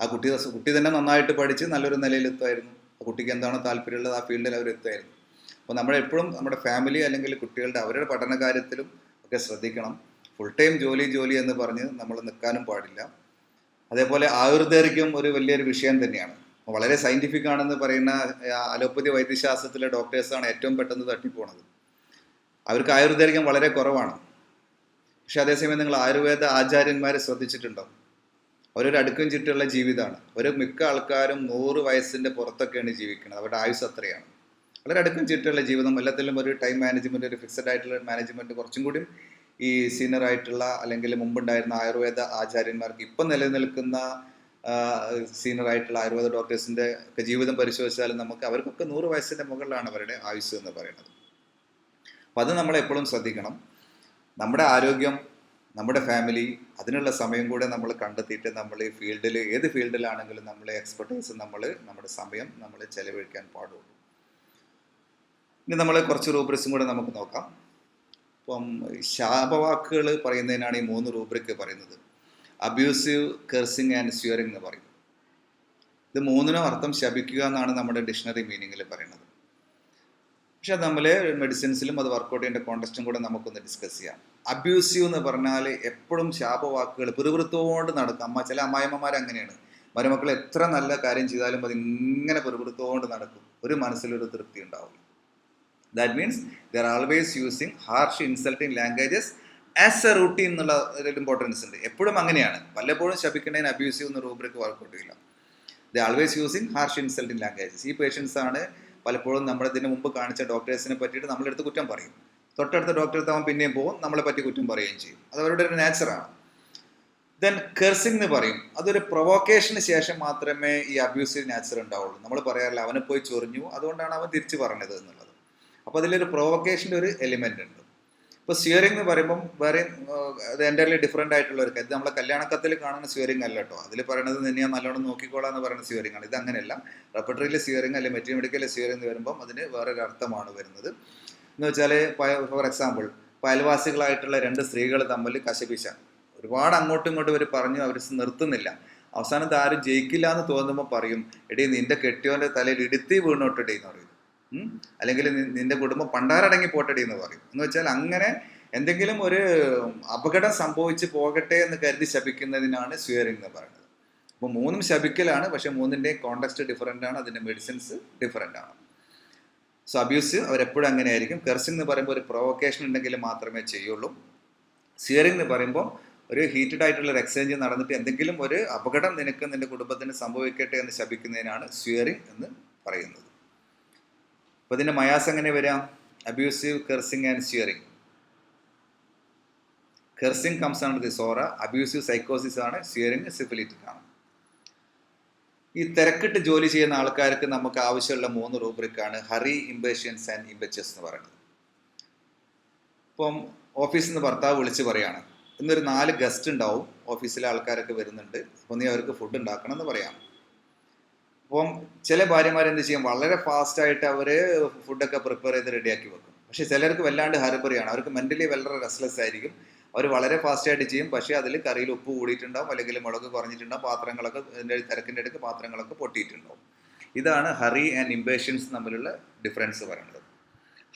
ആ കുട്ടി തന്നെ നന്നായിട്ട് പഠിച്ച് നല്ലൊരു നിലയിലെത്തുമായിരുന്നു. ആ കുട്ടിക്ക് എന്താണോ താല്പര്യമുള്ളത് ആ ഫീൽഡിൽ അവർ എത്തുമായിരുന്നു. അപ്പോൾ നമ്മളെപ്പോഴും നമ്മുടെ ഫാമിലി അല്ലെങ്കിൽ കുട്ടികളുടെ അവരുടെ പഠന കാര്യത്തിലും ഒക്കെ ശ്രദ്ധിക്കണം. ഫുൾ ടൈം ജോലി എന്ന് പറഞ്ഞ് നമ്മൾ നിൽക്കാനും പാടില്ല. അതേപോലെ ആയുർദൈർഘ്യം ഒരു വലിയൊരു വിഷയം തന്നെയാണ്. വളരെ സയൻറ്റിഫിക് ആണെന്ന് പറയുന്ന അലോപ്പതി വൈദ്യശാസ്ത്രത്തിലെ ഡോക്ടേഴ്സാണ് ഏറ്റവും പെട്ടെന്ന് തട്ടിപ്പോണത്. അവർക്ക് ആയുർദൈർഘ്യം വളരെ കുറവാണ്. പക്ഷെ അതേസമയം നിങ്ങൾ ആയുർവേദ ആചാര്യന്മാരെ ശ്രദ്ധിച്ചിട്ടുണ്ടോ? അവരൊരു അടുക്കും ചിട്ടുള്ള ജീവിതമാണ്. ഒരു മിക്ക ആൾക്കാരും 100 വയസ്സിൻ്റെ പുറത്തൊക്കെയാണ് ജീവിക്കുന്നത്. അവരുടെ ആയുസ് അത്രയാണ്. വളരെ അടുക്കും ചിട്ടുള്ള ജീവിതം. എല്ലാത്തിലും ഒരു ടൈം മാനേജ്മെൻറ്റ്, ഒരു ഫിക്സഡ് ആയിട്ടുള്ള മാനേജ്മെൻറ്റ് കുറച്ചും കൂടി ഈ സീനിയർ ആയിട്ടുള്ള അല്ലെങ്കിൽ മുമ്പുണ്ടായിരുന്ന ആയുർവേദ ആചാര്യന്മാർക്ക് ഇപ്പം നിലനിൽക്കുന്ന സീനിയർ ആയിട്ടുള്ള ആയുർവേദ ഡോക്ടേഴ്സിൻ്റെ ഒക്കെ ജീവിതം പരിശോധിച്ചാലും നമുക്ക് അവർക്കൊക്കെ 100 വയസ്സിൻ്റെ മുകളിലാണ് അവരുടെ ആയുസ് എന്ന് പറയുന്നത്. അപ്പം അത് നമ്മളെപ്പോഴും ശ്രദ്ധിക്കണം. നമ്മുടെ ആരോഗ്യം, നമ്മുടെ ഫാമിലി, അതിനുള്ള സമയം കൂടെ നമ്മൾ കണ്ടെത്തിയിട്ട് നമ്മൾ ഈ ഫീൽഡിൽ ഏത് ഫീൽഡിലാണെങ്കിലും നമ്മൾ എക്സ്പെർട്ടൈസ് നമ്മുടെ സമയം നമ്മൾ ചെലവഴിക്കാൻ പാടുള്ളൂ. ഇനി നമ്മൾ കുറച്ച് റൂബ്രിക്സും കൂടെ നമുക്ക് നോക്കാം. ഇപ്പം ശാപവാക്കുകൾ പറയുന്നതിനാണ് ഈ 3 റൂബ്രിക്ക് പറയുന്നത്. അബ്യൂസീവ്, കെർസിങ് ആൻഡ് സ്വിയറിംഗ് എന്ന് പറയും. ഇത് 3നും അർത്ഥം ശപിക്കുക എന്നാണ് നമ്മുടെ ഡിക്ഷണറി മീനിങ്ങിൽ പറയുന്നത്. പക്ഷെ നമ്മൾ മെഡിസിൻസിലും അത് വർക്കൗട്ട് ചെയ്യേണ്ട കോണ്ടക്സ്റ്റും കൂടെ നമുക്കൊന്ന് ഡിസ്കസ് ചെയ്യാം. അബ്യൂസീവ് എന്ന് പറഞ്ഞാൽ എപ്പോഴും ശാപവാക്കുകൾ പിറുപിറുത്തോണ്ട് നടക്കും. ചില അമ്മായിമ്മമാർ അങ്ങനെയാണ്. മരുമക്കൾ എത്ര നല്ല കാര്യം ചെയ്താലും അത് ഇങ്ങനെ പിറുപിറുത്തോണ്ട് നടക്കും. ഒരു മനസ്സിലൊരു തൃപ്തി ഉണ്ടാവില്ല. That means they are always using harsh insulting languages as A routine എന്നുള്ള ഒരു ഇമ്പോർട്ടൻസ് ഉണ്ട്. എപ്പോഴും അങ്ങനെയാണ്. പലപ്പോഴും ശപിക്കുന്നതിന് അബ്യൂസീവ് എന്ന റൂബ്രിക്ക് വർക്കൗട്ട് ചെയ്യില്ല. They always using harsh insulting languages. ഈ പേഷ്യൻസ് ആണ് പലപ്പോഴും നമ്മളിതിന് മുമ്പ് കാണിച്ച ഡോക്ടേഴ്സിനെ പറ്റിയിട്ട് നമ്മളെടുത്ത് കുറ്റം പറയും. തൊട്ടടുത്ത ഡോക്ടറെ അവൻ പിന്നെയും പോകും, നമ്മളെ പറ്റി കുറ്റം പറയുകയും ചെയ്യും. അത് അവരുടെ ഒരു നേച്ചറാണ്. ദെൻ കെർസിംഗ് എന്ന് പറയും. അതൊരു പ്രൊവോക്കേഷന് ശേഷം മാത്രമേ ഈ അബ്യൂസീവ് നേച്ചർ ഉണ്ടാവുള്ളൂ. നമ്മൾ പറയാറില്ല അവനെ പോയി ചൊറിഞ്ഞു അതുകൊണ്ടാണ് അവൻ തിരിച്ചു പറഞ്ഞത് എന്നുള്ളത്. അപ്പോൾ അതിലൊരു പ്രൊവോക്കേഷൻ്റെ ഒരു എലിമെൻ്റ് ഉണ്ട്. ഇപ്പോൾ സ്വിയറിംഗ് എന്ന് പറയുമ്പം വേറെ അത് എൻ്റയർലി ഡിഫറെൻ്റ് ആയിട്ടുള്ള ഒരു കാര്യം. ഇത് നമ്മളെ കല്യാണക്കത്തിൽ കാണുന്ന സ്വിയറിംഗ് അല്ല കേട്ടോ. അതിൽ പറയുന്നത് നിന്നെ ഞാൻ നല്ലോണം നോക്കിക്കോളാം എന്ന് പറയുന്ന സ്വിയറിംഗ് ആണ്. ഇത് അങ്ങനെയല്ല. റെപ്പർട്ടറിയിൽ സ്വിയറിംഗ് അല്ലെങ്കിൽ മെറ്റീരിയൽ സ്വിയറിംഗ് എന്ന് വരുമ്പം അതിന് വേറൊരു അർത്ഥമാണ് വരുന്നത്. എന്ന് വെച്ചാൽ ഫോർ എക്സാമ്പിൾ, ഇപ്പോൾ അയൽവാസികളായിട്ടുള്ള 2 സ്ത്രീകൾ തമ്മിൽ കശപിശ, ഒരുപാട് അങ്ങോട്ടും ഇങ്ങോട്ടും അവർ പറഞ്ഞു, അവർ നിർത്തുന്നില്ല. അവസാനത്ത് ആരും ജയിക്കില്ല എന്ന് തോന്നുമ്പോൾ പറയും, എടീ നിന്റെ കെട്ടിയോൻ്റെ തലയിൽ ഇടുത്തി വീണോട്ടെടീ എന്ന് പറയും. അല്ലെങ്കിൽ നിന്റെ കുടുംബം പണ്ടാരടങ്ങി പോട്ടടി എന്ന് പറയും. എന്ന് വെച്ചാൽ അങ്ങനെ എന്തെങ്കിലും ഒരു അപകടം സംഭവിച്ച് പോകട്ടെ എന്ന് കരുതി ശപിക്കുന്നതിനാണ് സ്വിയറിംഗ് എന്ന് പറയുന്നത്. അപ്പോൾ 3ഉം ശപിക്കലാണ്. പക്ഷെ 3ൻ്റെയും കോണ്ടെക്സ്റ്റ് ഡിഫറൻ്റ് ആണ്, അതിൻ്റെ മെഡിസിൻസ് ഡിഫറൻ്റ് ആണ്. സോ അബ്യൂസ് അവരെപ്പോഴും അങ്ങനെ ആയിരിക്കും. കെർസിംഗ് എന്ന് പറയുമ്പോൾ ഒരു പ്രൊവോക്കേഷൻ ഉണ്ടെങ്കിൽ മാത്രമേ ചെയ്യുള്ളൂ. സ്വിയറിംഗ് എന്ന് പറയുമ്പോൾ ഒരു ഹീറ്റഡ് ആയിട്ടുള്ള ഒരു എക്സ്ചേഞ്ച് നടന്നിട്ട് എന്തെങ്കിലും ഒരു അപകടം നിനക്ക് നിന്റെ കുടുംബത്തിന് സംഭവിക്കട്ടെ എന്ന് ശപിക്കുന്നതിനാണ് സ്വിയറിംഗ് എന്ന് പറയുന്നത്. അപ്പോൾ ഇതിൻ്റെ മയാസ് എങ്ങനെ വരാം? Abusive, cursing and swearing. Cursing comes under disorder, abusive സൈക്കോസിസ് ആണ്, സ്വിയറിങ് സിഫിലിറ്റിക് ആണ്. ഈ തിരക്കിട്ട് ജോലി ചെയ്യുന്ന ആൾക്കാർക്ക് നമുക്ക് ആവശ്യമുള്ള 3 റൂബ്രിക്കാണ് ഹറി, ഇംപേഷ്യൻസ് ആൻഡ് ഇംപെച്ചസ് എന്ന് പറയുന്നത്. ഇപ്പം ഓഫീസിൽ നിന്ന് ഭർത്താവ് വിളിച്ച് പറയാണ്, ഇന്നൊരു 4 ഗസ്റ്റ് ഉണ്ടാവും, ഓഫീസിലെ ആൾക്കാരൊക്കെ വരുന്നുണ്ട്, അപ്പോൾ നീ അവർക്ക് ഫുഡ് ഉണ്ടാക്കണം എന്ന് പറയാം. അപ്പം ചില ഭാര്യമാരെന്ത് ചെയ്യും, വളരെ ഫാസ്റ്റായിട്ട് അവർ ഫുഡൊക്കെ പ്രിപ്പയർ ചെയ്ത് റെഡിയാക്കി വെക്കും. പക്ഷേ ചിലർക്ക് വല്ലാണ്ട് ഹറിബറിയാണ്, അവർക്ക് മെൻ്റലി വളരെ റെസ്റ്റ്ലെസ് ആയിരിക്കും. അവർ വളരെ ഫാസ്റ്റായിട്ട് ചെയ്യും, പക്ഷേ അതിൽ കറിയിൽ ഉപ്പ് കൂടിയിട്ടുണ്ടാവും, അല്ലെങ്കിൽ മുളക് കുറഞ്ഞിട്ടുണ്ടാവും, പാത്രങ്ങളൊക്കെ തിരക്കിൻ്റെ ഇടയ്ക്ക് പാത്രങ്ങളൊക്കെ പൊട്ടിയിട്ടുണ്ടാവും. ഇതാണ് ഹറി ആൻഡ് ഇംപേഷ്യൻസ് തമ്മിലുള്ള ഡിഫറൻസ് പറയുന്നത്.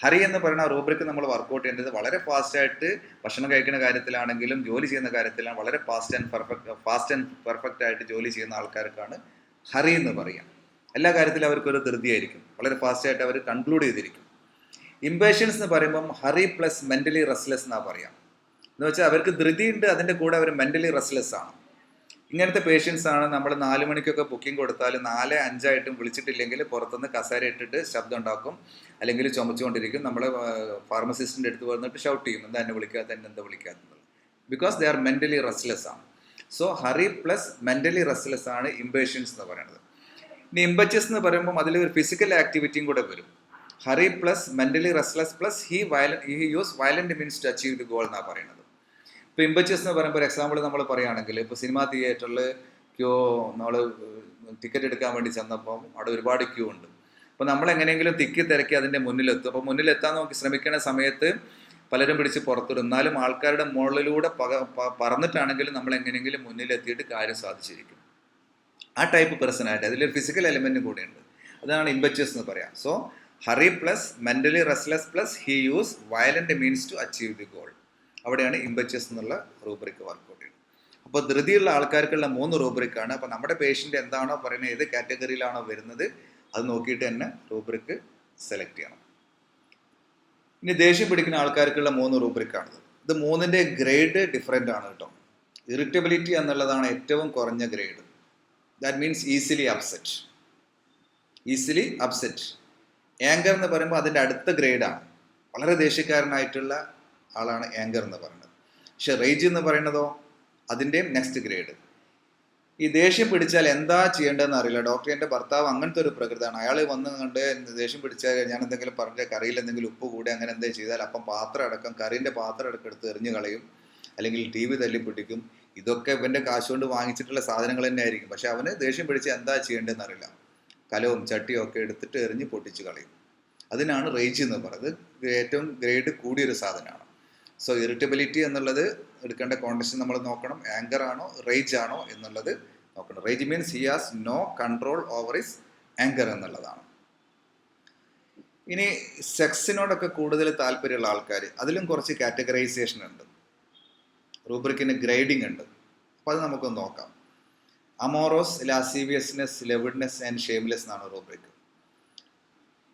ഹറി എന്ന് പറയുന്ന റൂബ്രിക്ക് നമ്മൾ വർക്കൗട്ട് ചെയ്യേണ്ടത് വളരെ ഫാസ്റ്റായിട്ട് ഭക്ഷണം കഴിക്കുന്ന കാര്യത്തിലാണെങ്കിലും ജോലി ചെയ്യുന്ന കാര്യത്തിലാണ് വളരെ ഫാസ്റ്റ് ആൻഡ് പെർഫെക്റ്റ് ആയിട്ട് ജോലി ചെയ്യുന്ന ആൾക്കാർക്കാണ് ഹറി എന്ന് പറയാം. എല്ലാ കാര്യത്തിലും അവർക്കൊരു ധൃതിയായിരിക്കും, വളരെ ഫാസ്റ്റായിട്ട് അവർ കൺക്ലൂഡ് ചെയ്തിരിക്കും. ഇംപേഷ്യൻസ് എന്ന് പറയുമ്പം ഹറി പ്ലസ് മെൻ്റലി റെസ്റ്റ്ലെസ് എന്നാണ് പറയാം. എന്ന് വെച്ചാൽ അവർക്ക് ധൃതിയുണ്ട്, അതിൻ്റെ കൂടെ അവർ മെൻ്റലി റെസ്റ്റ്ലെസ് ആണ്. ഇങ്ങനത്തെ പേഷ്യൻസ് ആണ് നമ്മൾ 4 മണിക്കൊക്കെ ബുക്കിംഗ് കൊടുത്താൽ 4:05 ആയിട്ടും വിളിച്ചിട്ടില്ലെങ്കിൽ പുറത്തുനിന്ന് കസേര ഇട്ടിട്ട് ശബ്ദം ഉണ്ടാക്കും, അല്ലെങ്കിൽ ചുമച്ചുകൊണ്ടിരിക്കും. നമ്മൾ ഫാർമസിസ്റ്റിൻ്റെ അടുത്ത് വന്നിട്ട് ഷൗട്ട് ചെയ്യും, എന്താ എന്നെ വിളിക്കാത്ത, എന്താ വിളിക്കാത്തത്. Because they are mentally restless ആണ്. So hurry plus mentally restless ആണ് ഇംപേഷ്യൻസ് എന്ന് പറയുന്നത്. ഇനി ഇംപെച്ചസ് എന്ന് പറയുമ്പോൾ അതിൽ ഒരു ഫിസിക്കൽ ആക്ടിവിറ്റിയും കൂടെ വരും. Hurry plus mentally restless plus he use violent means to achieve the goal എന്നാണ് പറയുന്നത്. ഇപ്പോൾ ഇംപെച്ചസ് എന്ന് പറയുമ്പോൾ എക്സാമ്പിൾ നമ്മൾ പറയുകയാണെങ്കിൽ, ഇപ്പോൾ സിനിമാ തിയേറ്ററിൽ നമ്മൾ ടിക്കറ്റ് എടുക്കാൻ വേണ്ടി ചെന്നപ്പം അവിടെ ഒരുപാട് ക്യൂ ഉണ്ട്. അപ്പോൾ നമ്മൾ എങ്ങനെയെങ്കിലും തിരക്കി അതിൻ്റെ മുന്നിലെത്തും. അപ്പോൾ മുന്നിലെത്താൻ നോക്കി ശ്രമിക്കുന്ന സമയത്ത് പലരും പിടിച്ച് പുറത്തിടും. എന്നാലും ആൾക്കാരുടെ മുകളിലൂടെ പറന്നിട്ടാണെങ്കിലും നമ്മൾ എങ്ങനെയെങ്കിലും മുന്നിലെത്തിയിട്ട് കാര്യം സാധിച്ചിരിക്കും. ആ ടൈപ്പ് പേഴ്സണാലിറ്റി, അതിലൊരു ഫിസിക്കൽ എലിമെൻറ്റും കൂടിയുണ്ട്. അതാണ് ഇംപെച്ചസ് എന്ന് പറയാം. So hurry plus mentally restless plus he use violent means to achieve the goal. അവിടെയാണ് ഇംപെച്ചസ് എന്നുള്ള റൂബ്രിക്ക് വർക്കൗട്ട് ചെയ്യുന്നത്. അപ്പോൾ ധൃതിയുള്ള ആൾക്കാർക്കുള്ള 3 റൂബ്രിക്കാണ്. അപ്പോൾ നമ്മുടെ പേഷ്യൻ്റ് എന്താണോ പറയുന്നത്, ഏത് കാറ്റഗറിയിലാണോ വരുന്നത്, അത് നോക്കിയിട്ട് തന്നെ റൂബ്രിക്ക് സെലക്ട് ചെയ്യണം. ഇനി ദേഷ്യം പിടിക്കുന്ന ആൾക്കാർക്കുള്ള 3 റൂബ്രിക്കാണിത്. ഇത് 3ൻ്റെ ഗ്രേഡ് ഡിഫറെൻ്റ് ആണ് കേട്ടോ. ഇറിറ്റബിലിറ്റി എന്നുള്ളതാണ് ഏറ്റവും കുറഞ്ഞ grade. That means easily upset. Anchor എന്ന് പറയുമ്പോൾ അതിൻ്റെ അടുത്ത ഗ്രേഡാണ്. വളരെ ദേഷ്യക്കാരനായിട്ടുള്ള ആളാണ് ആങ്കർ എന്ന് പറയുന്നത്. പക്ഷെ റേജ് എന്ന് പറയുന്നതോ അതിൻ്റെയും നെക്സ്റ്റ് ഗ്രേഡ്. ഈ ദേഷ്യം പിടിച്ചാൽ എന്താ ചെയ്യേണ്ടതെന്ന് അറിയില്ല. ഡോക്ടർ, എൻ്റെ ഭർത്താവ് അങ്ങനത്തെ ഒരു പ്രകൃതമാണ്, അയാൾ വന്ന് കണ്ട് ദേഷ്യം പിടിച്ചാൽ ഞാൻ എന്തെങ്കിലും പറഞ്ഞ കറിയിൽ എന്തെങ്കിലും ഉപ്പ് കൂടി അങ്ങനെ എന്തെങ്കിലും ചെയ്താൽ അപ്പം കറീൻ്റെ പാത്രം അടക്കം എടുത്ത് എറിഞ്ഞു കളയും, അല്ലെങ്കിൽ TV തല്ലിപ്പൊട്ടിക്കും. ഇതൊക്കെ ഇവൻ്റെ കാശുകൊണ്ട് വാങ്ങിച്ചിട്ടുള്ള സാധനങ്ങൾ തന്നെ ആയിരിക്കും. പക്ഷെ അവന് ദേഷ്യം പിടിച്ച് എന്താ ചെയ്യേണ്ടതെന്ന് അറിയില്ല, കലവും ചട്ടിയും ഒക്കെ എടുത്തിട്ട് എറിഞ്ഞ് പൊട്ടിച്ച് കളയും. അതിനാണ് റേജ് എന്ന് പറയുന്നത്. ഏറ്റവും ഗ്രേഡ് കൂടിയൊരു സാധനമാണ്. സോ ഇറിറ്റബിലിറ്റി എന്നുള്ളത് എടുക്കേണ്ട കോണ്ടക്ഷൻ നമ്മൾ നോക്കണം. ആങ്കർ ആണോ റേജ് ആണോ എന്നുള്ളത് നോക്കണം. Rage means he has no control over his anger എന്നുള്ളതാണ്. ഇനി സെക്സിനോടൊക്കെ കൂടുതൽ താല്പര്യമുള്ള ആൾക്കാർ, അതിലും കുറച്ച് കാറ്റഗറൈസേഷൻ ഉണ്ട്. റൂബ്രിക്കിന് ഗ്രേഡിംഗ് ഉണ്ട്. അപ്പോൾ അത് നമുക്കൊന്ന് നോക്കാം. അമോറോസ്, ലാസീവിയസ്നെസ്, ലെവിഡ്നെസ് ആൻഡ് ഷെയിംലെസ് എന്നാണ് റൂബ്രിക്ക്.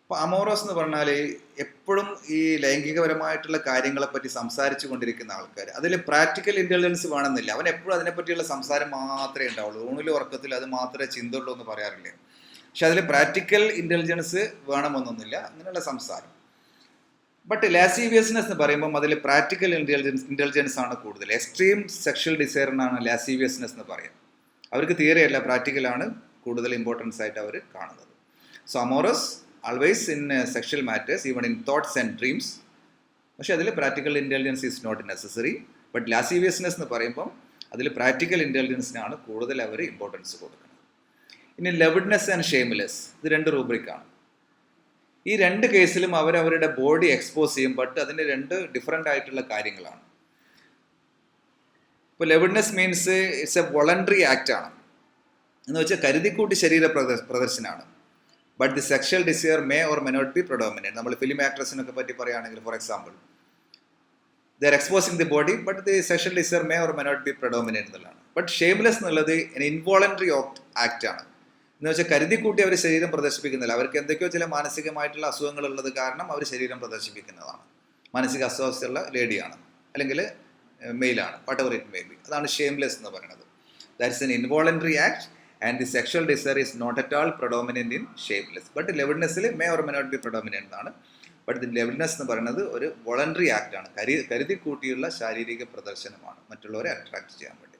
അപ്പോൾ അമോറോസ് എന്ന് പറഞ്ഞാൽ എപ്പോഴും ഈ ലൈംഗികപരമായിട്ടുള്ള കാര്യങ്ങളെപ്പറ്റി സംസാരിച്ചു കൊണ്ടിരിക്കുന്ന ആൾക്കാർ. അതിൽ പ്രാക്ടിക്കൽ ഇൻ്റലിജൻസ് വേണമെന്നില്ല, അവൻ എപ്പോഴും അതിനെപ്പറ്റിയുള്ള സംസാരം മാത്രമേ ഉണ്ടാവുള്ളൂ. ഊണിലും ഉറക്കത്തിൽ അത് മാത്രമേ ചിന്തയുള്ളൂ എന്ന് പറയാറില്ലേ. പക്ഷെ അതിൽ പ്രാക്ടിക്കൽ ഇൻ്റലിജൻസ് വേണമെന്നൊന്നുമില്ല, അങ്ങനെയുള്ള സംസാരം. ബട്ട് ലാസീവിയസ്നെസ് എന്ന് പറയുമ്പം അതിൽ പ്രാക്ടിക്കൽ ഇൻ്റലിജൻസ് ആണ് കൂടുതൽ. എക്സ്ട്രീം സെക്ഷൽ ഡിസയറിനാണ് ലാസീവിയസ്നെസ് എന്ന് പറയാം. അവർക്ക് തിയറിയല്ല, പ്രാക്ടിക്കലാണ് കൂടുതൽ ഇമ്പോർട്ടൻസ് ആയിട്ട് അവർ കാണുന്നത്. So amorous always in sexual matters, even in thoughts and dreams. പക്ഷേ അതിൽ practical intelligence is not necessary. But lasciviousness എന്ന് പറയുമ്പം അതിൽ പ്രാക്ടിക്കൽ ഇൻ്റലിജൻസിനാണ് കൂടുതൽ അവർ ഇമ്പോർട്ടൻസ് കൊടുക്കുന്നത്. ഇനി ലെവിഡ്നെസ് ആൻഡ് ഷെയിംലെസ്, ഇത് 2 റൂബ്രിക്കാണ്. ഈ 2 കേസിലും അവരവരുടെ ബോഡി എക്സ്പോസ് ചെയ്യും, ബട്ട് അതിൻ്റെ 2 ഡിഫറെൻ്റ് ആയിട്ടുള്ള കാര്യങ്ങളാണ്. ഇപ്പോൾ lewdness means it's a voluntary act ആണ്. എന്ന് വെച്ചാൽ കരുതിക്കൂട്ടി ശരീര പ്രദർശനമാണ്. But the sexual desire may or may not be predominate. നമ്മൾ ഫിലിം ആക്ട്രസിനൊക്കെ പറ്റി പറയുകയാണെങ്കിൽ, for example, they are exposing the body, but the sexual desire may or may not be predominate എന്നുള്ളതാണ്. ബട്ട് ഷെയിംലെസ് എന്നുള്ളത് ഇൻവോളണ്ടറി ആക്ട് ആണ്. എന്ന് വെച്ചാൽ കരുതിക്കൂട്ടി അവർ ശരീരം പ്രദർശിപ്പിക്കുന്നില്ല. അവർക്ക് എന്തൊക്കെയോ ചില മാനസികമായിട്ടുള്ള അസുഖങ്ങളുള്ളത് കാരണം അവർ ശരീരം പ്രദർശിപ്പിക്കുന്നതാണ്. മാനസിക അസ്വസ്ഥയുള്ള ലേഡിയാണ്, അല്ലെങ്കിൽ മെയിലാണ്, whatever it may be. അതാണ് ഷെയിംലെസ് എന്ന് പറയുന്നത്. That's an involuntary act and the sexual desire is not at all predominant in shapeless. But ലെവിഡ്നെസ്സിൽ may or may not be predominant ആണ്. ബട്ട് ദി ലെവിഡ്നെസ് എന്ന് പറയുന്നത് ഒരു വോളണ്ടറി ആക്റ്റാണ്, കരുതി കൂട്ടിയുള്ള ശാരീരിക പ്രദർശനമാണ് മറ്റുള്ളവരെ അട്രാക്ട് ചെയ്യാൻ വേണ്ടി.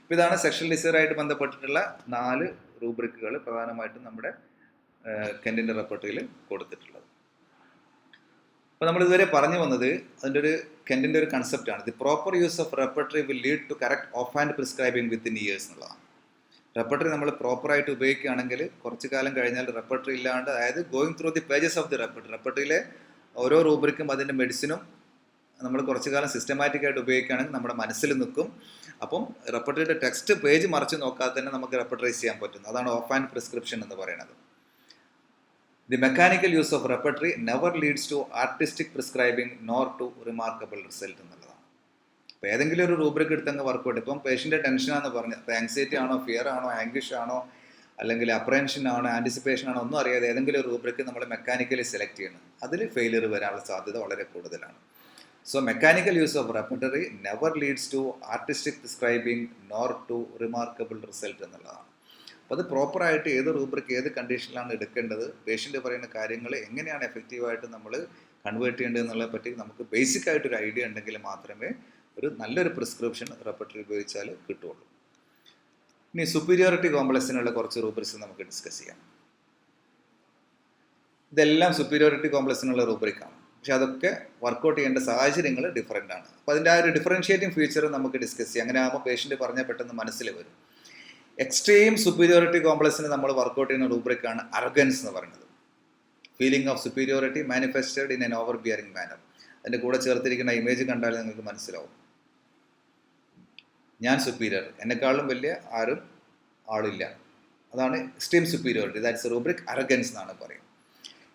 ഇപ്പോൾ ഇതാണ് സെക്ഷൽ ഡിസയറായിട്ട് ബന്ധപ്പെട്ടിട്ടുള്ള 4 റൂബ്രിക്കുകൾ പ്രധാനമായിട്ടും നമ്മുടെ കെൻറ്റിൻ്റെ റെപ്പർട്ടറിയിൽ കൊടുത്തിട്ടുള്ളത്. അപ്പോൾ നമ്മൾ ഇതുവരെ പറഞ്ഞു വന്നത് അതിൻ്റെ ഒരു കെൻറ്റിൻ്റെ ഒരു കൺസെപ്റ്റാണ്. The proper use of repertory will lead to correct of hand prescribing within years എന്നുള്ളതാണ്. റെപ്പർട്ടറി നമ്മൾ പ്രോപ്പറായിട്ട് ഉപയോഗിക്കുകയാണെങ്കിൽ കുറച്ച് കാലം കഴിഞ്ഞാൽ റെപ്പർട്ടറി ഇല്ലാണ്ട്, അതായത് going through the pages of the റെപ്പർട്ടറിയിലെ ഓരോ റൂബ്രിക്കും അതിൻ്റെ മെഡിസിനും നമ്മൾ കുറച്ച് കാലം സിസ്റ്റമാറ്റിക് ആയിട്ട് ഉപയോഗിക്കുകയാണെങ്കിൽ നമ്മുടെ മനസ്സിൽ നിൽക്കും. അപ്പം റെപ്പർട്ടറിയുടെ ടെക്സ്റ്റ് പേജ് മറിച്ച് നോക്കാതെ തന്നെ നമുക്ക് റെപ്പർട്ടറൈസ് ചെയ്യാൻ പറ്റും. അതാണ് ഓഫ് ഹാൻഡ് പ്രിസ്ക്രിപ്ഷൻ എന്ന് പറയുന്നത്. The mechanical use of repertory never leads to artistic prescribing nor to remarkable result എന്നുള്ളതാണ്. അപ്പോൾ ഏതെങ്കിലും ഒരു റൂബ്രിക് എടുത്തങ്ങ് വർക്കൗട്ട്, ഇപ്പം പേഷ്യൻ്റെ ടെൻഷനാണെന്ന് പറഞ്ഞ്, അപ്പോൾ ആങ്സൈറ്റി ആണോ, ഫിയർ ആണോ, ആംഗ്വിഷ് ആണോ, അല്ലെങ്കിൽ അപ്രഹെൻഷൻ ആണോ, ആൻറ്റിസിപ്പേഷൻ ആണോ, ഒന്നും അറിയാതെ ഏതെങ്കിലും ഒരു റൂബ്രിക്ക് നമ്മൾ മെക്കാനിക്കലി സെലക്ട് ചെയ്യണം, അതിൽ ഫെയിലിയർ വരാനുള്ള സാധ്യത വളരെ കൂടുതലാണ്. So mechanical use of repertory never leads to artistic prescribing nor to remarkable result എന്നുള്ളതാണ്. അപ്പോൾ അത് പ്രോപ്പറായിട്ട് ഏത് റൂബ്രിക്ക് ഏത് കണ്ടീഷനിലാണ് എടുക്കേണ്ടത്, പേഷ്യൻ്റ് പറയുന്ന കാര്യങ്ങൾ എങ്ങനെയാണ് എഫക്റ്റീവായിട്ട് നമ്മൾ കൺവേർട്ട് ചെയ്യേണ്ടത് എന്നുള്ളതിനെ പറ്റി നമുക്ക് ബേസിക് ആയിട്ടൊരു ഐഡിയ ഉണ്ടെങ്കിൽ മാത്രമേ ഒരു നല്ലൊരു പ്രിസ്ക്രിപ്ഷൻ റെപ്പർട്ടറി ഉപയോഗിച്ചാൽ കിട്ടുള്ളൂ. ഇനി സുപ്പീരിയോറിറ്റി കോംപ്ലക്സിനുള്ള കുറച്ച് റൂബ്രിക്സ് നമുക്ക് ഡിസ്കസ് ചെയ്യാം. ഇതെല്ലാം സുപ്പീരിയോറിറ്റി കോംപ്ലക്സിനുള്ള റൂബ്രിക്കാണ്, പക്ഷെ അതൊക്കെ വർക്കൗട്ട് ചെയ്യേണ്ട സാഹചര്യങ്ങൾ ഡിഫറൻ്റ് ആണ്. അപ്പോൾ അതിൻ്റെ ആ ഒരു ഡിഫറൻഷിയേറ്റിംഗ് ഫീച്ചർ നമുക്ക് ഡിസ്കസ് ചെയ്യാം. അങ്ങനെ ആകുമ്പോൾ പേഷ്യൻ്റ് പറഞ്ഞാൽ പെട്ടെന്ന് മനസ്സിൽ വരും. എക്സ്ട്രീം സുപ്പീരിയോറിറ്റി കോംപ്ലക്സിന് നമ്മൾ വർക്കൗട്ട് ചെയ്യുന്ന റൂബ്രിക്കാണ് അർഗൻസ് എന്ന് പറയുന്നത്. Feeling of superiority manifested in an overbearing manner. അതിൻ്റെ കൂടെ ചേർത്തിരിക്കുന്ന ഇമേജ് കണ്ടാൽ നിങ്ങൾക്ക് മനസ്സിലാവും, ഞാൻ സുപ്പീരിയർ, എന്നെക്കാളും വലിയ ആളില്ല. അതാണ് എക്സ്ട്രീം സുപ്പീരിയോറിറ്റി. ദാറ്റ്സ് റൂബ്രിക് അർഗൻസ് എന്നാണ് പറയുന്നത്.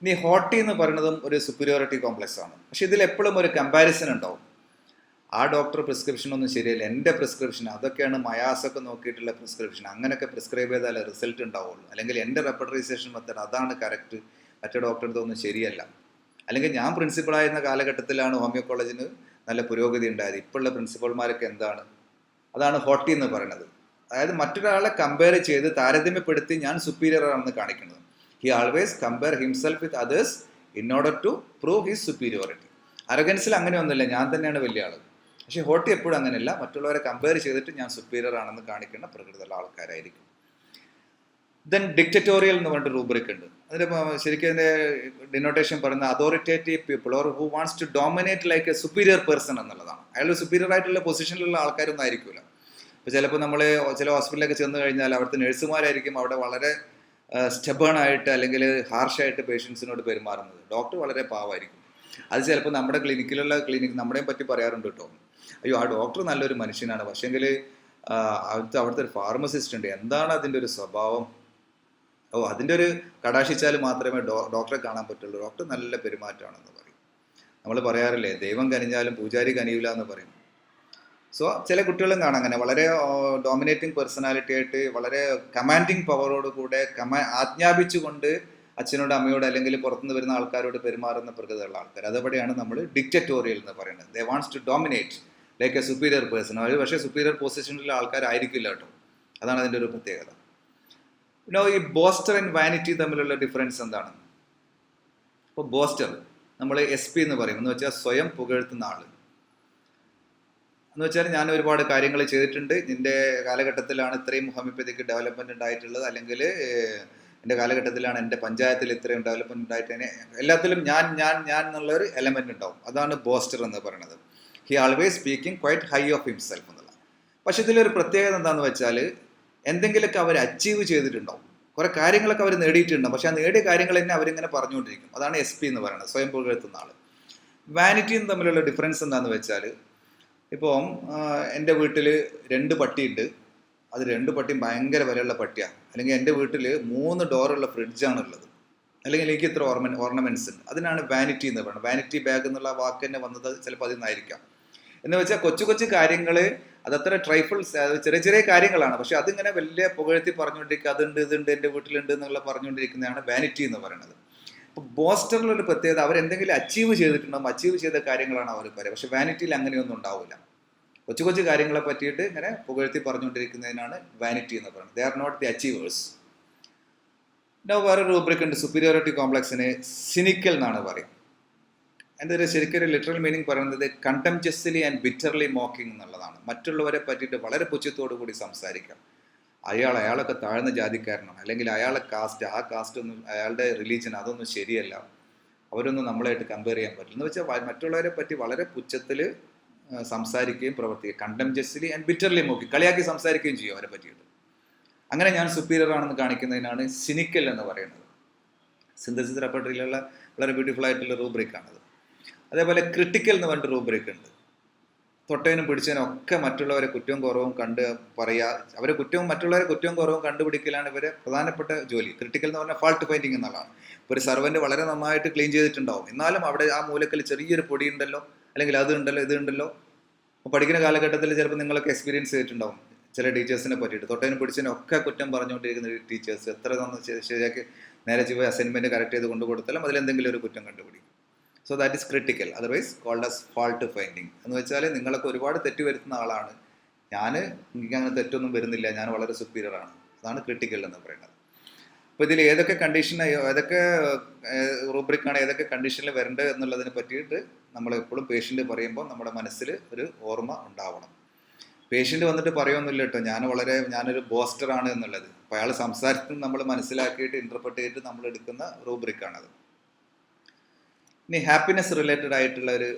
ഇനി ഹോട്ടി എന്ന് പറയുന്നതും ഒരു സുപ്പീരിയോറിറ്റി കോംപ്ലക്സ് ആണ്. പക്ഷെ ഇതിൽ എപ്പോഴും ഒരു കമ്പാരിസൺ ഉണ്ടാവും. ആ ഡോക്ടർ പ്രിസ്ക്രിപ്ഷൻ ഒന്നും ശരിയല്ല, എൻ്റെ പ്രിസ്ക്രിപ്ഷൻ, അതൊക്കെയാണ് മയാസൊക്കെ നോക്കിയിട്ടുള്ള പ്രിസ്ക്രിപ്ഷൻ, അങ്ങനെയൊക്കെ പ്രിസ്ക്രൈബ് ചെയ്താലേ റിസൾട്ട് ഉണ്ടാവുള്ളൂ. അല്ലെങ്കിൽ എൻ്റെ റെപ്പർട്ടറൈസേഷൻ മെത്തേഡ് അതാണ് കറക്റ്റ്, മറ്റേ ഡോക്ടറുടെ ഒന്നും ശരിയല്ല. അല്ലെങ്കിൽ ഞാൻ പ്രിൻസിപ്പളായിരുന്ന കാലഘട്ടത്തിലാണ് ഹോമിയോ കോളേജിന് നല്ല പുരോഗതി ഉണ്ടായത്, ഇപ്പോഴുള്ള പ്രിൻസിപ്പൾമാരൊക്കെ എന്താണ്, അതാണ് ഹോട്ടി എന്ന് പറയുന്നത്. അതായത് മറ്റൊരാളെ കമ്പയർ ചെയ്ത് താരതമ്യപ്പെടുത്തി ഞാൻ സുപ്പീരിയർ ആണെന്ന് കാണിക്കുന്നത്. He always compare himself with others in order to prove his superiority. അരഗൻസിൽ അങ്ങനെയൊന്നുമില്ല, ഞാൻ തന്നെയാണ് വലിയ ആൾ. പക്ഷേ ഹോട്ടി എപ്പോഴും അങ്ങനെയല്ല, മറ്റുള്ളവരെ കമ്പയർ ചെയ്തിട്ട് ഞാൻ സുപ്പീരിയർ ആണെന്ന് കാണിക്കുന്ന പ്രകൃതിയുള്ള ആൾക്കാരായിരിക്കും. ദെൻ ഡിക്റ്ററ്റോറിയൽ എന്ന് പറഞ്ഞിട്ട് റൂബ്രിക് ഉണ്ട്. അതിൻ്റെ ശരിക്കും അതിൻ്റെ ഡിനോട്ടേഷൻ പറയുന്ന authoritative people or who wants to dominate like a superior person എന്നുള്ളതാണ്. അയാൾ സുപ്പീരിയർ ആയിട്ടുള്ള പൊസിഷനിലുള്ള ആൾക്കാരൊന്നും ആയിരിക്കില്ല. ഇപ്പോൾ ചിലപ്പോൾ നമ്മൾ ചില ഹോസ്പിറ്റലിലൊക്കെ ചെന്ന് കഴിഞ്ഞാൽ അവിടുത്തെ നഴ്സുമാരായിരിക്കും അവിടെ വളരെ സ്റ്റബേൺ ആയിട്ട് അല്ലെങ്കിൽ ഹാർഷായിട്ട് പേഷ്യൻസിനോട് പെരുമാറുന്നത്. ഡോക്ടർ വളരെ പാവമായിരിക്കും. അത് ചിലപ്പോൾ നമ്മുടെ നമ്മളെയും പറ്റി പറയാറുണ്ട് കേട്ടോ, അയ്യോ ആ ഡോക്ടർ നല്ലൊരു മനുഷ്യനാണ്, പക്ഷേങ്കിൽ അവിടുത്തെ ഒരു ഫാർമസിസ്റ്റ് ഉണ്ട്, എന്താണ് അതിൻ്റെ ഒരു സ്വഭാവം, അതിൻ്റെ ഒരു കടാക്ഷിച്ചാൽ മാത്രമേ ഡോക്ടറെ കാണാൻ പറ്റുള്ളൂ, ഡോക്ടർ നല്ല പെരുമാറ്റമാണെന്ന് പറയും. നമ്മൾ പറയാറില്ലേ, ദൈവം കനിഞ്ഞാലും പൂജാരി കനിയില്ല എന്ന് പറയും. സോ ചില കുട്ടികളും കാണാം അങ്ങനെ വളരെ ഡോമിനേറ്റിംഗ് പേഴ്സണാലിറ്റി ആയിട്ട് വളരെ കമാൻഡിങ് പവറോട് കൂടെ ആജ്ഞാപിച്ചുകൊണ്ട് അച്ഛനോട് അമ്മയോട് അല്ലെങ്കിൽ പുറത്തുനിന്ന് വരുന്ന ആൾക്കാരോട് പെരുമാറുന്ന പ്രകൃതിയുള്ള ആൾക്കാർ, അതേപടിയാണ് നമ്മൾ ഡിക്റ്ററ്റോറിയൽ എന്ന് പറയുന്നത്. They wants to dominate like a superior person. അവർ പക്ഷേ സുപ്പീരിയർ പൊസിഷനിലുള്ള ആൾക്കാരായിരിക്കില്ല കേട്ടോ, അതാണ് അതിൻ്റെ ഒരു പ്രത്യേകത. പിന്നെ ഈ ബോസ്റ്റർ ആൻഡ് വാനിറ്റി തമ്മിലുള്ള ഡിഫറൻസ് എന്താണ്? ഇപ്പോൾ ബോസ്റ്റർ നമ്മൾ SP എന്ന് പറയും, എന്ന് വെച്ചാൽ സ്വയം പുകഴ്ത്തുന്ന ആൾ എന്ന് വെച്ചാൽ ഞാൻ ഒരുപാട് കാര്യങ്ങൾ ചെയ്തിട്ടുണ്ട്, നിൻ്റെ കാലഘട്ടത്തിലാണ് ഇത്രയും ഹോമിയോപ്പതിക്ക് ഡെവലപ്മെൻറ്റ് ഉണ്ടായിട്ടുള്ളത്, അല്ലെങ്കിൽ എൻ്റെ കാലഘട്ടത്തിലാണ് എൻ്റെ പഞ്ചായത്തിൽ ഇത്രയും ഡെവലപ്മെൻറ്റ് ഉണ്ടായിട്ട്, എല്ലാത്തിലും ഞാൻ എന്നുള്ളൊരു എലമെൻ്റ് ഉണ്ടാവും. അതാണ് ബോസ്റ്റർ എന്ന് പറയുന്നത്. He always speaking quite high of himself എന്നുള്ള. പക്ഷെ ഇതിലൊരു പ്രത്യേകത എന്താണെന്ന് വെച്ചാൽ എന്തെങ്കിലുമൊക്കെ അവർ അച്ചീവ് ചെയ്തിട്ടുണ്ടാവും, കുറേ കാര്യങ്ങളൊക്കെ അവർ നേടിയിട്ടുണ്ടാവും, പക്ഷെ ആ നേടിയ കാര്യങ്ങൾ തന്നെ അവരിങ്ങനെ പറഞ്ഞുകൊണ്ടിരിക്കും. അതാണ് SP എന്ന് പറയുന്നത്, സ്വയം പുകഴ്ത്തുന്ന ആൾ. വാനിറ്റിയും തമ്മിലുള്ള ഡിഫറൻസ് എന്താണെന്ന് വെച്ചാൽ, ഇപ്പം എൻ്റെ വീട്ടിൽ 2 പട്ടിയുണ്ട്, അത് 2 പട്ടിയും ഭയങ്കര വിലയുള്ള പട്ടിയാണ്, അല്ലെങ്കിൽ എൻ്റെ വീട്ടിൽ 3 ഡോറുള്ള ഫ്രിഡ്ജാണുള്ളത്, അല്ലെങ്കിൽ എനിക്ക് ഇത്ര ഓർണമെൻറ്റ്സ് ഉണ്ട്, അതിനാണ് വാനിറ്റി എന്ന് പറയുന്നത്. വാനിറ്റി ബാഗ് എന്നുള്ള വാക്ക് തന്നെ വന്നത് ചിലപ്പോൾ അതിൽ നിന്നായിരിക്കാം. എന്ന് വെച്ചാൽ കൊച്ചു കൊച്ചു കാര്യങ്ങൾ, അതത്ര ട്രൈഫിൾസ്, ചെറിയ ചെറിയ കാര്യങ്ങളാണ്, പക്ഷെ അതിങ്ങനെ വലിയ പുകഴ്ത്തി പറഞ്ഞുകൊണ്ടിരിക്കുക, അതുണ്ട് ഇതുണ്ട് എൻ്റെ വീട്ടിലുണ്ട് എന്നുള്ള പറഞ്ഞുകൊണ്ടിരിക്കുന്നതാണ് വാനിറ്റി എന്ന് പറയുന്നത്. അപ്പോൾ ബോസ്റ്ററിലൊരു പ്രത്യേകത, അവരെന്തെങ്കിലും അച്ചീവ് ചെയ്തിട്ടുണ്ടാകും, അച്ചീവ് ചെയ്ത കാര്യങ്ങളാണ് അവർ പറയുക. പക്ഷെ വാനിറ്റിയിൽ അങ്ങനെയൊന്നും ഉണ്ടാവില്ല. കൊച്ചു കൊച്ചു കാര്യങ്ങളെ പറ്റിയിട്ട് ഇങ്ങനെ പുകഴ്ത്തി പറഞ്ഞുകൊണ്ടിരിക്കുന്നതിനാണ് വാനിറ്റി എന്ന് പറയുന്നത്. They are not the achievers. വേറെ റൂബ്രിക് ഉണ്ട്, സുപ്പീരിയോറിറ്റി കോംപ്ലക്സിന് സിനിക്കൽ എന്നാണ് പറയും. അതിൻ്റെ ഒരു ശരിക്കൊരു ലിറ്ററൽ മീനിങ് പറയുന്നത് കണ്ടംപ്ച്വസ്ലി ആൻഡ് ബിറ്റർലി മോക്കിംഗ് എന്നുള്ളതാണ്. മറ്റുള്ളവരെ പറ്റിയിട്ട് വളരെ പുച്ഛത്തോടു കൂടി സംസാരിക്കാം. അയാളൊക്കെ താഴ്ന്ന ജാതിക്കാരനാണ്, അല്ലെങ്കിൽ അയാളെ കാസ്റ്റ്, ആ കാസ്റ്റ് ഒന്നും, അയാളുടെ റിലീജിയൻ അതൊന്നും ശരിയല്ല, അവരൊന്നും നമ്മളായിട്ട് കമ്പയർ ചെയ്യാൻ പറ്റില്ല എന്ന് വെച്ചാൽ മറ്റുള്ളവരെ പറ്റി വളരെ പുച്ഛത്തിൽ സംസാരിക്കുകയും പ്രവർത്തിക്കുകയും, കണ്ടംപ്ച്വസ്ലി ആൻഡ് ബിറ്റർലി മോക്കി, കളിയാക്കി സംസാരിക്കുകയും ചെയ്യും അവരെ പറ്റിയിട്ട്. അങ്ങനെ ഞാൻ സുപ്പീരിയർ ആണെന്ന് കാണിക്കുന്നതിനാണ് സിനിക്കൽ എന്ന് പറയുന്നത്. സിന്തസിസ് റെപ്പർട്ടറിയിലുള്ള വളരെ ബ്യൂട്ടിഫുൾ ആയിട്ടുള്ള റൂബ്രിക്കാണത്. അതേപോലെ ക്രിട്ടിക്കൽ എന്ന് പറഞ്ഞിട്ട് റൂബ്രിക് ഉണ്ട്. തൊട്ടതിനും പിടിച്ചതിനും ഒക്കെ മറ്റുള്ളവരെ കുറ്റവും കുറവും കണ്ട് പറയുക, അവരെ മറ്റുള്ളവരെ കുറ്റവും കുറവും കണ്ടുപിടിക്കലാണ് ഇവരെ പ്രധാനപ്പെട്ട ജോലി. ക്രിട്ടിക്കൽ എന്ന് പറഞ്ഞാൽ ഫാൾട്ട് ഫൈൻഡിങ് എന്നുള്ളതാണ്. ഇപ്പോൾ ഒരു സർവൻറ്റ് വളരെ നന്നായിട്ട് ക്ലീൻ ചെയ്തിട്ടുണ്ടാവും, എന്നാലും അവിടെ ആ മൂലക്കൽ ചെറിയൊരു പൊടി ഉണ്ടല്ലോ, അല്ലെങ്കിൽ അതുണ്ടല്ലോ ഇതുണ്ടല്ലോ. അപ്പോൾ പഠിക്കുന്ന കാലഘട്ടത്തിൽ ചിലപ്പോൾ നിങ്ങളൊക്കെ എക്സ്പീരിയൻസ് ചെയ്തിട്ടുണ്ടാവും ചില ടീച്ചേഴ്സിനെ പറ്റിയിട്ട്. തൊട്ടതിനും പിടിച്ചതിനും ഒക്കെ കുറ്റം പറഞ്ഞുകൊണ്ടിരിക്കുന്ന ടീച്ചേഴ്സ് എത്ര ശരിയാക്കി നേരെ പോയി അസൈൻമെൻറ്റ് കറക്റ്റ് ചെയ്ത് കൊണ്ടു കൊടുത്താലും അതിലെന്തെങ്കിലും ഒരു കുറ്റം കണ്ടുപിടിക്കും. So that is critical, otherwise called as fault finding. എന്ന് വെച്ചാൽ നിങ്ങളൊക്കെ ഒരുപാട് തെറ്റ് വരുത്തുന്ന ആളാണ്, എനിക്ക് അങ്ങനെ തെറ്റൊന്നും വരുന്നില്ല, ഞാൻ വളരെ സുപ്പീരിയർ ആണ്. അതാണ് ക്രിട്ടിക്കൽ എന്ന് പറയുന്നത്. അപ്പോൾ ഇതിൽ ഏതൊക്കെ ഏതൊക്കെ റൂബ്രിക്കാണ് ഏതൊക്കെ കണ്ടീഷനിൽ വരേണ്ടത് എന്നുള്ളതിനെ പറ്റിയിട്ട് നമ്മളെപ്പോഴും പേഷ്യൻ്റ് പറയുമ്പോൾ നമ്മുടെ മനസ്സിൽ ഒരു ഓർമ്മ ഉണ്ടാവണം. പേഷ്യൻ്റ് വന്നിട്ട് പറയുമൊന്നുമില്ല കേട്ടോ, ഞാനൊരു ബോസ്റ്ററാണ് എന്നുള്ളത്. അപ്പോൾ അയാൾ സംസാരത്തിൽ നമ്മൾ മനസ്സിലാക്കിയിട്ട് ഇൻ്റർപ്രറ്റ് ചെയ്തിട്ട് നമ്മൾ എടുക്കുന്ന റൂബ്രിക്കാണത്. ഇനി ഹാപ്പിനെസ് റിലേറ്റഡ് ആയിട്ടുള്ള ഒരു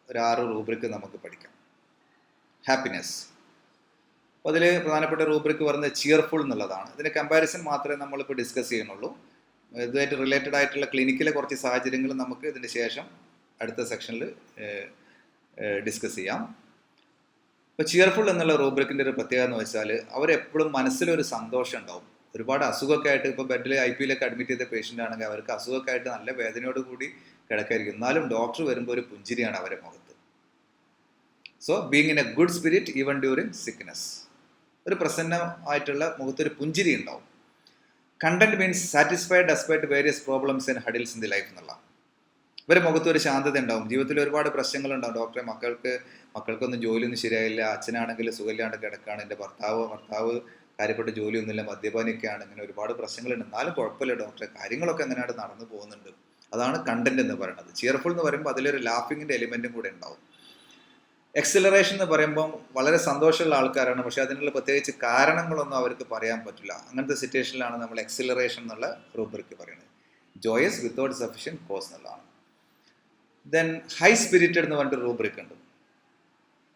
6 റൂബ്രിക്ക് നമുക്ക് പഠിക്കാം. ഹാപ്പിനെസ്, അപ്പോൾ അതിൽ പ്രധാനപ്പെട്ട റൂബ്രിക്ക് പറയുന്നത് ചിയർഫുൾ എന്നുള്ളതാണ്. ഇതിൻ്റെ കമ്പാരിസൺ മാത്രമേ നമ്മളിപ്പോൾ ഡിസ്കസ് ചെയ്യുന്നുള്ളൂ. ഇതുമായിട്ട് റിലേറ്റഡ് ആയിട്ടുള്ള ക്ലിനിക്കിലെ കുറച്ച് സാഹചര്യങ്ങൾ നമുക്ക് ഇതിന് ശേഷം അടുത്ത സെക്ഷനിൽ ഡിസ്കസ് ചെയ്യാം. ഇപ്പോൾ ചിയർഫുൾ എന്നുള്ള റൂബ്രിക്കിൻ്റെ ഒരു പ്രത്യേകത എന്ന് വെച്ചാൽ അവരെപ്പോഴും മനസ്സിലൊരു സന്തോഷം ഉണ്ടാവും. ഒരുപാട് അസുഖമൊക്കെ ആയിട്ട്, ഇപ്പോൾ ബെഡിൽ IPയിലൊക്കെ അഡ്മിറ്റ് ചെയ്ത പേഷ്യൻ്റ് ആണെങ്കിൽ അവർക്ക് അസുഖമൊക്കെ ആയിട്ട് നല്ല വേദനയോട് കൂടി കിടക്കായിരിക്കും, എന്നാലും ഡോക്ടർ വരുമ്പോൾ ഒരു പുഞ്ചിരിയാണ് അവരെ മുഖത്ത്. So being in A good spirit even during sickness, ഒരു പ്രസന്നമായിട്ടുള്ള മുഖത്തൊരു പുഞ്ചിരി ഉണ്ടാവും. Content means satisfied despite various problems and hurdles in the life എന്നുള്ള. ഇവരെ മുഖത്തൊരു ശാന്തത ഉണ്ടാവും. ജീവിതത്തിൽ ഒരുപാട് പ്രശ്നങ്ങളുണ്ടാവും. ഡോക്ടറെ മക്കൾക്കൊന്നും ജോലിയൊന്നും ശരിയായില്ല, അച്ഛനാണെങ്കിൽ സുഖമില്ലാണ്ട് കിടക്കാണ്, എൻ്റെ ഭർത്താവ് കാര്യപ്പെട്ട ജോലിയൊന്നുമില്ല, മദ്യപാനിയൊക്കെയാണ്, ഇങ്ങനെ ഒരുപാട് പ്രശ്നങ്ങളുണ്ട്, എന്നാലും കുഴപ്പമില്ല ഡോക്ടറെ, കാര്യങ്ങളൊക്കെ എങ്ങനെയാണ് നടന്നു പോകുന്നുണ്ട്. അതാണ് കണ്ടന്റ് എന്ന് പറയുന്നത്. ചിയർഫുൾ എന്ന് പറയുമ്പോൾ അതിലൊരു ലാഫിങ്ങിൻ്റെ എലിമെൻറ്റും കൂടെ ഉണ്ടാവും. എക്സിലറേഷൻ എന്ന് പറയുമ്പം വളരെ സന്തോഷമുള്ള ആൾക്കാരാണ്, പക്ഷെ അതിനുള്ള പ്രത്യേകിച്ച് കാരണങ്ങളൊന്നും അവർക്ക് പറയാൻ പറ്റില്ല. അങ്ങനത്തെ സിറ്റുവേഷനിലാണ് നമ്മൾ എക്സിലറേഷൻ എന്നുള്ള റൂബ്രിക്ക് പറയുന്നത്. ജോയസ് വിത്തൗട്ട് സഫിഷ്യൻറ്റ് കോസ് എന്നുള്ളതാണ്. ദെൻ ഹൈ സ്പിരിറ്റഡ് എന്ന് പറഞ്ഞിട്ട് റൂബ്രിക്ക് ഉണ്ട്.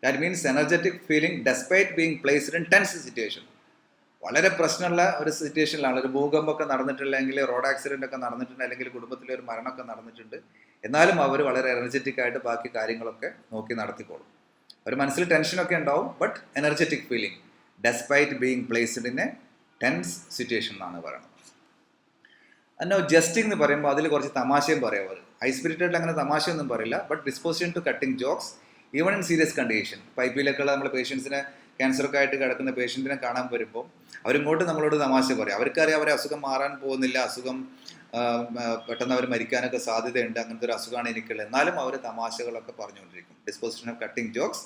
That means energetic feeling despite being placed in tense situation. വളരെ പ്രശ്നമുള്ള ഒരു സിറ്റുവേഷനിലാണ്, ഒരു ഭൂകമ്പമൊക്കെ നടന്നിട്ടില്ലെങ്കിൽ, റോഡ് ആക്സിഡൻ്റ് ഒക്കെ നടന്നിട്ടുണ്ട്, അല്ലെങ്കിൽ കുടുംബത്തിലെ ഒരു മരണമൊക്കെ നടന്നിട്ടുണ്ട്, എന്നാലും അവർ വളരെ എനർജറ്റിക് ആയിട്ട് ബാക്കി കാര്യങ്ങളൊക്കെ നോക്കി നടത്തിക്കോളും. അവർ മനസ്സിൽ ടെൻഷനൊക്കെ ഉണ്ടാവും, but energetic feeling despite being placed in a tense situation എന്നാണ് പറയുന്നത്. അന്നോ ജസ്റ്റിംഗ് എന്ന് പറയുമ്പോൾ അതിൽ കുറച്ച് തമാശയും പറയും അവർ. ഹൈ സ്പിരിറ്റഡിൽ അങ്ങനെ തമാശയൊന്നും പറയില്ല, but disposition to cutting jokes even in serious condition. പൈപ്പിലൊക്കെയുള്ള നമ്മൾ പേഷ്യൻസിനെ, ക്യാൻസറൊക്കെ ആയിട്ട് കിടക്കുന്ന പേഷ്യൻറ്റിനെ കാണാൻ വരുമ്പോൾ അവരിങ്ങോട്ട് നമ്മളോട് തമാശ പറയും. അവർക്കറിയാം അവരെ അസുഖം മാറാൻ പോകുന്നില്ല, പെട്ടെന്ന് അവർ മരിക്കാനൊക്കെ സാധ്യതയുണ്ട്, അങ്ങനത്തെ ഒരു അസുഖമാണ് എനിക്കുള്ളത്, എന്നാലും അവർ തമാശകളൊക്കെ പറഞ്ഞുകൊണ്ടിരിക്കും. Disposition of cutting jokes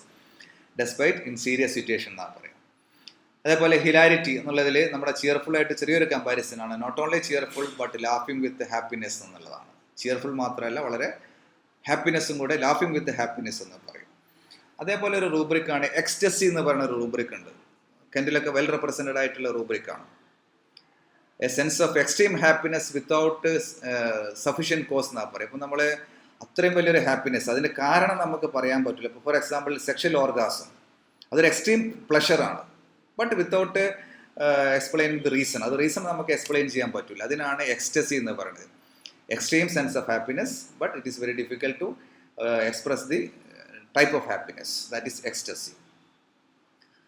despite in serious situation എന്നാണ് പറയുക. അതേപോലെ ഹിലാരിറ്റി എന്നുള്ളതിൽ നമ്മുടെ ചിയർഫുൾ ആയിട്ട് ചെറിയൊരു കമ്പാരിസൺ ആണ്. Not only cheerful but laughing with happiness എന്നുള്ളതാണ്. ചിയർഫുൾ മാത്രമല്ല, വളരെ ഹാപ്പിനെസ്സും കൂടെ, ലാഫിംഗ് വിത്ത് ഹാപ്പിനെസ് എന്ന് പറയും. അതേപോലെ ഒരു റൂബ്രിക്കാണ് എക്സ്റ്റസി എന്ന് പറയുന്ന ഒരു റൂബ്രിക് ഉണ്ട്. കെൻഡിലൊക്കെ വെൽ റെപ്രസെൻറ്റഡ് ആയിട്ടുള്ള റൂബ്രിക്കാണ്. A sense of extreme happiness without sufficient cause എന്നാണ് പറയും. അപ്പോൾ നമ്മൾ അത്രയും വലിയൊരു ഹാപ്പിനെസ്, അതിൻ്റെ കാരണം നമുക്ക് പറയാൻ പറ്റില്ല. ഇപ്പോൾ ഫോർ എക്സാമ്പിൾ സെക്ഷൽ ഓർഗാസം, അതൊരു എക്സ്ട്രീം പ്ലഷറാണ്, but without explain the reason. അത് റീസൺ നമുക്ക് എക്സ്പ്ലെയിൻ ചെയ്യാൻ പറ്റില്ല. അതിനാണ് എക്സ്റ്റസി എന്ന് പറയുന്നത്. Extreme sense of happiness, but it is very difficult to express the type of happiness, that is ecstasy.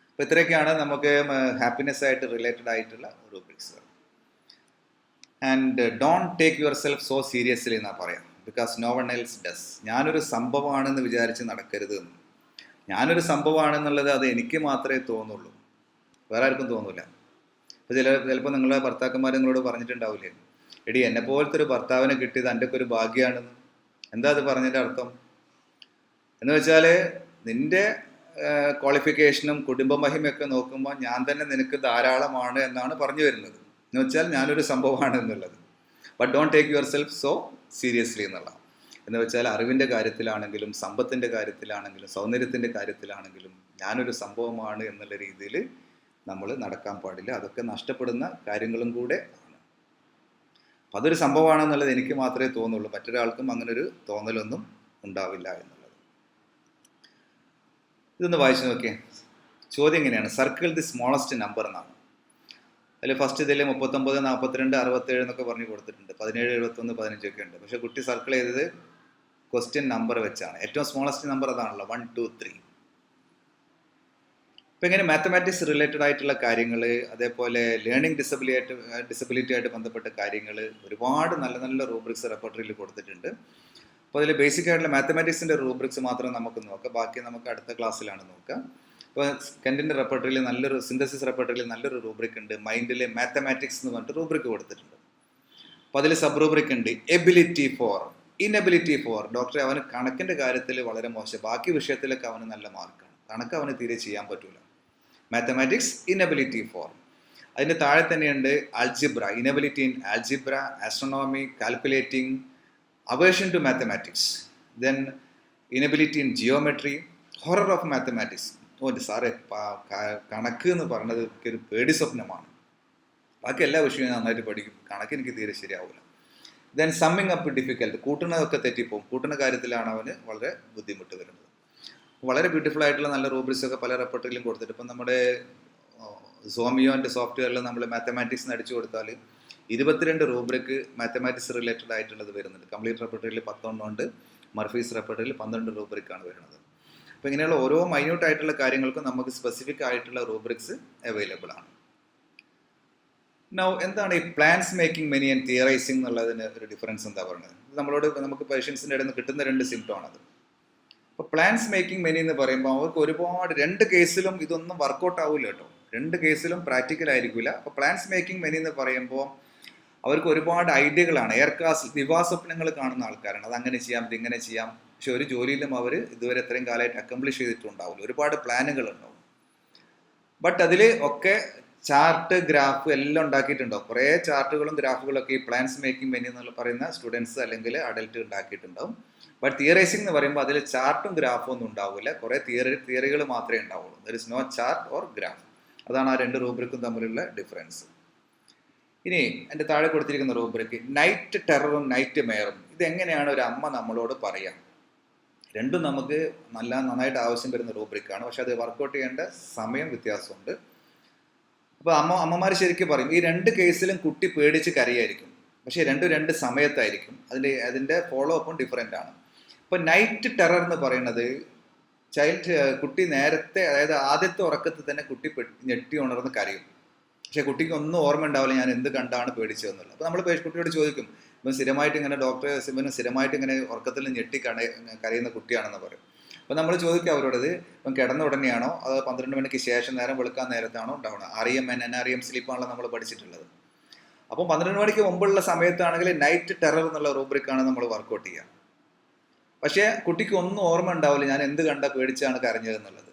അപ്പോൾ ഇത്രയൊക്കെയാണ് നമുക്ക് ഹാപ്പിനെസ് ആയിട്ട് റിലേറ്റഡ് ആയിട്ടുള്ള rubrics. And don't take yourself so seriously എന്നാണ് പറയാം, because no one else does. ഞാനൊരു സംഭവമാണെന്ന് വിചാരിച്ച് നടക്കരുത് എന്ന്. ഞാനൊരു സംഭവമാണെന്നുള്ളത് അത് എനിക്ക് മാത്രമേ തോന്നുള്ളൂ, വേറെ ആർക്കും തോന്നില്ല. ഇപ്പോൾ ചിലപ്പോൾ നിങ്ങളെ ഭർത്താക്കന്മാർ നിങ്ങളോട് പറഞ്ഞിട്ടുണ്ടാവില്ലേ, എടി എന്നെ പോലത്തെ ഒരു ഭർത്താവിനെ കിട്ടിയത് എൻ്റെ ഒക്കെ ഒരു ഭാഗ്യമാണെന്ന്. എന്താ അത് പറഞ്ഞതിൻ്റെ അർത്ഥം എന്ന് വെച്ചാൽ, നിൻ്റെ ക്വാളിഫിക്കേഷനും കുടുംബമഹിമയൊക്കെ നോക്കുമ്പോൾ ഞാൻ തന്നെ നിനക്ക് ധാരാളമാണ് എന്നാണ് പറഞ്ഞു വരുന്നത്. എന്ന് വെച്ചാൽ ഞാനൊരു സംഭവമാണ് എന്നുള്ളത്. But don't take yourself so seriously എന്നുള്ള, എന്ന് വെച്ചാൽ അറിവിൻ്റെ കാര്യത്തിലാണെങ്കിലും സമ്പത്തിൻ്റെ കാര്യത്തിലാണെങ്കിലും സൗന്ദര്യത്തിൻ്റെ കാര്യത്തിലാണെങ്കിലും ഞാനൊരു സംഭവമാണ് എന്നുള്ള രീതിയിൽ നമ്മൾ നടക്കാൻ പാടില്ല. അതൊക്കെ നഷ്ടപ്പെടുന്ന കാര്യങ്ങളും കൂടെ ആണ്. അപ്പം അതൊരു സംഭവമാണെന്നുള്ളത് എനിക്ക് മാത്രമേ തോന്നുള്ളൂ, മറ്റൊരാൾക്കും അങ്ങനൊരു തോന്നലൊന്നും ഉണ്ടാവില്ല എന്നുള്ളത്. ഇതൊന്ന് വായിച്ചു നോക്കിയേ. ചോദ്യം എങ്ങനെയാണ്? സർക്കിൾ ദി സ്മോളസ്റ്റ് നമ്പർ എന്നാണ്. അതിൽ ഫസ്റ്റ് ഇതിൽ 39, 42, 67 എന്നൊക്കെ പറഞ്ഞ് കൊടുത്തിട്ടുണ്ട്. 17, 71, 15 ഒക്കെ ഉണ്ട്. പക്ഷെ കുട്ടി സർക്കിൾ ചെയ്തത് ക്വസ്റ്റ്യൻ നമ്പർ വെച്ചാണ്. ഏറ്റവും സ്മോളസ്റ്റ് നമ്പർ അതാണല്ലോ, 1, 2, 3. ഇപ്പം ഇങ്ങനെ മാത്തമാറ്റിക്സ് റിലേറ്റഡ് ആയിട്ടുള്ള കാര്യങ്ങൾ, അതേപോലെ ലേണിംഗ് ഡിസബിലിറ്റി ആയിട്ട് ബന്ധപ്പെട്ട കാര്യങ്ങൾ ഒരുപാട് നല്ല നല്ല റൂബ്രിക്സ് റെപ്പർട്ടറിയിൽ കൊടുത്തിട്ടുണ്ട്. അപ്പോൾ അതിൽ ബേസിക് ആയിട്ടുള്ള മാത്തമാറ്റിക്സിൻ്റെ റൂബ്രിക്സ് മാത്രം നമുക്ക് നോക്കാം, ബാക്കി നമുക്ക് അടുത്ത ക്ലാസ്സിലാണ് നോക്കാം. ഇപ്പോൾ കെൻറ്റിൻ്റെ റെപ്പർട്ടറിയിൽ നല്ലൊരു സിന്തസിസ് റെപ്പർട്ടറിയിൽ നല്ലൊരു റൂബ്രിക് ഉണ്ട്, മൈൻഡിൽ മാത്തമാറ്റിക്സ് എന്ന് പറഞ്ഞിട്ട് റൂബ്രിക് കൊടുത്തിട്ടുണ്ട്. അപ്പോൾ അതിൽ സബ് റൂബ്രിക് ഉണ്ട് എബിലിറ്റി ഫോർ, ഇൻഎബിലിറ്റി ഫോർ. ഡോക്ടറെ അവന് കണക്കിൻ്റെ കാര്യത്തിൽ വളരെ മോശം, ബാക്കി വിഷയത്തിലൊക്കെ അവന് നല്ല മാർക്കാണ്, കണക്ക് അവന് തീരെ ചെയ്യാൻ പറ്റില്ല. Mathematics inability for. അതിൻ്റെ താഴെ തന്നെയുണ്ട് algebra, inability in algebra, astronomy, calculating, aversion to mathematics, then inability in geometry, horror of mathematics. ഓ സാറേ, കണക്ക് എന്ന് പറഞ്ഞത് ഒരു പേടി സ്വപ്നമാണ്, ബാക്കി എല്ലാ വിഷയവും നന്നായിട്ട് പഠിക്കും, കണക്ക് എനിക്ക് തീരെ ശരിയാവില്ല. ദെൻ സമ്മിങ് അപ്പ് ഡിഫിക്കൽട്ട്, കൂട്ടുന്നതൊക്കെ തെറ്റിപ്പോവും, കൂട്ടുന്ന കാര്യത്തിലാണ് അവന് വളരെ ബുദ്ധിമുട്ട് വരുന്നത്. വളരെ ബ്യൂട്ടിഫുൾ ആയിട്ടുള്ള നല്ല റൂബ്രിക്സ് ഒക്കെ പല റെപ്പർട്ടറിലും കൊടുത്തിട്ട്, ഇപ്പം നമ്മുടെ സോമിയോൻ്റെ സോഫ്റ്റ്വെയറിൽ നമ്മൾ മാത്തമാറ്റിക്സ് അടിച്ചു കൊടുത്താൽ 22 റൂബ്രിക്ക് മാത്തമാറ്റിക്സ് റിലേറ്റഡ് ആയിട്ടുള്ളത് വരുന്നുണ്ട്. കംപ്ലീറ്റ് റെപ്പർട്ടറിയിൽ 10 ഉണ്ട്, മർഫീസ് റെപ്പർട്ടറിയിൽ 12 റൂബ്രിക്കാണ് വരുന്നത്. അപ്പോൾ ഇങ്ങനെയുള്ള ഓരോ മൈന്യൂട്ട് ആയിട്ടുള്ള കാര്യങ്ങൾക്കും നമുക്ക് സ്പെസിഫിക് ആയിട്ടുള്ള റൂബ്രിക്സ് അവൈലബിൾ ആണ്. നൗ എന്താണ് ഈ പ്ലാൻസ് മേക്കിംഗ് മെനി ആൻഡ് തിയറൈസിങ് എന്നുള്ളതിന് ഒരു ഡിഫറൻസ് എന്താ പറയുന്നത്? നമുക്ക് പേഷ്യൻസിൻ്റെ ഇടയിൽ നിന്ന് കിട്ടുന്ന 2 സിംറ്റം ആണത്. അപ്പോൾ പ്ലാൻസ് മേക്കിംഗ് മെനി എന്ന് പറയുമ്പോൾ അവർക്ക് ഒരുപാട് 2 കേസിലും ഇതൊന്നും വർക്കൗട്ട് ആവില്ല കേട്ടോ, 2 കേസിലും പ്രാക്ടിക്കൽ ആയിരിക്കില്ല. അപ്പോൾ പ്ലാൻസ് മേക്കിംഗ് മെനി എന്ന് പറയുമ്പോൾ അവർക്ക് ഒരുപാട് ഐഡിയകളാണ്, ദിവാസ്വപ്നങ്ങൾ കാണുന്ന ആൾക്കാരാണ്. അത് അങ്ങനെ ചെയ്യാം, ഇതിങ്ങനെ ചെയ്യാം. പക്ഷെ ഒരു ജോലിയിലും അവർ ഇതുവരെ എത്രയും കാലമായിട്ട് അക്കംപ്ലിഷ് ചെയ്തിട്ടുണ്ടാവില്ല, ഒരുപാട് പ്ലാനുകൾ ഉണ്ടാവും. ബട്ട് അതിൽ ഒക്കെ ചാർട്ട്, ഗ്രാഫ് എല്ലാം ഉണ്ടാക്കിയിട്ടുണ്ടാവും. കുറേ ചാർട്ടുകളും ഗ്രാഫുകളും ഒക്കെ ഈ പ്ലാൻസ് മേക്കിംഗ് മെനി എന്ന് പറയുന്ന സ്റ്റുഡൻസ് അല്ലെങ്കിൽ അഡൽട്ട് ഉണ്ടാക്കിയിട്ടുണ്ടാവും. ബട്ട് തിയറൈസിംഗ് എന്ന് പറയുമ്പോൾ അതിൽ ചാർട്ടും ഗ്രാഫും ഒന്നും ഉണ്ടാവില്ല, കുറേ തിയറികൾ മാത്രമേ ഉണ്ടാവുള്ളൂ. There is no chart or graph. അതാണ് ആ 2 റൂബ്രിക്കും തമ്മിലുള്ള ഡിഫറൻസ്. ഇനി എൻ്റെ താഴെ കൊടുത്തിരിക്കുന്ന റൂബ്രിക്ക് നൈറ്റ് ടെററും നൈറ്റ് മെയറും, ഇതെങ്ങനെയാണ് ഒരു അമ്മ നമ്മളോട് പറയാം? രണ്ടും നമുക്ക് നന്നായിട്ട് ആവശ്യം വരുന്ന റൂബ്രിക്കാണ്, പക്ഷെ അത് വർക്കൗട്ട് ചെയ്യേണ്ട സമയം വ്യത്യാസമുണ്ട്. അപ്പോൾ അമ്മമാർ ശരിക്കും പറയും ഈ 2 കേസിലും കുട്ടി പേടിച്ച് കരയായിരിക്കും, പക്ഷേ 2 സമയത്തായിരിക്കും. അതിൻ്റെ ഫോളോ അപ്പും ഡിഫറെൻ്റ് ആണ്. ഇപ്പോൾ നൈറ്റ് ടെറർ എന്ന് പറയുന്നത് കുട്ടി നേരത്തെ, അതായത് ആദ്യത്തെ ഉറക്കത്തിൽ തന്നെ കുട്ടി ഞെട്ടി ഉണർന്ന് കരയും, പക്ഷേ കുട്ടിക്ക് ഒന്നും ഓർമ്മ ഉണ്ടാവില്ല ഞാൻ എന്ത് കണ്ടാണ് പേടിച്ചതെന്നുള്ളത്. അപ്പോൾ നമ്മൾ കുട്ടിയോട് ചോദിക്കും, ഇപ്പം സ്ഥിരമായിട്ട് ഇങ്ങനെ ഇവന് സ്ഥിരമായിട്ട് ഇങ്ങനെ ഉറക്കത്തിൽ ഞെട്ടി കരയുന്ന കുട്ടിയാണെന്ന് പറയും. അപ്പോൾ നമ്മൾ ചോദിക്കുക അവരോട്, ഇപ്പം കിടന്ന ഉടനെയാണോ അത് 12 മണിക്ക് ശേഷം നേരം വെളുക്കാൻ നേരത്താണോ ഉണ്ടാവണം? REM NREM സ്ലീപ്പാണല്ലോ നമ്മൾ പഠിച്ചിട്ടുള്ളത്. അപ്പം 12 മണിക്ക് മുമ്പുള്ള സമയത്താണെങ്കിൽ നൈറ്റ് ടെറർ എന്നുള്ള റൂബ്രിക്കാണ് നമ്മൾ വർക്കൗട്ട് ചെയ്യുക. പക്ഷേ കുട്ടിക്ക് ഒന്നും ഓർമ്മ ഉണ്ടാവില്ല ഞാൻ എന്ത് കണ്ട പേടിച്ചാണ് കരഞ്ഞതെന്നുള്ളത്.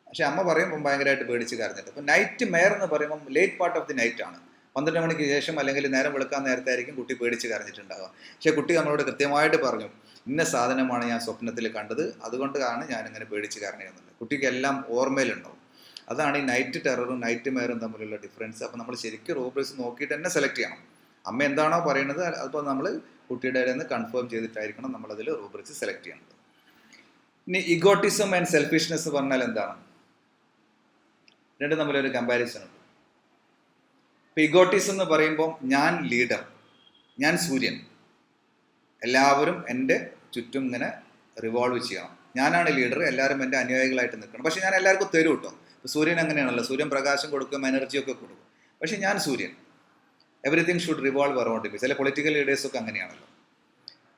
പക്ഷെ അമ്മ പറയുമ്പോൾ ഭയങ്കരമായിട്ട് പേടിച്ച് കരഞ്ഞിട്ട്. അപ്പോൾ നൈറ്റ് മെയർ എന്ന് പറയുമ്പോൾ late part of the night ആണ്, 12 മണിക്ക് ശേഷം അല്ലെങ്കിൽ നേരം വെളുക്കാൻ നേരത്തായിരിക്കും കുട്ടി പേടിച്ച് കരഞ്ഞിട്ടുണ്ടാവുക. പക്ഷേ കുട്ടി നമ്മളോട് കൃത്യമായിട്ട് പറഞ്ഞു ഇന്ന സാധനമാണ് ഞാൻ സ്വപ്നത്തിൽ കണ്ടത്, അതുകൊണ്ടാണ് ഞാനിങ്ങനെ പേടിച്ച് കരഞ്ഞതെന്നുള്ളത്. കുട്ടിക്ക് എല്ലാം ഓർമ്മയിലുണ്ടാവും. അതാണ് ഈ നൈറ്റ് ടെററും നൈറ്റ് മെയറും തമ്മിലുള്ള ഡിഫറൻസ്. അപ്പോൾ നമ്മൾ ശരിക്കും റൂബ്രിക്സ് നോക്കിയിട്ട് തന്നെ സെലക്ട് ചെയ്യണം. അമ്മ എന്താണോ പറയുന്നത് അപ്പോൾ നമ്മൾ കുട്ടിയുടെ ഇടയിൽ നിന്ന് കൺഫേം ചെയ്തിട്ടായിരിക്കണം നമ്മളതിൽ റൂബ്രിക്സ് സെലക്ട് ചെയ്യേണ്ടത്. ഇനി ഇഗോട്ടിസം ആൻഡ് സെൽഫിഷ്നെസ് പറഞ്ഞാൽ എന്താണ്? രണ്ടും തമ്മിലൊരു കമ്പാരിസൺ ഉണ്ട്. ഇപ്പോൾ ഇഗോട്ടിസം എന്ന് പറയുമ്പോൾ ഞാൻ ലീഡർ, ഞാൻ സൂര്യൻ, എല്ലാവരും എൻ്റെ ചുറ്റും ഇങ്ങനെ റിവോൾവ് ചെയ്യണം, ഞാനാണ് ലീഡർ, എല്ലാവരും എൻ്റെ അനുയായികളായിട്ട് നിൽക്കണം. പക്ഷേ ഞാൻ എല്ലാവർക്കും തരും കേട്ടോ. ഇപ്പോൾ സൂര്യൻ അങ്ങനെയാണല്ലോ, സൂര്യൻ പ്രകാശം കൊടുക്കും, എനർജിയൊക്കെ കൊടുക്കും. പക്ഷേ ഞാൻ സൂര്യൻ, everything should revolve around me. ചില പൊളിറ്റിക്കൽ ലീഡേഴ്സൊക്കെ അങ്ങനെയാണല്ലോ.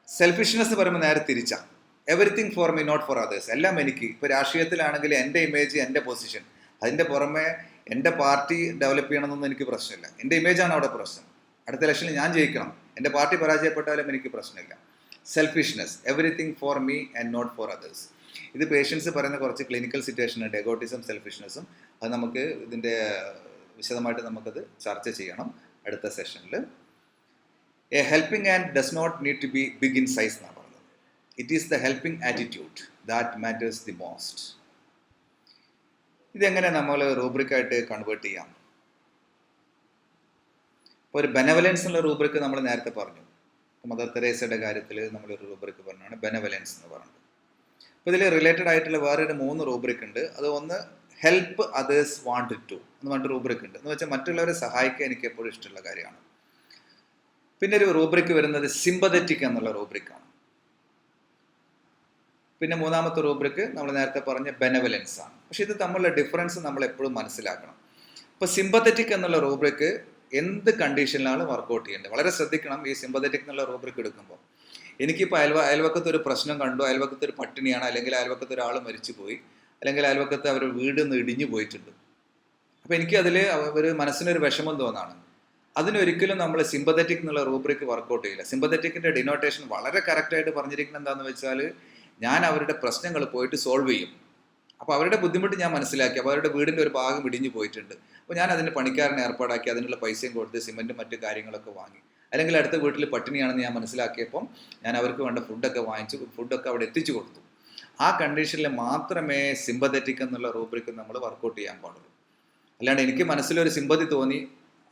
സെൽഫിഷ്നെസ് പറയുമ്പോൾ നേരെ തിരിച്ചാണ്, everything for me not for others. എല്ലാം എനിക്ക്. ഇപ്പോൾ രാഷ്ട്രീയത്തിലാണെങ്കിൽ എൻ്റെ ഇമേജ്, എൻ്റെ പൊസിഷൻ, അതിൻ്റെ പുറമെ എൻ്റെ പാർട്ടി ഡെവലപ്പ് ചെയ്യണമെന്നൊന്നും എനിക്ക് പ്രശ്നമില്ല. എൻ്റെ ഇമേജാണ് അവിടെ പ്രശ്നം. അടുത്ത ഇലക്ഷനിൽ ഞാൻ ജയിക്കണം, എൻ്റെ പാർട്ടി പരാജയപ്പെട്ടാലും എനിക്ക് പ്രശ്നമില്ല. Selfishness, everything for me and not for others. ഇത് പേഷ്യൻസ് പറയുന്ന കുറച്ച് ക്ലിനിക്കൽ സിറ്റുവേഷൻ ഉണ്ട്, എഗോട്ടിസം, സെൽഫിഷ്നെസ്സും. അത് നമുക്ക് ഇതിൻ്റെ വിശദമായിട്ട് നമുക്കത് ചർച്ച ചെയ്യണം അടുത്ത സെഷനിൽ. A helping hand does not need to be big in size എന്നാണ് പറഞ്ഞത്. It is the helping attitude that matters the most. ഇതെങ്ങനെ നമ്മൾ റൂബ്രിക്കായിട്ട് കൺവേർട്ട് ചെയ്യാം? ഇപ്പോൾ ഒരു ബെനവലൻസ് എന്നുള്ള റൂബ്രിക്ക് നമ്മൾ നേരത്തെ പറഞ്ഞു. മദർ തെരേസയുടെ കാര്യത്തിൽ നമ്മളൊരു റൂബ്രിക്ക് പറഞ്ഞാണ് ബെനവലൻസ് എന്ന് പറഞ്ഞത്. അപ്പോൾ ഇതിൽ റിലേറ്റഡ് ആയിട്ടുള്ള വേറൊരു 3 റൂബ്രിക്ക് ഉണ്ട്. അത് ഒന്ന് ഹെൽപ്പ് അതേഴ്സ് വാണ്ടഡ് ടു എന്ന് പറഞ്ഞിട്ട് റൂബ്രിക്ക് ഉണ്ട്. എന്ന് വെച്ചാൽ മറ്റുള്ളവരെ സഹായിക്കാൻ എനിക്ക് എപ്പോഴും ഇഷ്ടമുള്ള കാര്യമാണ്. പിന്നെ ഒരു റൂബ്രിക്ക് വരുന്നത് സിമ്പതറ്റിക് എന്നുള്ള റൂബ്രിക്കാണ്. പിന്നെ 3ാമത്തെ റൂബ്രിക്ക് നമ്മൾ നേരത്തെ പറഞ്ഞ ബെനവലൻസ് ആണ്. പക്ഷെ ഇത് തമ്മിലുള്ള ഡിഫറൻസ് നമ്മൾ എപ്പോഴും മനസ്സിലാക്കണം. ഇപ്പോൾ സിമ്പതറ്റിക് എന്നുള്ള റൂബ്രിക്ക് എന്ത് കണ്ടീഷനിലാണ് വർക്കൗട്ട് ചെയ്യേണ്ടത് വളരെ ശ്രദ്ധിക്കണം. ഈ സിമ്പതറ്റിക് എന്നുള്ള റൂബ്രിക്ക് എടുക്കുമ്പോൾ എനിക്കിപ്പോൾ അയൽവക്കത്ത് ഒരു പ്രശ്നം കണ്ടു, അയൽവക്കത്ത് ഒരു പട്ടിണിയാണ്, അല്ലെങ്കിൽ അയൽവക്കത്ത് ഒരാൾ മരിച്ചു പോയി, അല്ലെങ്കിൽ അയൽവക്കത്ത് അവർ വീട് നിന്ന് ഇടിഞ്ഞു പോയിട്ടുണ്ട്. അപ്പോൾ എനിക്കതിൽ ഒരു മനസ്സിനൊരു വിഷമം തോന്നാണ്. അതിനൊരിക്കലും നമ്മൾ സിമ്പതറ്റിക് എന്നുള്ള റൂബ്രിക്ക് വർക്കൗട്ട് ചെയ്യില്ല. സിമ്പതറ്റിക്കിൻ്റെ ഡിനോട്ടേഷൻ വളരെ കറക്റ്റായിട്ട് പറഞ്ഞിരിക്കുന്നത് എന്താണെന്ന് വെച്ചാൽ, ഞാൻ അവരുടെ പ്രശ്നങ്ങൾ പോയിട്ട് സോൾവ് ചെയ്യും. അപ്പോൾ അവരുടെ ബുദ്ധിമുട്ട് ഞാൻ മനസ്സിലാക്കി. അപ്പോൾ അവരുടെ വീടിൻ്റെ ഒരു ഭാഗം ഇടിഞ്ഞു പോയിട്ടുണ്ട്. അപ്പോൾ ഞാൻ അതിന് പണിക്കാരനെ ഏർപ്പാടാക്കി, അതിനുള്ള പൈസയും കൊടുത്ത് സിമെൻറ്റും മറ്റു കാര്യങ്ങളൊക്കെ വാങ്ങി. അല്ലെങ്കിൽ അടുത്ത വീട്ടിൽ പട്ടിണിയാണെന്ന് ഞാൻ മനസ്സിലാക്കിയപ്പം ഞാൻ അവർക്ക് വേണ്ട ഫുഡൊക്കെ വാങ്ങിച്ചു, ഫുഡൊക്കെ അവിടെ എത്തിച്ചു കൊടുത്തു. ആ കണ്ടീഷനിൽ മാത്രമേ സിമ്പതറ്റിക് എന്നുള്ള റൂബ്രിക്ക് നമ്മൾ വർക്കൗട്ട് ചെയ്യാൻ പാടുള്ളൂ. അല്ലാണ്ട് എനിക്ക് മനസ്സിലൊരു സിമ്പതി തോന്നി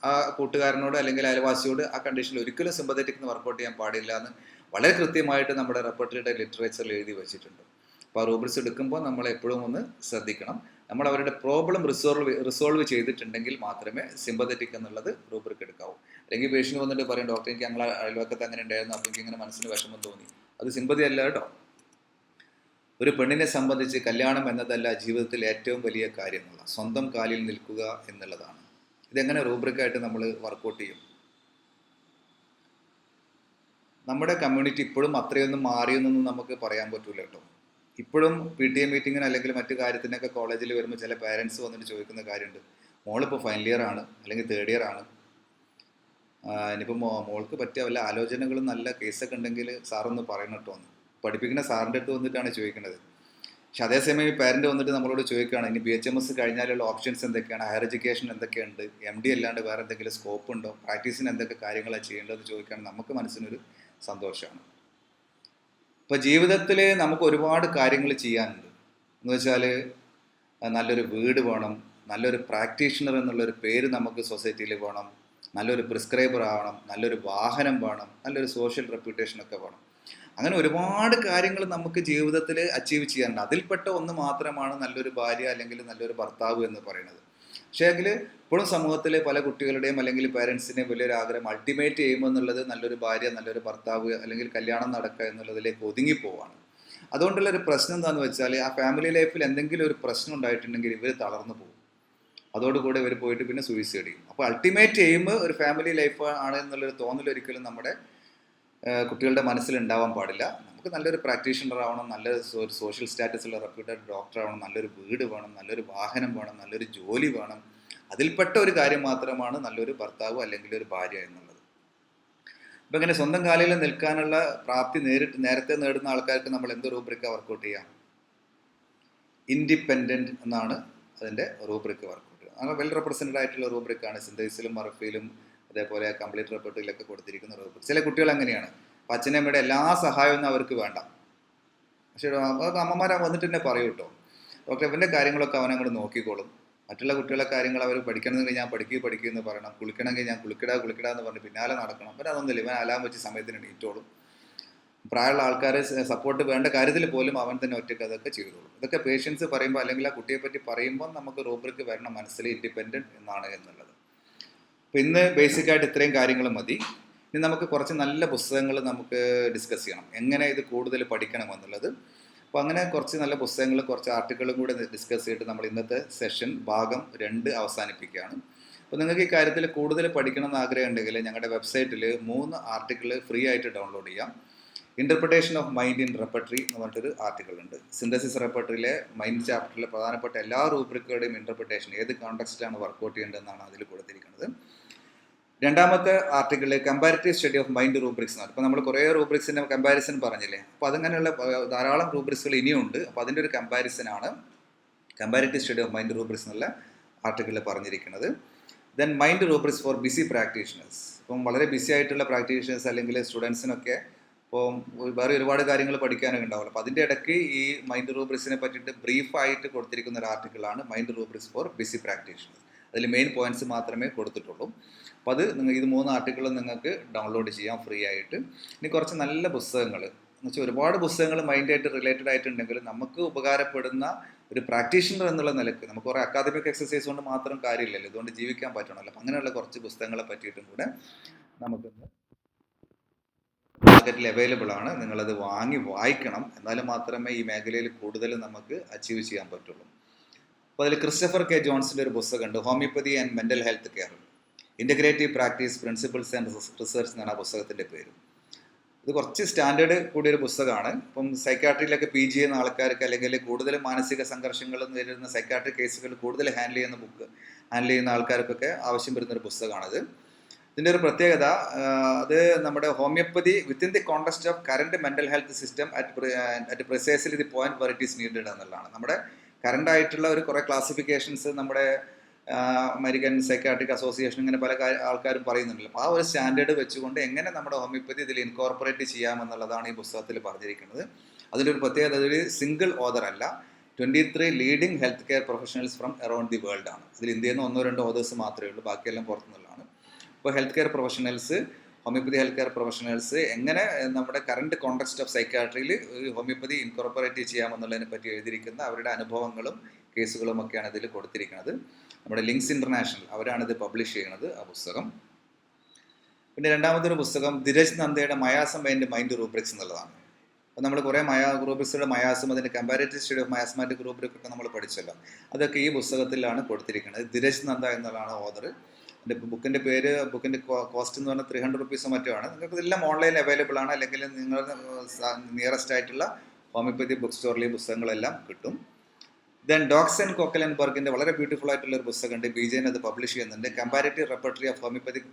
ആ കൂട്ടുകാരനോട് അല്ലെങ്കിൽ അയൽവാസിയോട്, ആ കണ്ടീഷനിൽ ഒരിക്കലും സിമ്പതറ്റിക് എന്ന് വർക്കൗട്ട് ചെയ്യാൻ പാടില്ല എന്ന് വളരെ കൃത്യമായിട്ട് നമ്മുടെ റെപ്പർട്ടറിയുടെ ലിറ്ററേച്ചറിൽ എഴുതി വെച്ചിട്ടുണ്ട്. അപ്പോൾ ആ റൂബ്രിക്സ് എടുക്കുമ്പോൾ നമ്മൾ എപ്പോഴും ഒന്ന് ശ്രദ്ധിക്കണം. നമ്മൾ അവരുടെ പ്രോബ്ലം റിസോൾവ് ചെയ്തിട്ടുണ്ടെങ്കിൽ മാത്രമേ സിമ്പതറ്റിക് എന്നുള്ളത് റൂബ്രിക്ക് എടുക്കാവൂ. അല്ലെങ്കിൽ പേഷ്യൻ്റ് വന്നിട്ട് പറയും, ഡോക്ടർ എനിക്ക് ഞങ്ങളെ അയൽവക്കത്ത് അങ്ങനെ ഉണ്ടായിരുന്നു, അപ്പോൾ എനിക്ക് ഇങ്ങനെ മനസ്സിന് വിഷമം തോന്നി. അത് സിമ്പതി അല്ല കേട്ടോ. ഒരു പെണ്ണിനെ സംബന്ധിച്ച് കല്യാണം എന്നതല്ല ജീവിതത്തിൽ ഏറ്റവും വലിയ കാര്യം എന്നുള്ള സ്വന്തം കാലിൽ നിൽക്കുക എന്നുള്ളതാണ്. ഇതെങ്ങനെ റൂബ്രിക്കായിട്ട് നമ്മൾ വർക്കൗട്ട് ചെയ്യും? നമ്മുടെ കമ്മ്യൂണിറ്റി ഇപ്പോഴും അത്രയൊന്നും മാറിയെന്നൊന്നും നമുക്ക് പറയാൻ പറ്റൂല കേട്ടോ. ഇപ്പോഴും PTA മീറ്റിങ്ങിന് അല്ലെങ്കിൽ മറ്റു കാര്യത്തിനൊക്കെ കോളേജിൽ വരുമ്പോൾ ചില പേരൻസ് വന്നിട്ട് ചോദിക്കുന്ന കാര്യമുണ്ട്, മോളിപ്പോൾ ഫൈനൽ ഇയർ ആണ് അല്ലെങ്കിൽ 3rd ഇയർ ആണ്, ഇനിയിപ്പോൾ മോൾക്ക് പറ്റിയ വല്ല ആലോചനകളും നല്ല കേസൊക്കെ ഉണ്ടെങ്കിൽ സാറൊന്ന് പറയണം കേട്ടോ എന്ന് പഠിപ്പിക്കുന്ന സാറിൻ്റെ അടുത്ത് വന്നിട്ടാണ് ചോദിക്കുന്നത്. പക്ഷെ അതേസമയം ഈ പേരൻ്റ് വന്നിട്ട് നമ്മളോട് ചോദിക്കുകയാണ്, ഇനി BHMS കഴിഞ്ഞാലുള്ള ഓപ്ഷൻസ് എന്തൊക്കെയാണ്, ഹയർ എഡ്യൂക്കേഷൻ എന്തൊക്കെയുണ്ട്, MD അല്ലാണ്ട് വേറെ എന്തെങ്കിലും സ്കോപ്പ് ഉണ്ടോ, പ്രാക്ടീസിന് എന്തൊക്കെ കാര്യങ്ങളാണ് ചെയ്യേണ്ടതെന്ന് ചോദിക്കുകയാണെങ്കിൽ നമുക്ക് മനസ്സിനൊരു സന്തോഷമാണ്. ഇപ്പോൾ ജീവിതത്തിൽ നമുക്ക് ഒരുപാട് കാര്യങ്ങൾ ചെയ്യാനുണ്ട്. എന്ന് വെച്ചാൽ നല്ലൊരു വീട് വേണം, നല്ലൊരു പ്രാക്ടീഷണർ എന്നുള്ളൊരു പേര് നമുക്ക് സൊസൈറ്റിയിൽ വേണം, നല്ലൊരു പ്രിസ്ക്രൈബർ ആവണം, നല്ലൊരു വാഹനം വേണം, നല്ലൊരു സോഷ്യൽ റെപ്യൂട്ടേഷനൊക്കെ വേണം. അങ്ങനെ ഒരുപാട് കാര്യങ്ങൾ നമുക്ക് ജീവിതത്തിൽ അച്ചീവ് ചെയ്യാനുണ്ട്. അതിൽപ്പെട്ട ഒന്ന് മാത്രമാണ് നല്ലൊരു ഭാര്യ അല്ലെങ്കിൽ നല്ലൊരു ഭർത്താവ് എന്ന് പറയുന്നത്. പക്ഷേ എങ്കിൽ ഇപ്പോഴും സമൂഹത്തിൽ പല കുട്ടികളുടെയും അല്ലെങ്കിൽ പേരൻസിൻ്റെയും വലിയൊരു ആഗ്രഹം അൾട്ടിമേറ്റ് ചെയ്യുമെന്നുള്ളത് നല്ലൊരു ഭാര്യ, നല്ലൊരു ഭർത്താവ് അല്ലെങ്കിൽ കല്യാണം നടക്കുക എന്നുള്ളതിലേക്ക് ഒതുങ്ങിപ്പോവാണ്. അതുകൊണ്ടുള്ളൊരു പ്രശ്നം എന്താണെന്ന് വെച്ചാൽ, ആ ഫാമിലി ലൈഫിൽ എന്തെങ്കിലും ഒരു പ്രശ്നം ഉണ്ടായിട്ടുണ്ടെങ്കിൽ ഇവർ തളർന്നു പോകും. അതോടുകൂടി ഇവർ പോയിട്ട് പിന്നെ സൂയിസൈഡ് ചെയ്യും. അപ്പോൾ അൾട്ടിമേറ്റ് എയിം ഒരു ഫാമിലി ലൈഫ് ആണ് എന്നുള്ളൊരു തോന്നൽ ഒരിക്കലും നമ്മുടെ കുട്ടികളുടെ മനസ്സിലുണ്ടാവാൻ പാടില്ല. നമുക്ക് നല്ലൊരു പ്രാക്ടീഷണർ ആവണം, നല്ലൊരു സോഷ്യൽ സ്റ്റാറ്റസുള്ള റെപ്യൂട്ടഡ് ഡോക്ടർ ആവണം, നല്ലൊരു വീട് വേണം, നല്ലൊരു വാഹനം വേണം, നല്ലൊരു ജോലി വേണം. അതിൽപ്പെട്ട ഒരു കാര്യം മാത്രമാണ് നല്ലൊരു ഭർത്താവ് അല്ലെങ്കിൽ ഒരു ഭാര്യ എന്നുള്ളത്. അപ്പം ഇങ്ങനെ സ്വന്തം കാലിൽ നിൽക്കാനുള്ള പ്രാപ്തി നേരത്തെ നേടുന്ന ആൾക്കാർക്ക് നമ്മൾ എന്ത് റൂബ്രിക്കാണ് വർക്കൗട്ട് ചെയ്യാം? ഇൻഡിപെൻഡൻറ്റ് എന്നാണ് അതിൻ്റെ റൂബ്രിക്ക് വർക്കൗട്ട് ചെയ്യുക. അങ്ങനെ വെൽ റെപ്രസെൻറ്റഡ് ആയിട്ടുള്ള റൂബ്രിക്കാണ് സിന്തസിസിലും മർഫിയിലും അതേപോലെ കംപ്ലീറ്റ് റിപ്പോർട്ടിലൊക്കെ കൊടുത്തിരിക്കുന്ന റൂബ്രിക്ക്. ചില കുട്ടികൾ അങ്ങനെയാണ്, അപ്പം അച്ഛനമ്മയുടെ എല്ലാ സഹായമൊന്നും അവർക്ക് വേണ്ട. പക്ഷേ അമ്മമാരെ വന്നിട്ട് തന്നെ പറയൂ കേട്ടോ, ഡോക്ടർ ഇവൻ്റെ കാര്യങ്ങളൊക്കെ അവനങ്ങോട്ട് നോക്കിക്കോളും, മറ്റുള്ള കുട്ടികളെ കാര്യങ്ങൾ അവർ പഠിക്കണമെങ്കിൽ ഞാൻ പഠിക്കുക എന്ന് പറയണം, കുളിക്കണമെങ്കിൽ ഞാൻ കുളിക്കടാ എന്ന് പറഞ്ഞ് പിന്നാലെ നടക്കണം. അപ്പം അതൊന്നുമില്ല, ഇവൻ അലാം വെച്ച് സമയത്തിന് എണീറ്റോളും. പ്രായമുള്ള ആൾക്കാരെ സപ്പോർട്ട് വേണ്ട കാര്യത്തിൽ പോലും അവൻ തന്നെ ഒറ്റയ്ക്ക് അതൊക്കെ ചെയ്തോളും. ഇതൊക്കെ പേഷ്യൻസ് പറയുമ്പോൾ അല്ലെങ്കിൽ ആ കുട്ടിയെ പറ്റി പറയുമ്പോൾ നമുക്ക് റൂബ്രിക്ക് വരണം മനസ്സിൽ ഇൻഡിപെൻഡൻറ്റ് എന്നാണ് എന്നുള്ളത്. അപ്പോൾ ഇന്ന് ബേസിക്കായിട്ട് ഇത്രയും കാര്യങ്ങൾ മതി. ഇനി നമുക്ക് കുറച്ച് നല്ല പുസ്തകങ്ങൾ നമുക്ക് ഡിസ്കസ് ചെയ്യണം, എങ്ങനെ ഇത് കൂടുതൽ പഠിക്കണമെന്നുള്ളത്. അപ്പോൾ അങ്ങനെ കുറച്ച് നല്ല പുസ്തകങ്ങളും കുറച്ച് ആർട്ടിക്കിളും കൂടെ ഡിസ്കസ് ചെയ്തിട്ട് നമ്മൾ ഇന്നത്തെ സെഷൻ ഭാഗം 2 അവസാനിപ്പിക്കുകയാണ്. അപ്പോൾ നിങ്ങൾക്ക് ഈ കാര്യത്തിൽ കൂടുതൽ പഠിക്കണം എന്ന് ആഗ്രഹം ഉണ്ടെങ്കിൽ ഞങ്ങളുടെ വെബ്സൈറ്റിൽ 3 ആർട്ടിക്കിൾ ഫ്രീ ആയിട്ട് ഡൗൺലോഡ് ചെയ്യാം. Interpretation of mind in repertory എന്ന് പറഞ്ഞിട്ടൊരു ആർട്ടിക്കിൾ ഉണ്ട്. സിന്തസിസ് റെപ്പർട്ടറിയിലെ മൈൻഡ് ചാപ്റ്ററിലെ പ്രധാനപ്പെട്ട എല്ലാ റൂബ്രിക്കുകളുടെയും ഇൻ്റർപ്രിട്ടേഷൻ ഏത് കോണ്ടെക്സ്റ്റിലാണ് വർക്കൗട്ട് ചെയ്യേണ്ടതെന്നാണ് അതിൽ കൊടുത്തിരിക്കുന്നത്. രണ്ടാമത്തെ ആർട്ടിക്കിളിൽ comparative study of mind rubrics എന്നാണ്. ഇപ്പോൾ നമ്മൾ കുറേ റൂബ്രിക്സിൻ്റെ കമ്പാരിസൺ പറഞ്ഞില്ലേ, അപ്പോൾ അതങ്ങനെയുള്ള ധാരാളം റൂബ്രിക്സുകൾ ഇനിയുണ്ട്. അപ്പോൾ അതിൻ്റെ ഒരു കമ്പാരിസനാണ് comparative study of mind rubrics എന്നുള്ള ആർട്ടിക്കിളിൽ പറഞ്ഞിരിക്കുന്നത്. Then mind rubrics for busy practitioners. ഇപ്പം വളരെ ബിസി ആയിട്ടുള്ള പ്രാക്ടീഷണേഴ്സ് അല്ലെങ്കിൽ സ്റ്റുഡൻസിനൊക്കെ ഇപ്പോൾ വേറെ ഒരുപാട് കാര്യങ്ങൾ പഠിക്കാനൊക്കെ ഉണ്ടാവില്ല. അപ്പോൾ അതിൻ്റെ ഇടയ്ക്ക് ഈ മൈൻഡ് റൂബ്രിക്സിനെ പറ്റിയിട്ട് ബ്രീഫായിട്ട് കൊടുത്തിരിക്കുന്ന ഒരു ആർട്ടിക്കിളാണ് mind rubrics for busy practitioners. അതിൽ മെയിൻ പോയിന്റ്സ് മാത്രമേ കൊടുത്തിട്ടുള്ളൂ. അപ്പോൾ അത് ഇത് 3 ആർട്ടിക്കിളും നിങ്ങൾക്ക് ഡൗൺലോഡ് ചെയ്യാം ഫ്രീ ആയിട്ട്. ഇനി കുറച്ച് നല്ല പുസ്തകങ്ങൾ എന്ന് വെച്ചാൽ ഒരുപാട് പുസ്തകങ്ങൾ മൈൻഡായിട്ട് റിലേറ്റഡ് ആയിട്ടുണ്ടെങ്കിൽ നമുക്ക് ഉപകാരപ്പെടുന്ന ഒരു പ്രാക്ടീഷണർ എന്നുള്ള നിലക്ക് നമുക്ക് കുറേ അക്കാദമിക് എക്സസൈസ് കൊണ്ട് മാത്രം കാര്യമില്ലല്ലോ, ഇതുകൊണ്ട് ജീവിക്കാൻ പറ്റണമല്ലോ. അപ്പം അങ്ങനെയുള്ള കുറച്ച് പുസ്തകങ്ങളെ പറ്റിയിട്ടും കൂടെ നമുക്കിന്ന് മാർക്കറ്റിൽ അവൈലബിൾ ആണ്. നിങ്ങളത് വായിക്കണം. എന്നാലും മാത്രമേ ഈ മേഖലയിൽ കൂടുതൽ നമുക്ക് അച്ചീവ് ചെയ്യാൻ പറ്റുള്ളൂ. അപ്പോൾ അതിൽ ക്രിസ്റ്റഫർ കെ ജോൺസിൻ്റെ ഒരു പുസ്തകമുണ്ട്, homeopathy and mental health care, integrative practice principles and research എന്നാണ് ആ പുസ്തകത്തിൻ്റെ പേര്. ഇത് കുറച്ച് സ്റ്റാൻഡേർഡ് കൂടിയൊരു പുസ്തകമാണ്. ഇപ്പം സൈക്കാട്രിയിലൊക്കെ PG ചെയ്യുന്ന ആൾക്കാർക്ക് അല്ലെങ്കിൽ കൂടുതൽ മാനസിക സംഘർഷങ്ങൾ നേരിടുന്ന സൈക്കാട്രി കേസുകൾ കൂടുതൽ ഹാൻഡിൽ ചെയ്യുന്ന ആൾക്കാർക്കൊക്കെ ആവശ്യം വരുന്നൊരു പുസ്തകമാണിത്. ഇതിൻ്റെ ഒരു പ്രത്യേകത, അത് നമ്മുടെ homeopathy within the context of current mental health system at precisely the point where it is needed എന്നുള്ളതാണ്. നമ്മുടെ കറണ്ട് ആയിട്ടുള്ള ഒരു കുറേ ക്ലാസിഫിക്കേഷൻസ് നമ്മുടെ അമേരിക്കൻ സൈക്കാട്രിക് അസോസിയേഷൻ ഇങ്ങനെ പല ആൾക്കാരും പറയുന്നുണ്ടല്ലോ. അപ്പോൾ ആ ഒരു സ്റ്റാൻഡേർഡ് വെച്ചുകൊണ്ട് എങ്ങനെ നമ്മുടെ ഹോമിയോപ്പതി ഇതിൽ ഇൻകോർപ്പറേറ്റ് ചെയ്യാമെന്നുള്ളതാണ് ഈ പുസ്തകത്തിൽ പറഞ്ഞിരിക്കുന്നത്. അതിലൊരു പ്രത്യേകത, അതൊരു സിംഗിൾ ഓതർ അല്ല, 23 leading health care professionals from around the world ആണ്. ഇതിൽ ഇന്ത്യയിൽ നിന്ന് 1-2 ഓതേഴ്സ് മാത്രമേ ഉള്ളൂ, ബാക്കിയെല്ലാം പുറത്തുനിന്നുള്ളതാണ്. ഇപ്പോൾ health care professionals, homoeopathy health care professionals എങ്ങനെ നമ്മുടെ കറണ്ട് കോണ്ടെക്സ്റ്റ് ഓഫ് സൈക്കാട്രിയിൽ ഹോമിയോപ്പതി ഇൻകോർപ്പറേറ്റ് ചെയ്യാമെന്നുള്ളതിനെ പറ്റി എഴുതിയിരിക്കുന്ന അവരുടെ അനുഭവങ്ങളും കേസുകളും ഒക്കെയാണ് ഇതിൽ കൊടുത്തിരിക്കുന്നത്. നമ്മുടെ ലിങ്ക്സ് ഇൻ്റർനാഷണൽ അവരാണിത് പബ്ലിഷ് ചെയ്യുന്നത് ആ പുസ്തകം. പിന്നെ രണ്ടാമത്തെ ഒരു പുസ്തകം ധീരജ് നന്ദയുടെ മയാസം ആൻഡ് മൈൻഡ് റൂബ്രിക്സ് എന്നുള്ളതാണ്. അപ്പോൾ നമ്മൾ കുറേ റൂബ്രിക്സുകളുടെ മയാസം, അതിൻ്റെ കമ്പാരിറ്റീവ് സ്റ്റഡി ഓഫ് മയാസ്മാറ്റിക് റൂബ്രിക് ഒക്കെ നമ്മൾ പഠിച്ചല്ലോ. അതൊക്കെ ഈ പുസ്തകത്തിലാണ് കൊടുത്തിരിക്കുന്നത്. ധീരജ് നന്ദ എന്നുള്ളതാണ് ഓതർ. ബുക്കിൻ്റെ പേര്, ബുക്കിൻ്റെ കോസ്റ്റ് എന്ന് പറഞ്ഞാൽ 300 റുപ്പീസോ മറ്റോ ആണ്. നിങ്ങൾക്ക് ഇതെല്ലാം ഓൺലൈനിൽ അവൈലബിൾ ആണ്, അല്ലെങ്കിൽ നിങ്ങളുടെ നിയറസ്റ്റ് ആയിട്ടുള്ള ഹോമിയോപ്പതി ബുക്ക് സ്റ്റോറിൽ ഈ പുസ്തകങ്ങളെല്ലാം കിട്ടും. ദെൻ ഡോക്സ് ആൻഡ് കോക്കലൻബർഗിൻ്റെ വളരെ ബ്യൂട്ടിഫുൾ ആയിട്ടുള്ള ഒരു പുസ്തകമുണ്ട്, BJN അത് പബ്ലിഷ് ചെയ്യുന്നുണ്ട്, comparative repertory of homoeopathic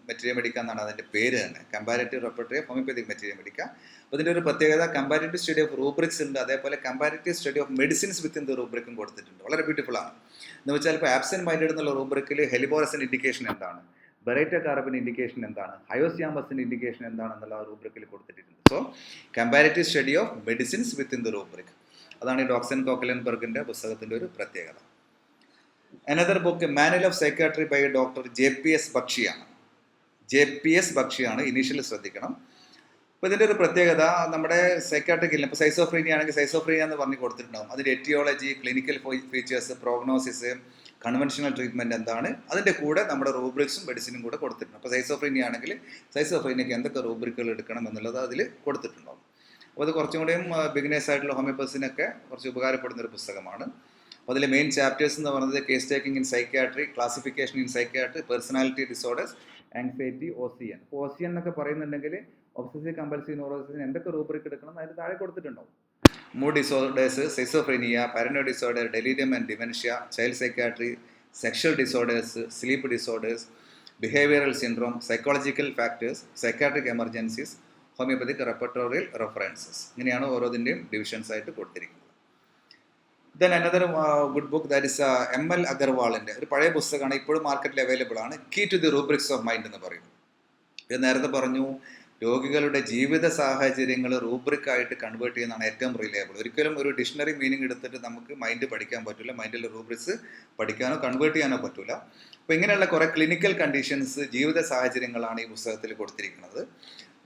material മെഡിക്ക എന്നാണ് അതിൻ്റെ പേര് തന്നെ, comparative repertory of homoeopathic material മെഡിക്ക. അപ്പോൾ ഇതിൻ്റെ ഒരു പ്രത്യേകത, കമ്പാരിറ്റീവ് സ്റ്റഡി ഓഫ് റൂബ്രിക്സ് ഉണ്ട്, അതേപോലെ comparative study of medicines within the റൂബ്രിക്കും കൊടുത്തിട്ടുണ്ട്. വളരെ ബ്യൂട്ടിഫുൾ ആണ്. എന്ന് വെച്ചാൽ ഇപ്പോൾ ആബ്സെൻറ്റ് മൈൻഡഡ് എന്നുള്ള റൂബ്രിക്കിൽ ഹെലിബോറസിൻ്റെ ഇൻഡിക്കേഷൻ എന്താണ്, ബെറൈറ്റ കാർബിൻ ഇൻഡിക്കേഷൻ എന്താണ്, ഹയോസിയാമസിൻ്റെ ഇൻഡിക്കേഷൻ എന്താണെന്നുള്ള റൂബ്രിക്കിൽ കൊടുത്തിട്ടുണ്ട്. So comparative study of medicines within the rubric, അതാണ് ഈ ഡോക്സ് ആൻഡ് കോക്കലൻബർഗിൻ്റെ പുസ്തകത്തിൻ്റെ ഒരു പ്രത്യേകത. Another book manual of psychiatry by doctor JPS ബക്ഷിയാണ്. JPS ബക്ഷിയാണ്, ഇനീഷ്യലി ശ്രദ്ധിക്കണം. അപ്പോൾ ഇതിൻ്റെ ഒരു പ്രത്യേകത, നമ്മുടെ സൈക്കാട്രിക് ഇല്ല, ഇപ്പോൾ സൈസോഫ്രീനിയ ആണെങ്കിൽ സൈസോഫ്രീനിയ എന്ന് പറഞ്ഞ് കൊടുത്തിട്ടുണ്ടാകും. അതിൻ്റെ aetiology, clinical features, prognosis, conventional treatment എന്താണ്, അതിൻ്റെ കൂടെ നമ്മുടെ റൂബ്രിക്സും മെഡിസിനും കൂടെ കൊടുത്തിട്ടുണ്ട്. അപ്പോൾ സൈസോഫ്രീനിയ ആണെങ്കിൽ സൈസോഫ്രീനിയക്ക് എന്തൊക്കെ റൂബ്രിക്കുകൾ എടുക്കണം എന്നുള്ളത് അതിൽ കൊടുത്തിട്ടുണ്ടാകും. അപ്പോൾ അത് കുറച്ചും കൂടെയും ബിഗിനേഴ്സ് ആയിട്ടുള്ള ഹോമിയോപ്പസിനൊക്കെ കുറച്ച് ഉപകാരപ്പെടുന്ന ഒരു പുസ്തകമാണ്. അപ്പോൾ അതിലെ മെയിൻ ചാപ്റ്റേഴ്സ് എന്ന് പറയുന്നത് case taking in psychiatry, classification in psychiatry, personality disorders, anxiety, OCN. അപ്പോൾ OCN എന്നൊക്കെ പറയുന്നുണ്ടെങ്കിൽ ഒബ്സസീവ് കമ്പൽസീവ് ന്യൂറോസിന് എന്തൊക്കെ റൂബ്രിക് എടുക്കണം അതിന് താഴെ കൊടുത്തിട്ടുണ്ടാവും. Mood disorders, schizophrenia, paranoid disorder, delirium and dementia, child psychiatry, sexual disorders, sleep disorders, behavioural syndrome, psychological factors, psychiatric emergencies, homoeopathic repertorial references. ഇങ്ങനെയാണ് ഓരോതിൻ്റെയും ഡിവിഷൻസ് ആയിട്ട് കൊടുത്തിരിക്കുന്നത്. Then another good book, that is ML അഗർവാളിൻ്റെ ഒരു പഴയ പുസ്തകമാണ്, ഇപ്പോഴും മാർക്കറ്റിൽ അവൈലബിൾ ആണ്, key to the rubrics of mind എന്ന് പറയും. ഇത് നേരത്തെ പറഞ്ഞു, രോഗികളുടെ ജീവിത സാഹചര്യങ്ങൾ റൂബ്രിക്കായിട്ട് കൺവേർട്ട് ചെയ്യുന്നതാണ് ഏറ്റവും റിലയബിൾ. ഒരിക്കലും ഒരു ഡിക്ഷണറി മീനിങ് എടുത്തിട്ട് നമുക്ക് മൈൻഡ് പഠിക്കാൻ പറ്റില്ല, മൈൻഡിലെ റൂബ്രിക്സ് പഠിക്കാനോ കൺവേർട്ട് ചെയ്യാനോ പറ്റില്ല. അപ്പോൾ ഇങ്ങനെയുള്ള കുറേ ക്ലിനിക്കൽ കണ്ടീഷൻസ്, ജീവിത സാഹചര്യങ്ങളാണ് ഈ പുസ്തകത്തിൽ കൊടുത്തിരിക്കുന്നത്.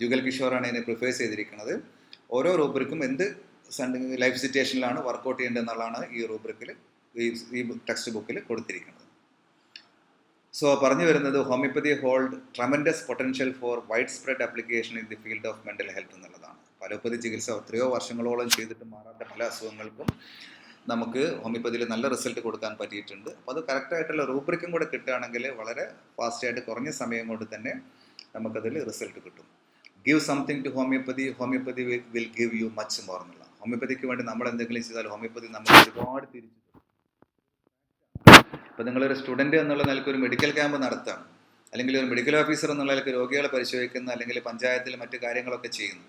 ജുഗൽ കിഷോറാണ് ഇതിനെ പ്രിഫേഴ്സ് ചെയ്തിരിക്കുന്നത്. ഓരോ റൂബ്രിക്കും എന്ത് ലൈഫ് സിറ്റുവേഷനിലാണ് വർക്കൗട്ട് ചെയ്യേണ്ടത് എന്നുള്ളതാണ് ഈ റൂബ്രിക്കിൽ, ഈ ടെക്സ്റ്റ് ബുക്കിൽ കൊടുത്തിരിക്കുന്നത്. സോ പറഞ്ഞു വരുന്നത്, homeopathy hold tremendous potential for wide spread application in the field of mental health എന്നുള്ളതാണ്. അലോപ്പതി ചികിത്സ എത്രയോ വർഷങ്ങളോളം ചെയ്തിട്ട് മാറാത്ത പല അസുഖങ്ങൾക്കും നമുക്ക് ഹോമിയോപ്പതിയിൽ നല്ല റിസൾട്ട് കൊടുക്കാൻ പറ്റിയിട്ടുണ്ട്. അപ്പോൾ അത് കറക്റ്റായിട്ടുള്ള റൂബ്രിക്കും കൂടെ കിട്ടുകയാണെങ്കിൽ വളരെ ഫാസ്റ്റായിട്ട് കുറഞ്ഞ സമയം കൊണ്ട് തന്നെ നമുക്കതിൽ റിസൾട്ട് കിട്ടും. Give something to homeopathy, homeopathy will give you much more എന്നുള്ള. ഹോമിയോപ്പതിക്ക് വേണ്ടി നമ്മൾ എന്തെങ്കിലും ചെയ്താൽ ഹോമിയോപ്പതി നമുക്ക് ഒരുപാട് തിരിച്ചു. ഇപ്പോൾ നിങ്ങളൊരു സ്റ്റുഡൻറ്റ് എന്നുള്ള നിലയ്ക്ക് ഒരു മെഡിക്കൽ ക്യാമ്പ് നടത്തുകയാണ്. അല്ലെങ്കിൽ ഒരു മെഡിക്കൽ ഓഫീസർ എന്നുള്ളതിലേക്ക് രോഗികളെ പരിശോധിക്കുന്ന, അല്ലെങ്കിൽ പഞ്ചായത്തിൽ മറ്റു കാര്യങ്ങളൊക്കെ ചെയ്യുന്നു,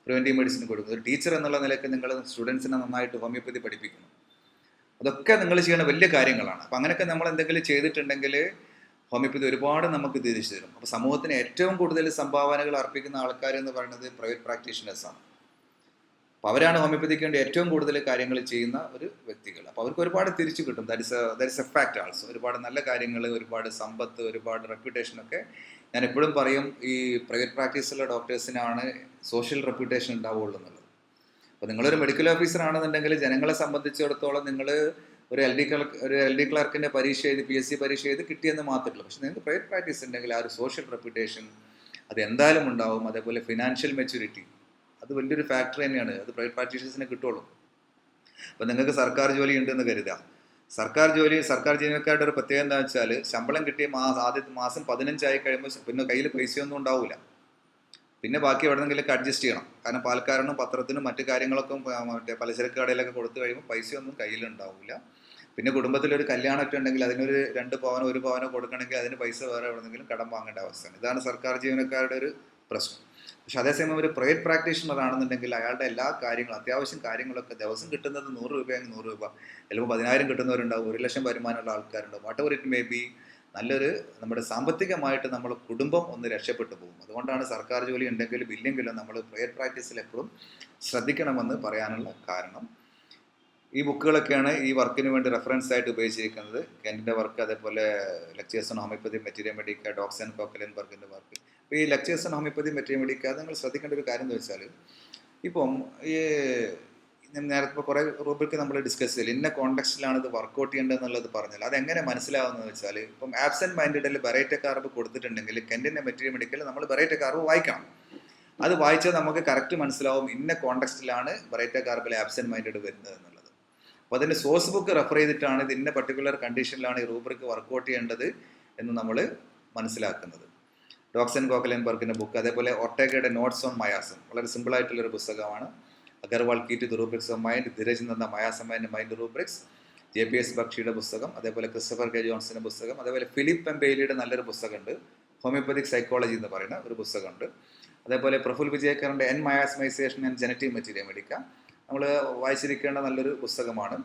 പ്രിവെൻറ്റീവ് മെഡിസിൻ കൊടുക്കുന്നു. ഒരു ടീച്ചർ എന്നുള്ള നിലയ്ക്ക് നിങ്ങൾ സ്റ്റുഡൻസിനെ നന്നായിട്ട് ഹോമിയോപ്പതി പഠിപ്പിക്കുന്നു. അതൊക്കെ നിങ്ങൾ ചെയ്യുന്ന വലിയ കാര്യങ്ങളാണ്. അപ്പം അങ്ങനെയൊക്കെ നമ്മൾ എന്തെങ്കിലും ചെയ്തിട്ടുണ്ടെങ്കിൽ ഹോമിയോപ്പതി ഒരുപാട് നമുക്ക് തിരിച്ചു തരും. അപ്പോൾ സമൂഹത്തിന് ഏറ്റവും കൂടുതൽ സംഭാവനകൾ അർപ്പിക്കുന്ന ആൾക്കാരെന്ന് പറയുന്നത് പ്രൈവറ്റ് പ്രാക്ടീഷണേഴ്സാണ്. അപ്പോൾ അവരാണ് ഹോമിയോപ്പതിക്ക് വേണ്ടി ഏറ്റവും കൂടുതൽ കാര്യങ്ങൾ ചെയ്യുന്ന ഒരു വ്യക്തികൾ. അപ്പോൾ അവർക്ക് ഒരുപാട് തിരിച്ചു കിട്ടും. That is A fact also. ഒരുപാട് നല്ല കാര്യങ്ങൾ, ഒരുപാട് സമ്പത്ത്, ഒരുപാട് റെപ്യൂട്ടേഷനൊക്കെ. ഞാൻ എപ്പോഴും പറയും, ഈ പ്രൈവറ്റ് പ്രാക്ടീസുള്ള ഡോക്ടേഴ്സിനാണ് സോഷ്യൽ റെപ്യൂട്ടേഷൻ ഉണ്ടാവുള്ളൂ എന്നുള്ളത്. അപ്പോൾ നിങ്ങളൊരു മെഡിക്കൽ ഓഫീസർ ആണെന്നുണ്ടെങ്കിൽ ജനങ്ങളെ സംബന്ധിച്ചിടത്തോളം നിങ്ങൾ ഒരു എൽ ഡി ക്ലർക്കിൻ്റെ പരീക്ഷ എഴുതി, PSC പരീക്ഷ എഴുതി കിട്ടിയെന്ന് മാത്രമല്ല. പക്ഷെ നിങ്ങൾക്ക് പ്രൈവറ്റ് പ്രാക്ടീസ് ഉണ്ടെങ്കിൽ ആ ഒരു സോഷ്യൽ റെപ്യൂട്ടേഷൻ അത് എന്തായാലും ഉണ്ടാവും. അതേപോലെ ഫിനാൻഷ്യൽ മെച്യൂരിറ്റി, അത് വലിയൊരു ഫാക്ടർ തന്നെയാണ്. അത് പ്രൈവറ്റ് പ്രാക്ടീഷേഴ്സിനെ കിട്ടുള്ളൂ. അപ്പോൾ നിങ്ങൾക്ക് സർക്കാർ ജോലി ഉണ്ടെന്ന് കരുതാം. സർക്കാർ ജീവനക്കാരുടെ ഒരു പ്രത്യേകത എന്താ വെച്ചാൽ, ശമ്പളം കിട്ടിയ ആദ്യത്തെ മാസം 15 ആയി കഴിയുമ്പോൾ പിന്നെ കയ്യിൽ പൈസയൊന്നും ഉണ്ടാവില്ല. പിന്നെ ബാക്കി എവിടെന്നെങ്കിലൊക്കെ അഡ്ജസ്റ്റ് ചെയ്യണം. കാരണം പാൽക്കാരനും പത്രത്തിനും മറ്റു കാര്യങ്ങളൊക്കെ മറ്റേ പലചരക്ക് കടയിലൊക്കെ കൊടുത്തു കഴിയുമ്പോൾ പൈസയൊന്നും കയ്യിലുണ്ടാവില്ല. പിന്നെ കുടുംബത്തിലൊരു കല്യാണമൊക്കെ ഉണ്ടെങ്കിൽ അതിനൊരു 2 പവനോ 1 പവനോ കൊടുക്കണമെങ്കിൽ അതിന് പൈസ വേറെ എവിടെന്നെങ്കിലും കടം വാങ്ങേണ്ട അവസ്ഥയാണ്. ഇതാണ് സർക്കാർ ജീവനക്കാരുടെ ഒരു പ്രശ്നം. പക്ഷെ അതേസമയം ഒരു പ്രൈവറ്റ് പ്രാക്ടീഷണർ ആണെന്നുണ്ടെങ്കിൽ അയാളുടെ എല്ലാ കാര്യങ്ങളും, അത്യാവശ്യം കാര്യങ്ങളൊക്കെ ദിവസം കിട്ടുന്നത് 100 രൂപയെങ്കിൽ 100 രൂപ, ചിലപ്പോൾ 10,000 കിട്ടുന്നവരുണ്ടാവും, 1 ലക്ഷം വരുമാനമുള്ള ആൾക്കാരുണ്ടാവും. What ever it may B, നല്ലൊരു നമ്മുടെ സാമ്പത്തികമായിട്ട് നമ്മൾ കുടുംബം ഒന്ന് രക്ഷപ്പെട്ടു പോകും. അതുകൊണ്ടാണ് സർക്കാർ ജോലി ഉണ്ടെങ്കിലും ഇല്ലെങ്കിലും നമ്മൾ പ്രൈവറ്റ് പ്രാക്ടീസിൽ എപ്പോഴും ശ്രദ്ധിക്കണമെന്ന് പറയാനുള്ള കാരണം. ഈ ബുക്കുകളൊക്കെയാണ് ഈ വർക്കിന് വേണ്ടി റെഫറൻസ് ആയിട്ട് ഉപയോഗിച്ചിരിക്കുന്നത്. കെൻറ്റിൻ്റെ വർക്ക്, അതേപോലെ lectures on homoeopathy material medica, Dockx and കോക്കലൻബർഗിൻ്റെ വർക്ക്. അപ്പോൾ ഈ lectures on homoeopathy material medica അത് നിങ്ങൾ ശ്രദ്ധിക്കേണ്ട ഒരു കാര്യം എന്ന് വെച്ചാൽ, ഇപ്പം ഈ നേരത്തെ ഇപ്പോൾ കുറേ റൂബിക്ക് നമ്മൾ ഡിസ്കസ് ചെയ്യില്ല, ഇന്ന കോണ്ടെക്സ്റ്റിലാണ് ഇത് വർക്കൗട്ട് ചെയ്യേണ്ടത് എന്നുള്ളത് പറഞ്ഞാൽ അതെങ്ങനെ മനസ്സിലാവുന്നത് വെച്ചാൽ, ഇപ്പം ആബ്സെൻറ്റ് മൈൻഡിൽ ബെറൈറ്റ കാർബ് കൊടുത്തിട്ടുണ്ടെങ്കിൽ കെൻറ്റിൻ്റെ മെറ്റീരിയൽ മെഡിക്കൽ നമ്മൾ ബെറൈറ്റ കാർബ് വായിക്കണം. അത് വായിച്ചാൽ നമുക്ക് കറക്റ്റ് മനസ്സിലാവും ഇന്ന കോണ്ടെക്സ്റ്റിലാണ് ബെറൈറ്റ കാർബിൽ ആബ്സെൻറ്റ് മൈൻഡ് വരുന്നത് എന്നുള്ളത്. അപ്പോൾ അതിൻ്റെ സോഴ്സ് ബുക്ക് റെഫർ ചെയ്തിട്ടാണ് ഇത് ഇന്ന പർട്ടിക്കുലർ കണ്ടീഷനിലാണ് ഈ റൂബ്രിക്ക് വർക്കൗട്ട് ചെയ്യേണ്ടത് എന്ന് നമ്മൾ മനസ്സിലാക്കുന്നത്. ഡോക്സൻ കോക്കലൻബർഗിൻ്റെ ബുക്ക്, അതേപോലെ ഒർട്ടേഗയുടെ നോട്ട്സ് ഓൺ മയാസം, വളരെ സിമ്പിളായിട്ടുള്ളൊരു പുസ്തകമാണ്. Agarwal key to the rubrics of mind, Dheeraj Nanda മയാസം ആൻഡ് മൈൻഡ് റൂബ്രിക്സ്, JPS ബക്ഷിയുടെ പുസ്തകം, അതേപോലെ ക്രിസ്റ്റഫർ കെ ജോൺസിൻ്റെ പുസ്തകം, അതേപോലെ ഫിലിപ്പ് എം ബെയ്ലിയുടെ നല്ലൊരു പുസ്തകമുണ്ട്, ഹോമിയോപ്പതിക് സൈക്കോളജി എന്ന് പറയുന്ന ഒരു പുസ്തകമുണ്ട്. അതേപോലെ പ്രഫുൽ വിജയക്കറിൻ്റെ an miasmatization and genetic material medica, നമ്മൾ വായിച്ചിരിക്കേണ്ട നല്ലൊരു പുസ്തകമാണ്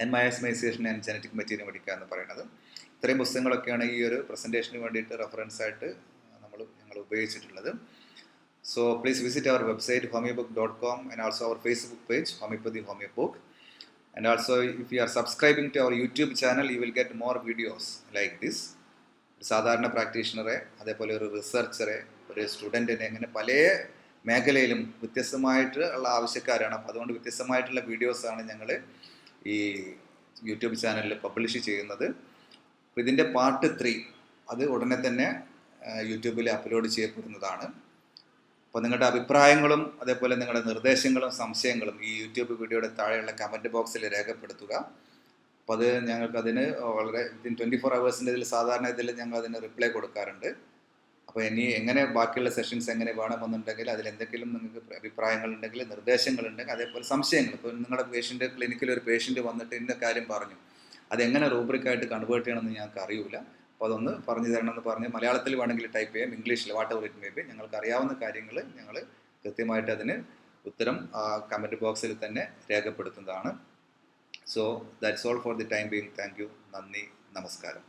an miasmatization and genetic material medica എന്ന് പറയുന്നത്. ഇത്രയും പുസ്തകങ്ങളൊക്കെയാണ് ഈ ഒരു പ്രസൻറ്റേഷന് വേണ്ടിയിട്ട് റെഫറൻസ് ആയിട്ട് ഞങ്ങൾ ഉപയോഗിച്ചിട്ടുള്ളത്. So please visit our website homeobook.com and also our Facebook page Homeopathy Homeobook. And also if you are subscribing to our YouTube channel, you will get more videos like this. സാധാരണ പ്രാക്ടീഷണറെ, അതേപോലെ ഒരു റിസർച്ചറെ, ഒരു സ്റ്റുഡൻറ്റിനെ, അങ്ങനെ പല മേഖലയിലും വ്യത്യസ്തമായിട്ട് ഉള്ള ആവശ്യക്കാരാണ്. അപ്പോൾ അതുകൊണ്ട് വ്യത്യസ്തമായിട്ടുള്ള വീഡിയോസാണ് ഞങ്ങൾ ഈ യൂട്യൂബ് ചാനലിൽ പബ്ലിഷ് ചെയ്യുന്നത്. അപ്പോൾ ഇതിൻ്റെ പാർട്ട് 3 അത് ഉടനെ തന്നെ യൂട്യൂബിൽ അപ്ലോഡ് ചെയ്യപ്പെടുന്നതാണ്. അപ്പോൾ നിങ്ങളുടെ അഭിപ്രായങ്ങളും അതേപോലെ നിങ്ങളുടെ നിർദ്ദേശങ്ങളും സംശയങ്ങളും ഈ യൂട്യൂബ് വീഡിയോയുടെ താഴെയുള്ള കമൻറ്റ് ബോക്സിൽ രേഖപ്പെടുത്തുക. അപ്പോൾ അത് ഞങ്ങൾക്കതിന് വളരെ 24 hours സാധാരണ ഞങ്ങൾ അതിന് റിപ്ലൈ കൊടുക്കാറുണ്ട്. അപ്പോൾ ഇനി എങ്ങനെ ബാക്കിയുള്ള സെഷൻസ് എങ്ങനെ വേണമെന്നുണ്ടെങ്കിൽ അതിലെന്തെങ്കിലും നിങ്ങൾക്ക് അഭിപ്രായങ്ങളുണ്ടെങ്കിൽ, നിർദ്ദേശങ്ങളുണ്ടെങ്കിൽ, അതേപോലെ സംശയങ്ങൾ, ഇപ്പോൾ നിങ്ങളുടെ ക്ലിനിക്കിൽ ഒരു പേഷ്യൻ്റ് വന്നിട്ട് ഇന്ന കാര്യം പറഞ്ഞു, അതെങ്ങനെ റൂബ്രിക്കായിട്ട് കൺവേർട്ട് ചെയ്യണമെന്ന് ഞങ്ങൾക്ക് അറിയില്ല, അപ്പോൾ അതൊന്ന് പറഞ്ഞു തരണമെന്ന് പറഞ്ഞ് മലയാളത്തിൽ വേണമെങ്കിൽ ടൈപ്പ് ചെയ്യാം, ഇംഗ്ലീഷിൽ, what ever it may B. ഞങ്ങൾക്ക് അറിയാവുന്ന കാര്യങ്ങൾ ഞങ്ങൾ കൃത്യമായിട്ട് അതിന് ഉത്തരം കമൻറ്റ് ബോക്സിൽ തന്നെ രേഖപ്പെടുത്തുന്നതാണ്. So that's all for the time being. Thank you. നന്ദി, നമസ്കാരം.